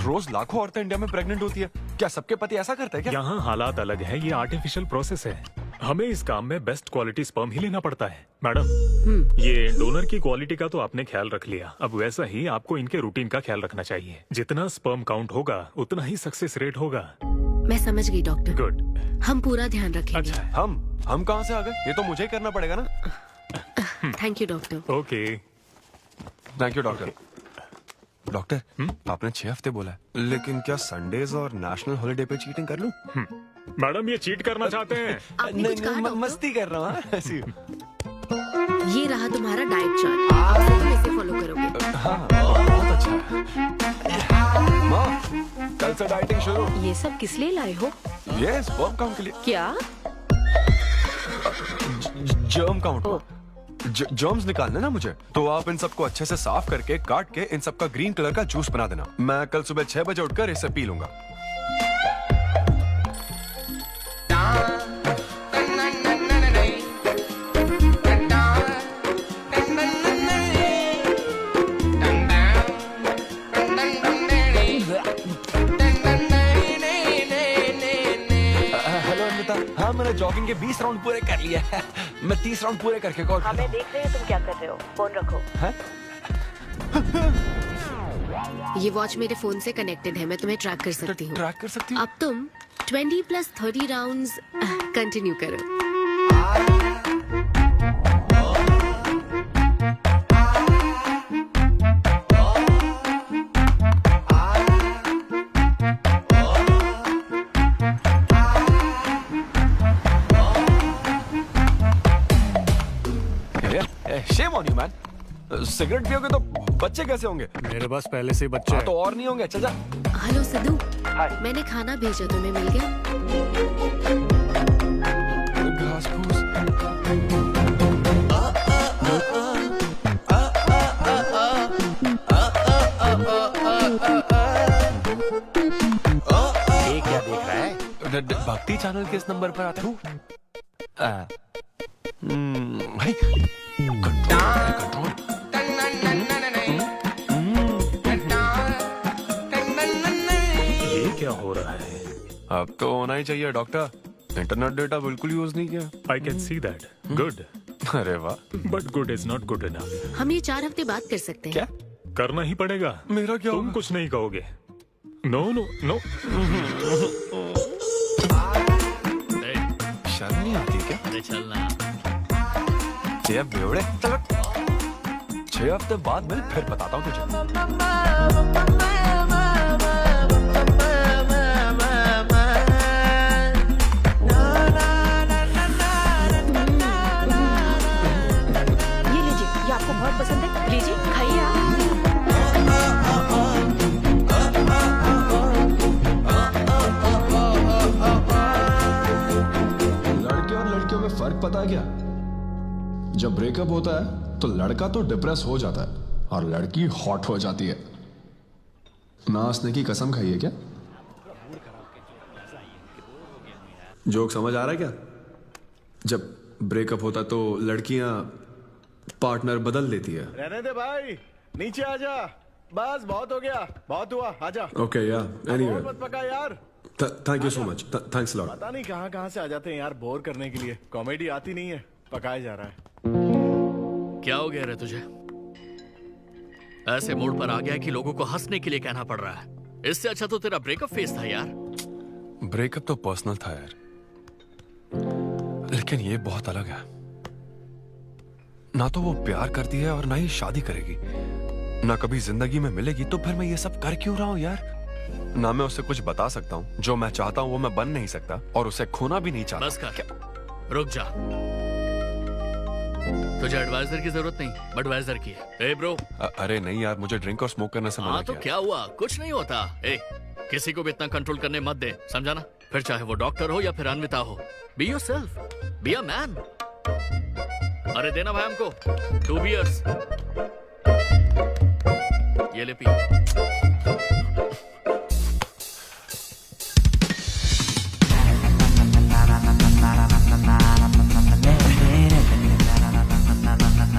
रोज लाखों औरतें इंडिया में प्रेग्नेंट होती है, क्या सबके पति ऐसा करते हैं क्या? यहाँ हालात अलग है, ये आर्टिफिशियल प्रोसेस है। हमें इस काम में बेस्ट क्वालिटी स्पर्म ही लेना पड़ता है। मैडम, ये डोनर की क्वालिटी का तो आपने ख्याल रख लिया, अब वैसा ही आपको इनके रूटीन का ख्याल रखना चाहिए। जितना स्पर्म काउंट होगा उतना ही सक्सेस रेट होगा। मैं समझ गई डॉक्टर। गुड। हम पूरा ध्यान रखेंगे। अच्छा, हम कहाँ से आ गए? ये तो मुझे ही करना पड़ेगा ना। Thank you doctor. Okay, thank you doctor. Doctor, आपने 6 हफ्ते बोला है, लेकिन क्या संडेज और नेशनल हॉलिडे पे चीटिंग कर लूं? मैडम ये चीट करना चाहते हैं? नहीं, मस्ती कर रहा हूँ ऐसी। ये रहा तुम्हारा डाइट चार्ट, अब से तुम इसे फॉलो करोगे। हाँ, बहुत अच्छा है। माँ, कल से डाइटिंग शुरू। ये सब किस लिए लाए हो? ये स्पर्म काउंट के लिए। क्या? Germ count. जर्म्स निकालने ना मुझे, तो आप इन सबको अच्छे से साफ करके काट के इन सबका ग्रीन कलर का जूस बना देना। मैं कल सुबह 6 बजे उठकर इसे पी लूंगा। हाँ, मैंने जॉगिंग के 20 राउंड पूरे कर लिए हैं। मैं 30 राउंड पूरे करके कॉल कर रहा हूं। देख रहे हैं तुम क्या कर रहे हो, फोन रखो। ये वॉच मेरे फोन से कनेक्टेड है, मैं तुम्हें ट्रैक कर सकती हूँ। ट्रैक कर सकती हूँ? अब तुम 20 + 30 राउंड्स कंटिन्यू करो। Shame on you, man. Cigarette पियोगे तो बच्चे कैसे होंगे? मेरे पास पहले से ही बच्चे हैं। तो और नहीं होंगे। अच्छा जा। हेलो सिद्धू, मैंने खाना भेजा, तुम्हें मिल गया? घास फूस। ये क्या देख रहा है? भक्ति चैनल के इस नंबर पर आता हूँ। कंट्रोल। ये क्या हो रहा है? अब तो होना ही चाहिए डॉक्टर। इंटरनेट डेटा बिल्कुल यूज नहीं किया। I can see that. Good. अरे वाह। But good is not good enough. हम ये 4 हफ्ते बाद कर सकते हैं। क्या करना ही पड़ेगा? मेरा क्या? तुम कुछ नहीं कहोगे। No no no. शर्म नहीं आती क्या? अरे चलना। 6 बेवड़े। 6 हफ्ते बाद मैं फिर बताता हूँ तुझे। ये लीजिए, ये आपको बहुत पसंद है, लीजिए खाइए आप। लड़के और लड़कियों में फर्क पता है क्या? जब ब्रेकअप होता है तो लड़का तो डिप्रेस हो जाता है और लड़की हॉट हो जाती है। नाचने की कसम खाई है क्या? जोक समझ आ रहा है क्या? जब ब्रेकअप होता तो लड़कियां पार्टनर बदल देती है। रहने दे भाई, नीचे आजा। बस बहुत हो गया, बहुत हुआ, आजा। ओके या एनीवे, मत पका यार। Thank you so much, thanks lot. पता नहीं कहाँ कहाँ से आ जाते हैं यार बोर करने के लिए। कॉमेडी आती नहीं है, पकाया जा रहा है। क्या हो गया रे तुझे? ऐसे मूड पर आ गया कि लोगों को हंसने के लिए कहना पड़ रहा है। इससे अच्छा तो तेरा ब्रेकअप फेस था यार। ब्रेकअप तो पर्सनल था यार, लेकिन ये बहुत अलग है। ना तो वो प्यार करती है और ना ही शादी करेगी, ना कभी जिंदगी में मिलेगी, तो फिर मैं ये सब कर क्यों रहा हूं यार? ना मैं उसे कुछ बता सकता हूँ, जो मैं चाहता हूँ वो मैं बन नहीं सकता, और उसे खोना भी नहीं चाहता। बस कर, रुक जा। तुझे एडवाइजर की जरूरत नहीं, बडवाइजर की है। ए ब्रो। अरे नहीं यार, मुझे ड्रिंक और स्मोक करने से मना हाँ तो किया। क्या हुआ? कुछ नहीं होता। ए, किसी को भी इतना कंट्रोल करने मत दे, समझा ना? फिर चाहे वो डॉक्टर हो या फिर अन्विता हो। Be yourself, be a man. अरे देना भाई हमको 2 बियर्स। ये ले पी।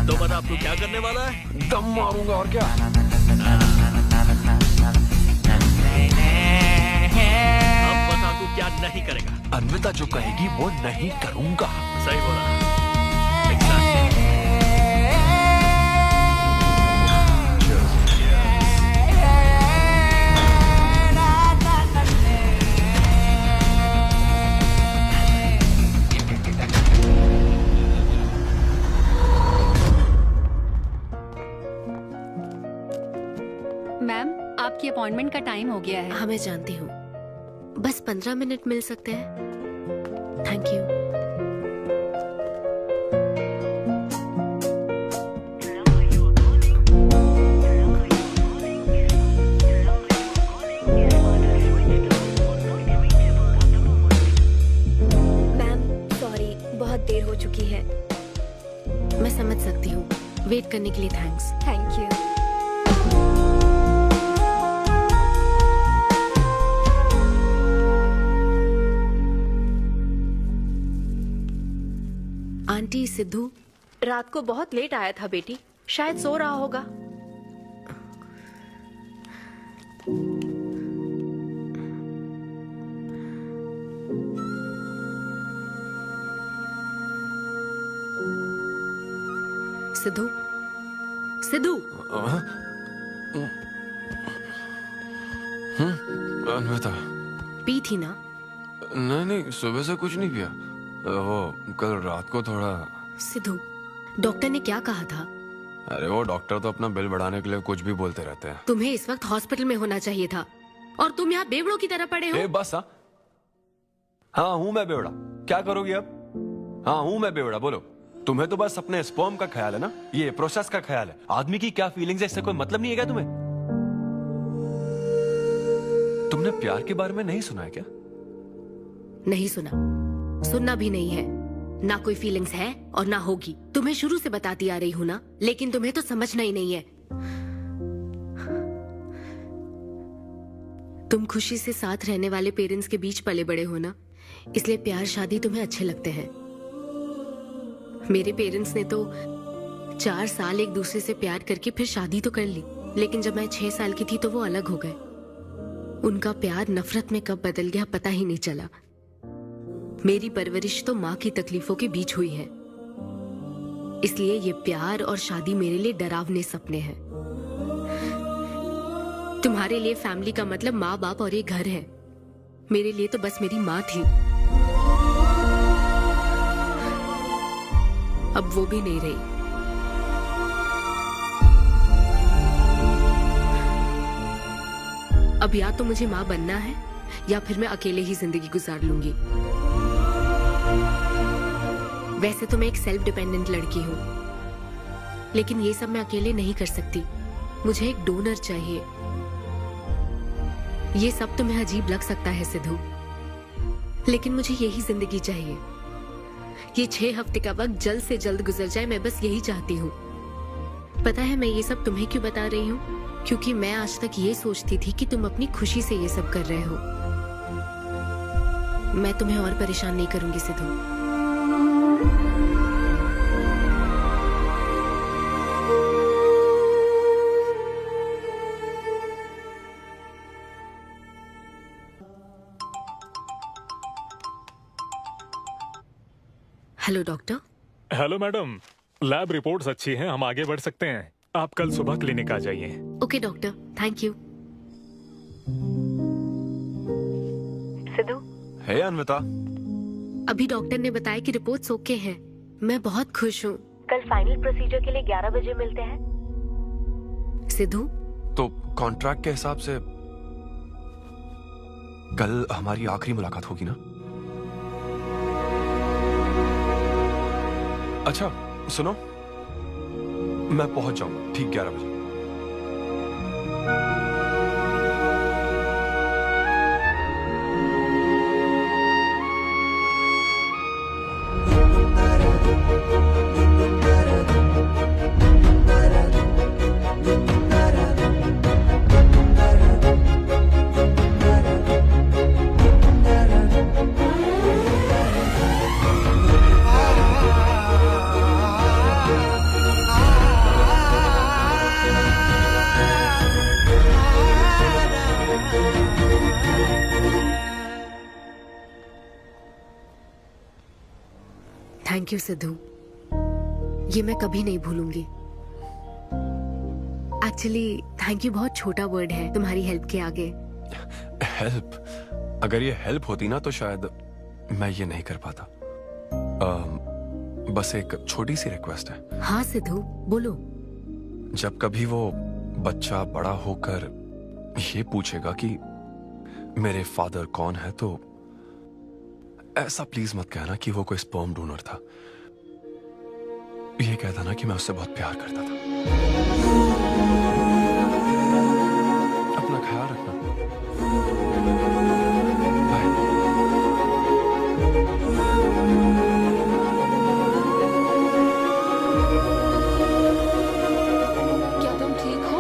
तो बता अब तू क्या करने वाला है? दम मारूंगा और क्या। अब बता तू क्या नहीं करेगा? अन्विता जो कहेगी वो नहीं करूंगा। सही बोला। आपकी अपॉइंटमेंट का टाइम हो गया है। हाँ मैं जानती हूँ, बस 15 मिनट मिल सकते हैं? Thank you. बहुत देर हो चुकी है। मैं समझ सकती हूँ। वेट करने के लिए thanks. Thank you. Aunty, Sidhu रात को बहुत लेट आया था बेटी, शायद सो रहा होगा। सिद्धू, सिद्धू। अन्विता, पी थी ना? नहीं, सुबह से कुछ नहीं पिया। वो कल रात को थोड़ा। सिद्धू, डॉक्टर ने क्या कहा था? अरे वो डॉक्टर तो अपना बिल बढ़ाने के लिए कुछ भी बोलते रहते हैं। तुम्हें इस वक्त हॉस्पिटल में होना चाहिए था और तुम यहाँ बेवड़ों की तरह पड़े हो। बस हाँ हूँ मैं बेवड़ा। क्या करोगी अब? हाँ हूँ मैं बेवड़ा, बोलो। तुम्हें तो बस अपने स्पर्म का ख्याल है ना, ये प्रोसेस का ख्याल है। आदमी की क्या फीलिंग्स है इससे कोई मतलब नहीं है क्या तुम्हें? तुमने प्यार के बारे में नहीं सुना है क्या? नहीं सुना, सुनना भी नहीं है। ना कोई फीलिंग्स है और ना होगी। तुम्हें शुरू से बताती आ रही हूं ना, लेकिन तुम्हें तो समझना ही नहीं है। तुम खुशी से साथ रहने वाले पेरेंट्स के बीच पले बड़े हो ना, इसलिए प्यार शादी तुम्हें अच्छे लगते हैं। मेरे पेरेंट्स ने तो 4 साल एक दूसरे से प्यार करके फिर शादी तो कर ली, लेकिन जब मैं 6 साल की थी तो वो अलग हो गए। उनका प्यार नफरत में कब बदल गया पता ही नहीं चला। मेरी परवरिश तो माँ की तकलीफों के बीच हुई है, इसलिए ये प्यार और शादी मेरे लिए डरावने सपने हैं। तुम्हारे लिए फैमिली का मतलब माँ बाप और ये घर है, मेरे लिए तो बस मेरी माँ थी। अब वो भी नहीं रही। अब या तो मुझे माँ बनना है या फिर मैं अकेले ही जिंदगी गुजार लूंगी। वैसे तो मैं एक सेल्फ डिपेंडेंट लड़की हूँ, लेकिन ये सब मैं अकेले नहीं कर सकती। मुझे एक डोनर चाहिए। ये सब तुम्हें अजीब लग सकता है सिद्धू, लेकिन मुझे यही जिंदगी चाहिए। ये 6 हफ्ते का वक्त जल्द से जल्द गुजर जाए, मैं बस यही चाहती हूँ। पता है मैं ये सब तुम्हें क्यों बता रही हूँ? क्योंकि मैं आज तक ये सोचती थी कि तुम अपनी खुशी से ये सब कर रहे हो। मैं तुम्हें और परेशान नहीं करूंगी Sidhu. Hello doctor. Hello madam, lab reports अच्छी हैं, हम आगे बढ़ सकते हैं। आप कल सुबह क्लिनिक आ जाइए। Okay doctor, thank you. Siddhu. Hey Anvita. अभी डॉक्टर ने बताया कि रिपोर्ट्स ओके हैं। मैं बहुत खुश हूँ। कल फाइनल प्रोसीजर के लिए 11 बजे मिलते हैं। सिद्धू। तो कॉन्ट्रैक्ट के हिसाब से कल हमारी आखिरी मुलाकात होगी ना? अच्छा सुनो, मैं पहुंच जाऊंगा ठीक 11 बजे। थैंक यू सिद्धू, ये मैं कभी नहीं भूलूंगी। एक्चुअली थैंक यू बहुत छोटा वर्ड है तुम्हारी हेल्प के आगे। हेल्प? अगर ये हेल्प होती ना तो शायद मैं ये नहीं कर पाता। बस एक छोटी सी रिक्वेस्ट है। हाँ सिद्धू बोलो। जब कभी वो बच्चा बड़ा होकर ये पूछेगा कि मेरे फादर कौन है, तो ऐसा प्लीज मत कहना कि वो कोई स्पर्म डोनर था। ये कहता ना कि मैं उससे बहुत प्यार करता था। अपना ख्याल रखना। क्या तुम ठीक हो?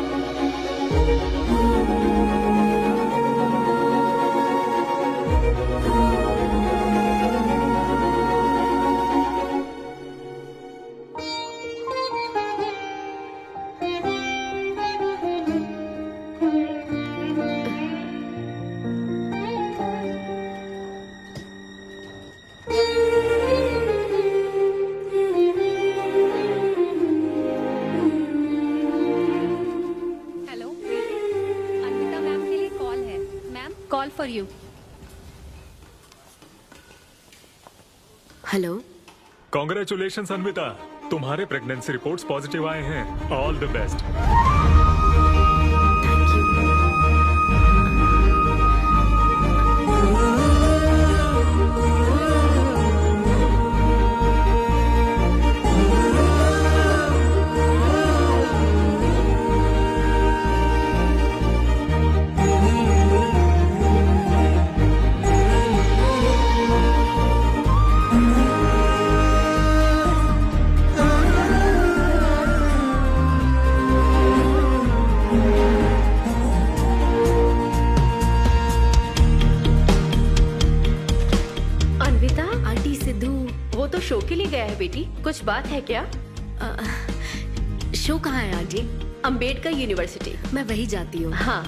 हेलो, अन्विता मैम के लिए कॉल है। Ma'am, call for you. Hello. Congratulations Anvita, तुम्हारे प्रेगनेंसी रिपोर्ट्स पॉजिटिव आए हैं। All the best. Anvita, aunty Sidhu वो तो शो के लिए गया है बेटी, कुछ बात है क्या? शो कहाँ है आंटी? अम्बेडकर यूनिवर्सिटी। मैं वही जाती हूँ। हाँ।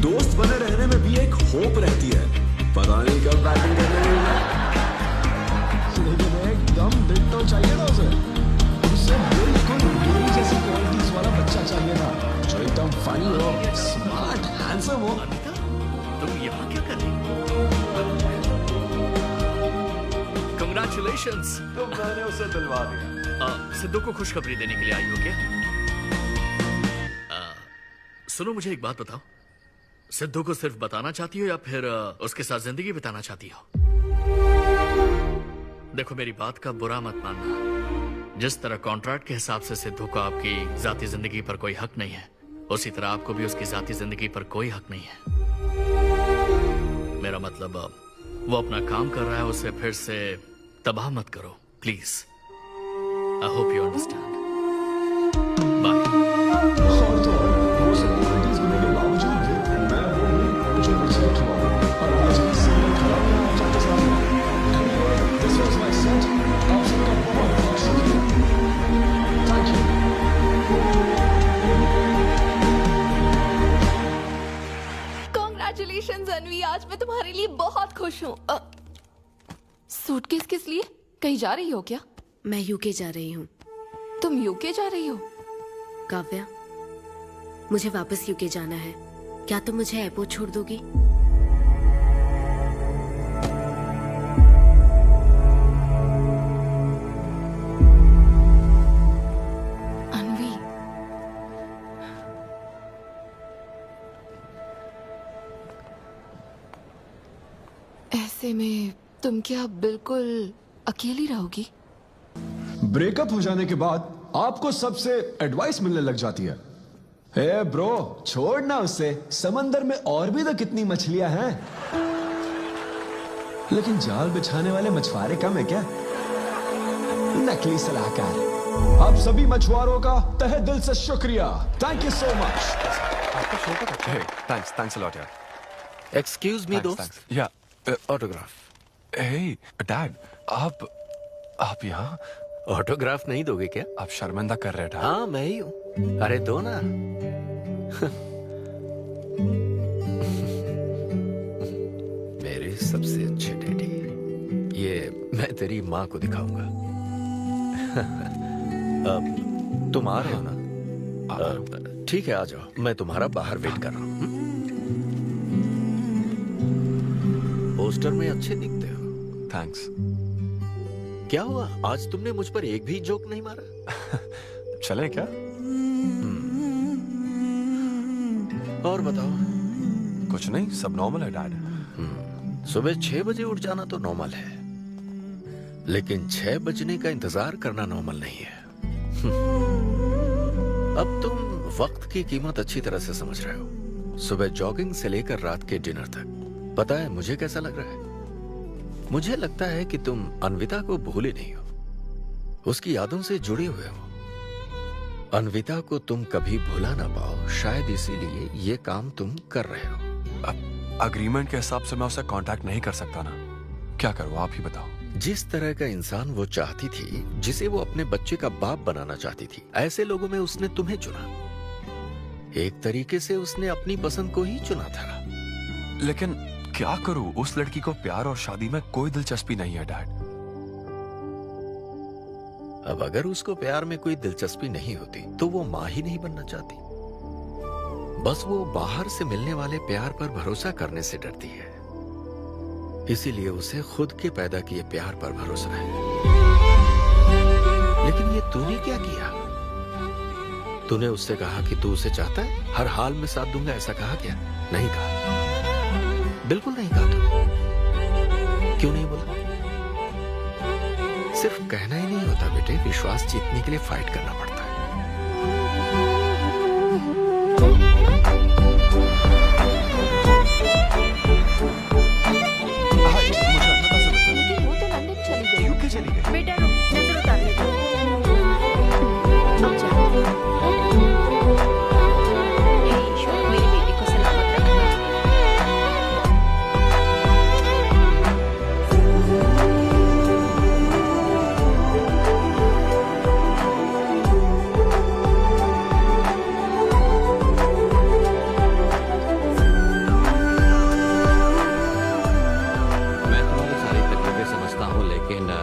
दोस्त बने रहने में भी एक होप रहती है, पता नहीं कब बैटिंग करने लगेगा। लेकिन एकदम दिल तो चाहिए ना उसे। उसे बिल्कुल मेरी जैसी क्वालिटीज वाला बच्चा चाहिए था, जो एकदम फनी हो, स्मार्ट, हैंडसम हो। तुम यहाँ क्या कर रही हो? Congratulations! तो मैंने उसे दिलवा दिया। सिद्धू को खुशखबरी देने के लिए आई हो क्या? सुनो, मुझे एक बात बताओ, सिद्धू को सिर्फ बताना चाहती हो या फिर उसके साथ जिंदगी बिताना चाहती हो? देखो, मेरी बात का बुरा मत मानना। जिस तरह कॉन्ट्रैक्ट के हिसाब से सिद्धू को आपकी जाती जिंदगी पर कोई हक नहीं है, उसी तरह आपको भी उसकी जाती जिंदगी पर कोई हक नहीं है। मेरा मतलब, वो अपना काम कर रहा है, उसे फिर से तबाह मत करो please. I hope you understand. Bye. और तो और, वो सब क्वालिटीज होने के बावजूद भी मैं वो हूँ जो रिजेक्ट हुआ और आज भी सिंगल खड़ा हूँ आप सबके सामने। Anyway, this was my set. आप सबका बहुत बहुत शुक्रिया। Thank you. Congratulations अन्वी, आज मैं तुम्हारे लिए बहुत खुश हूँ। सूटकेस किस लिए? कहीं जा रही हो क्या? मैं यूके जा रही हूँ। तुम यूके जा रही हो? काव्या, मुझे वापस यूके जाना है। क्या तुम मुझे एयरपोर्ट छोड़ दोगी? अन्वी, ऐसे में तुम क्या बिल्कुल अकेली रहोगी? ब्रेकअप हो जाने के बाद आपको सबसे एडवाइस मिलने लग जाती है। हे ब्रो, छोड़ना उसे, समंदर में और भी तो कितनी मछलियां हैं। लेकिन जाल बिछाने वाले मछुआरे कम है क्या? नकली सलाहकार। आप सभी मछुआरों का तहे दिल से शुक्रिया। Thank you so much. Thanks a lot यार। एक्सक्यूज मी दोस्त। या ऑटोग्राफ। हे डैड, आप यहाँ? ऑटोग्राफ नहीं दोगे क्या? आप शर्मिंदा कर रहे थे। हाँ, मैं ही हूँ। अरे दो ना। मेरे सबसे अच्छे डैडी, ये मैं तेरी माँ को दिखाऊंगा। तुम आ रहे हो ना? ठीक है, आ जाओ, मैं तुम्हारा बाहर वेट कर रहा हूँ। पोस्टर में अच्छे दिखते हो। थैंक्स। क्या हुआ, आज तुमने मुझ पर एक भी जोक नहीं मारा? चले क्या? और बताओ, कुछ नहीं, सब नॉर्मल है डैड। सुबह 6 बजे उठ जाना तो नॉर्मल है, लेकिन 6 बजने का इंतजार करना नॉर्मल नहीं है। अब तुम वक्त की कीमत अच्छी तरह से समझ रहे हो। सुबह जॉगिंग से लेकर रात के डिनर तक। पता है मुझे कैसा लग रहा है? मुझे लगता है कि तुम अन्विता को भूले नहीं हो, उसकी यादों से जुड़े हुए हो। अन्विता को तुम कभी भुला ना पाओ, शायद इसीलिए ये काम तुम कर रहे हो। अग्रीमेंट के हिसाब से मैं उसे कांटेक्ट नहीं कर सकता ना, क्या करूं आप ही बताओ। जिस तरह का इंसान वो चाहती थी, जिसे वो अपने बच्चे का बाप बनाना चाहती थी, ऐसे लोगों में उसने तुम्हें चुना। एक तरीके से उसने अपनी पसंद को ही चुना था। लेकिन क्या करूं, उस लड़की को प्यार और शादी में कोई दिलचस्पी नहीं है डैड। अब अगर उसको प्यार में कोई दिलचस्पी नहीं होती तो वो माँ ही नहीं बनना चाहती। बस वो बाहर से मिलने वाले प्यार पर भरोसा करने से डरती है, इसीलिए उसे खुद के पैदा किए प्यार पर भरोसा है। लेकिन ये तूने क्या किया? तूने उससे कहा कि तू उसे चाहता है, हर हाल में साथ दूंगा, ऐसा कहा क्या? नहीं कहा, बिल्कुल नहीं कहा। तू क्यों नहीं बोला? सिर्फ कहना ही नहीं होता बेटे, विश्वास जीतने के लिए फाइट करना पड़ता है। लेकिन वो तो लंदन चली गई। यूके चली गई। बेटा रुक, नजर उतारने दो। ईश्वर मेरी बेटी को सलामत रखना।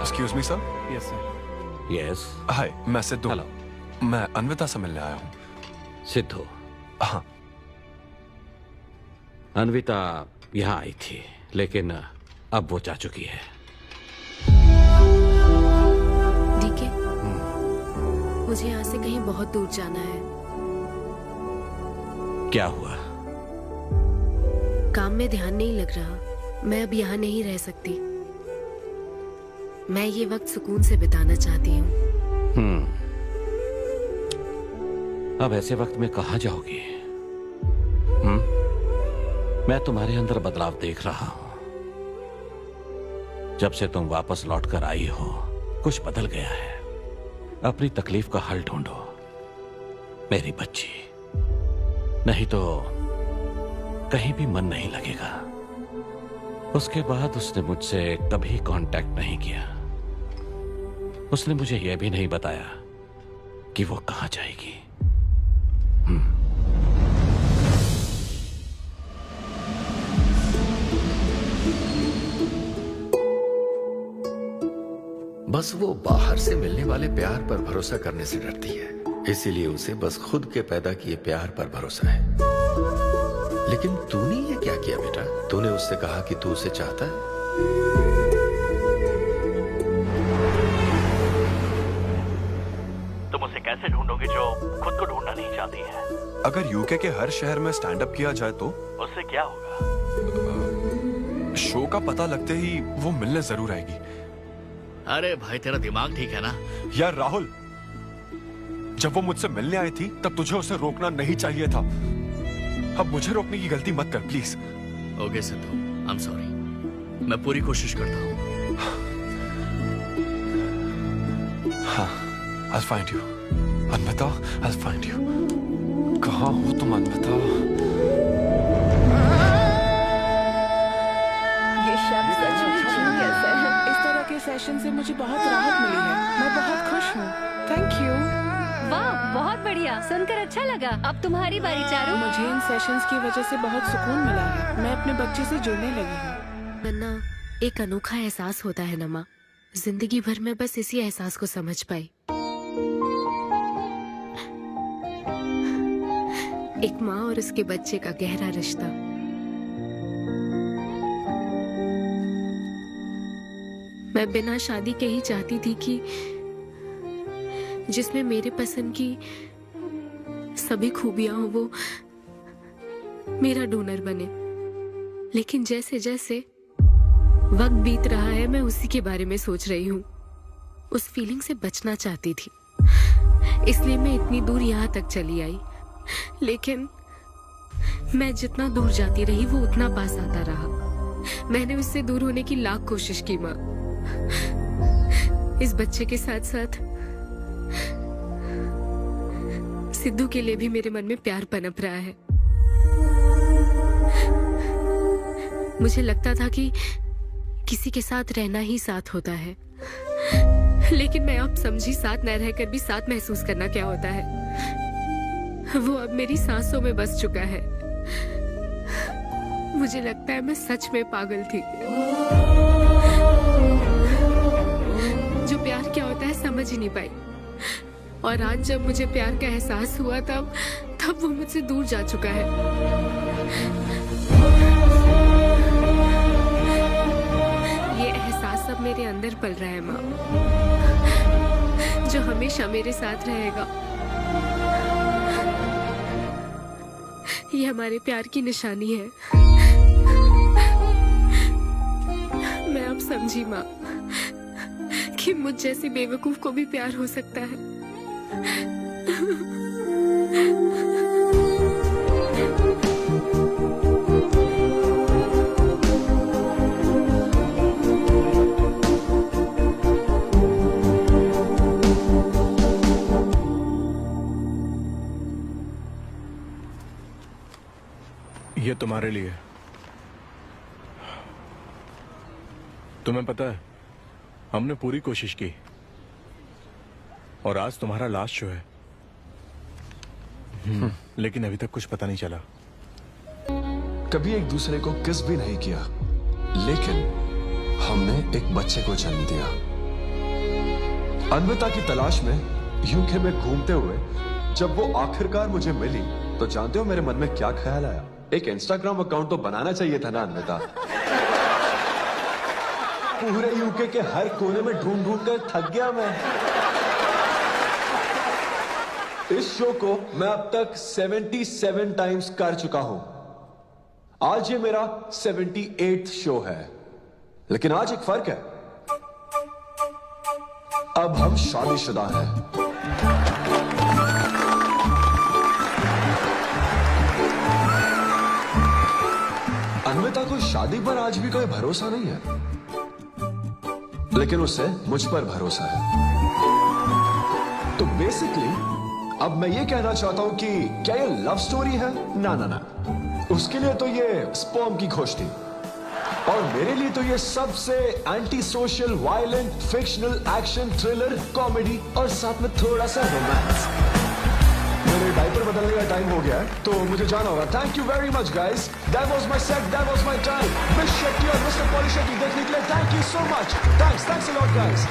Excuse me sir. Yes sir. Yes. Hi, मैं सिद्धू। हेलो। मैं अन्विता से मिलने आया हूँ। सिद्धू? हाँ। अन्विता यहाँ आई थी, लेकिन अब वो जा चुकी है। डीके, मुझे यहाँ से कहीं बहुत दूर जाना है। क्या हुआ? काम में ध्यान नहीं लग रहा। मैं अब यहाँ नहीं रह सकती। मैं ये वक्त सुकून से बिताना चाहती हूँ। अब ऐसे वक्त में कहाँ जाओगी? मैं तुम्हारे अंदर बदलाव देख रहा हूँ। जब से तुम वापस लौट कर आई हो, कुछ बदल गया है। अपनी तकलीफ का हल ढूंढो मेरी बच्ची, नहीं तो कहीं भी मन नहीं लगेगा। उसके बाद उसने मुझसे कभी कांटेक्ट नहीं किया। उसने मुझे यह भी नहीं बताया कि वो कहां जाएगी। बस वो बाहर से मिलने वाले प्यार पर भरोसा करने से डरती है, इसीलिए उसे बस खुद के पैदा किए प्यार पर भरोसा है। लेकिन तूने ये क्या किया बेटा? तूने उससे कहा कि तू उसे चाहता है। तुम उसे कैसे ढूंढोगे जो खुद को ढूंढना नहीं चाहती है? अगर यूके के हर शहर में स्टैंड अप किया जाए तो उससे क्या होगा? शो का पता लगते ही वो मिलने जरूर आएगी। अरे भाई, तेरा दिमाग ठीक है ना? यार राहुल, जब वो मुझसे मिलने आई थी तब तुझे उसे रोकना नहीं चाहिए था। अब मुझे रोकने की गलती मत कर please. Okay Sidhu, I am sorry. मैं पूरी कोशिश करता हूँ। हाँ, I'll find you. Anvita, I'll find you. कहाँ हो तुम अन्विता? ये शब्द सच में जीनियस है। इस तरह के सेशन से मुझे बहुत राहत मिली है। मैं बहुत खुश हूँ। Thank you. वाह, बहुत बढ़िया, सुनकर अच्छा लगा। अब तुम्हारी बारी चारू। मुझे इन सेशंस की वजह से बहुत सुकून मिला है। मैं अपने बच्चे से जुड़ने लगी हूँ। वरना एक अनोखा एहसास होता है ना माँ। जिंदगी भर में बस इसी एहसास को समझ पाई। एक माँ और उसके बच्चे का गहरा रिश्ता। मैं बिना शादी के ही चाहती थी कि जिसमें मेरे पसंद की सभी खूबियां हो वो मेरा डोनर बने। लेकिन जैसे जैसे वक्त बीत रहा है मैं उसी के बारे में सोच रही हूँ। उस फीलिंग से बचना चाहती थी, इसलिए मैं इतनी दूर यहाँ तक चली आई। लेकिन मैं जितना दूर जाती रही वो उतना पास आता रहा। मैंने उससे दूर होने की लाख कोशिश की माँ। इस बच्चे के साथ साथ सिद्धू के लिए भी मेरे मन में प्यार पनप रहा है। मुझे लगता था कि किसी के साथ रहना ही साथ होता है, लेकिन मैं अब समझी साथ न रहकर भी साथ महसूस करना क्या होता है। वो अब मेरी सांसों में बस चुका है। मुझे लगता है मैं सच में पागल थी। जो प्यार क्या होता है समझ ही नहीं पाई, और आज जब मुझे प्यार का एहसास हुआ तब वो मुझसे दूर जा चुका है। ये एहसास अब मेरे अंदर पल रहा है माँ, जो हमेशा मेरे साथ रहेगा। ये हमारे प्यार की निशानी है। मैं अब समझी माँ कि मुझ जैसी बेवकूफ को भी प्यार हो सकता है। ये तुम्हारे लिए। तुम्हें पता है, हमने पूरी कोशिश की और आज तुम्हारा लास्ट शो है। लेकिन अभी तक कुछ पता नहीं चला। कभी एक दूसरे को किस भी नहीं किया, लेकिन हमने एक बच्चे को जन्म दिया। अन्विता की तलाश में यूके में घूमते हुए जब वो आखिरकार मुझे मिली, तो जानते हो मेरे मन में क्या ख्याल आया? एक इंस्टाग्राम अकाउंट तो बनाना चाहिए था ना अन्विता। पूरे यूके के हर कोने में ढूंढ ढूंढ कर थक गया मैं। इस शो को मैं अब तक 77 टाइम्स कर चुका हूं। आज ये मेरा 78th शो है, लेकिन आज एक फर्क है, अब हम शादीशुदा हैं। अन्विता को शादी पर आज भी कोई भरोसा नहीं है, लेकिन उसे मुझ पर भरोसा है। तो बेसिकली अब मैं ये कहना चाहता हूं कि क्या ये लव स्टोरी है? ना ना ना, उसके लिए तो ये स्पर्म की खोज थी, और मेरे लिए तो ये सबसे anti social, violent, fictional, action, thriller, comedy और साथ में थोड़ा सा रोमांस। मेरे डायपर बदलने का टाइम हो गया है, तो मुझे जाना होगा। Thank you very much guys, that was my set, that was my time. Miss Shetty और मिस्टर पॉली शेट्टी देखने के लिए thank you so much. Thanks a lot guys.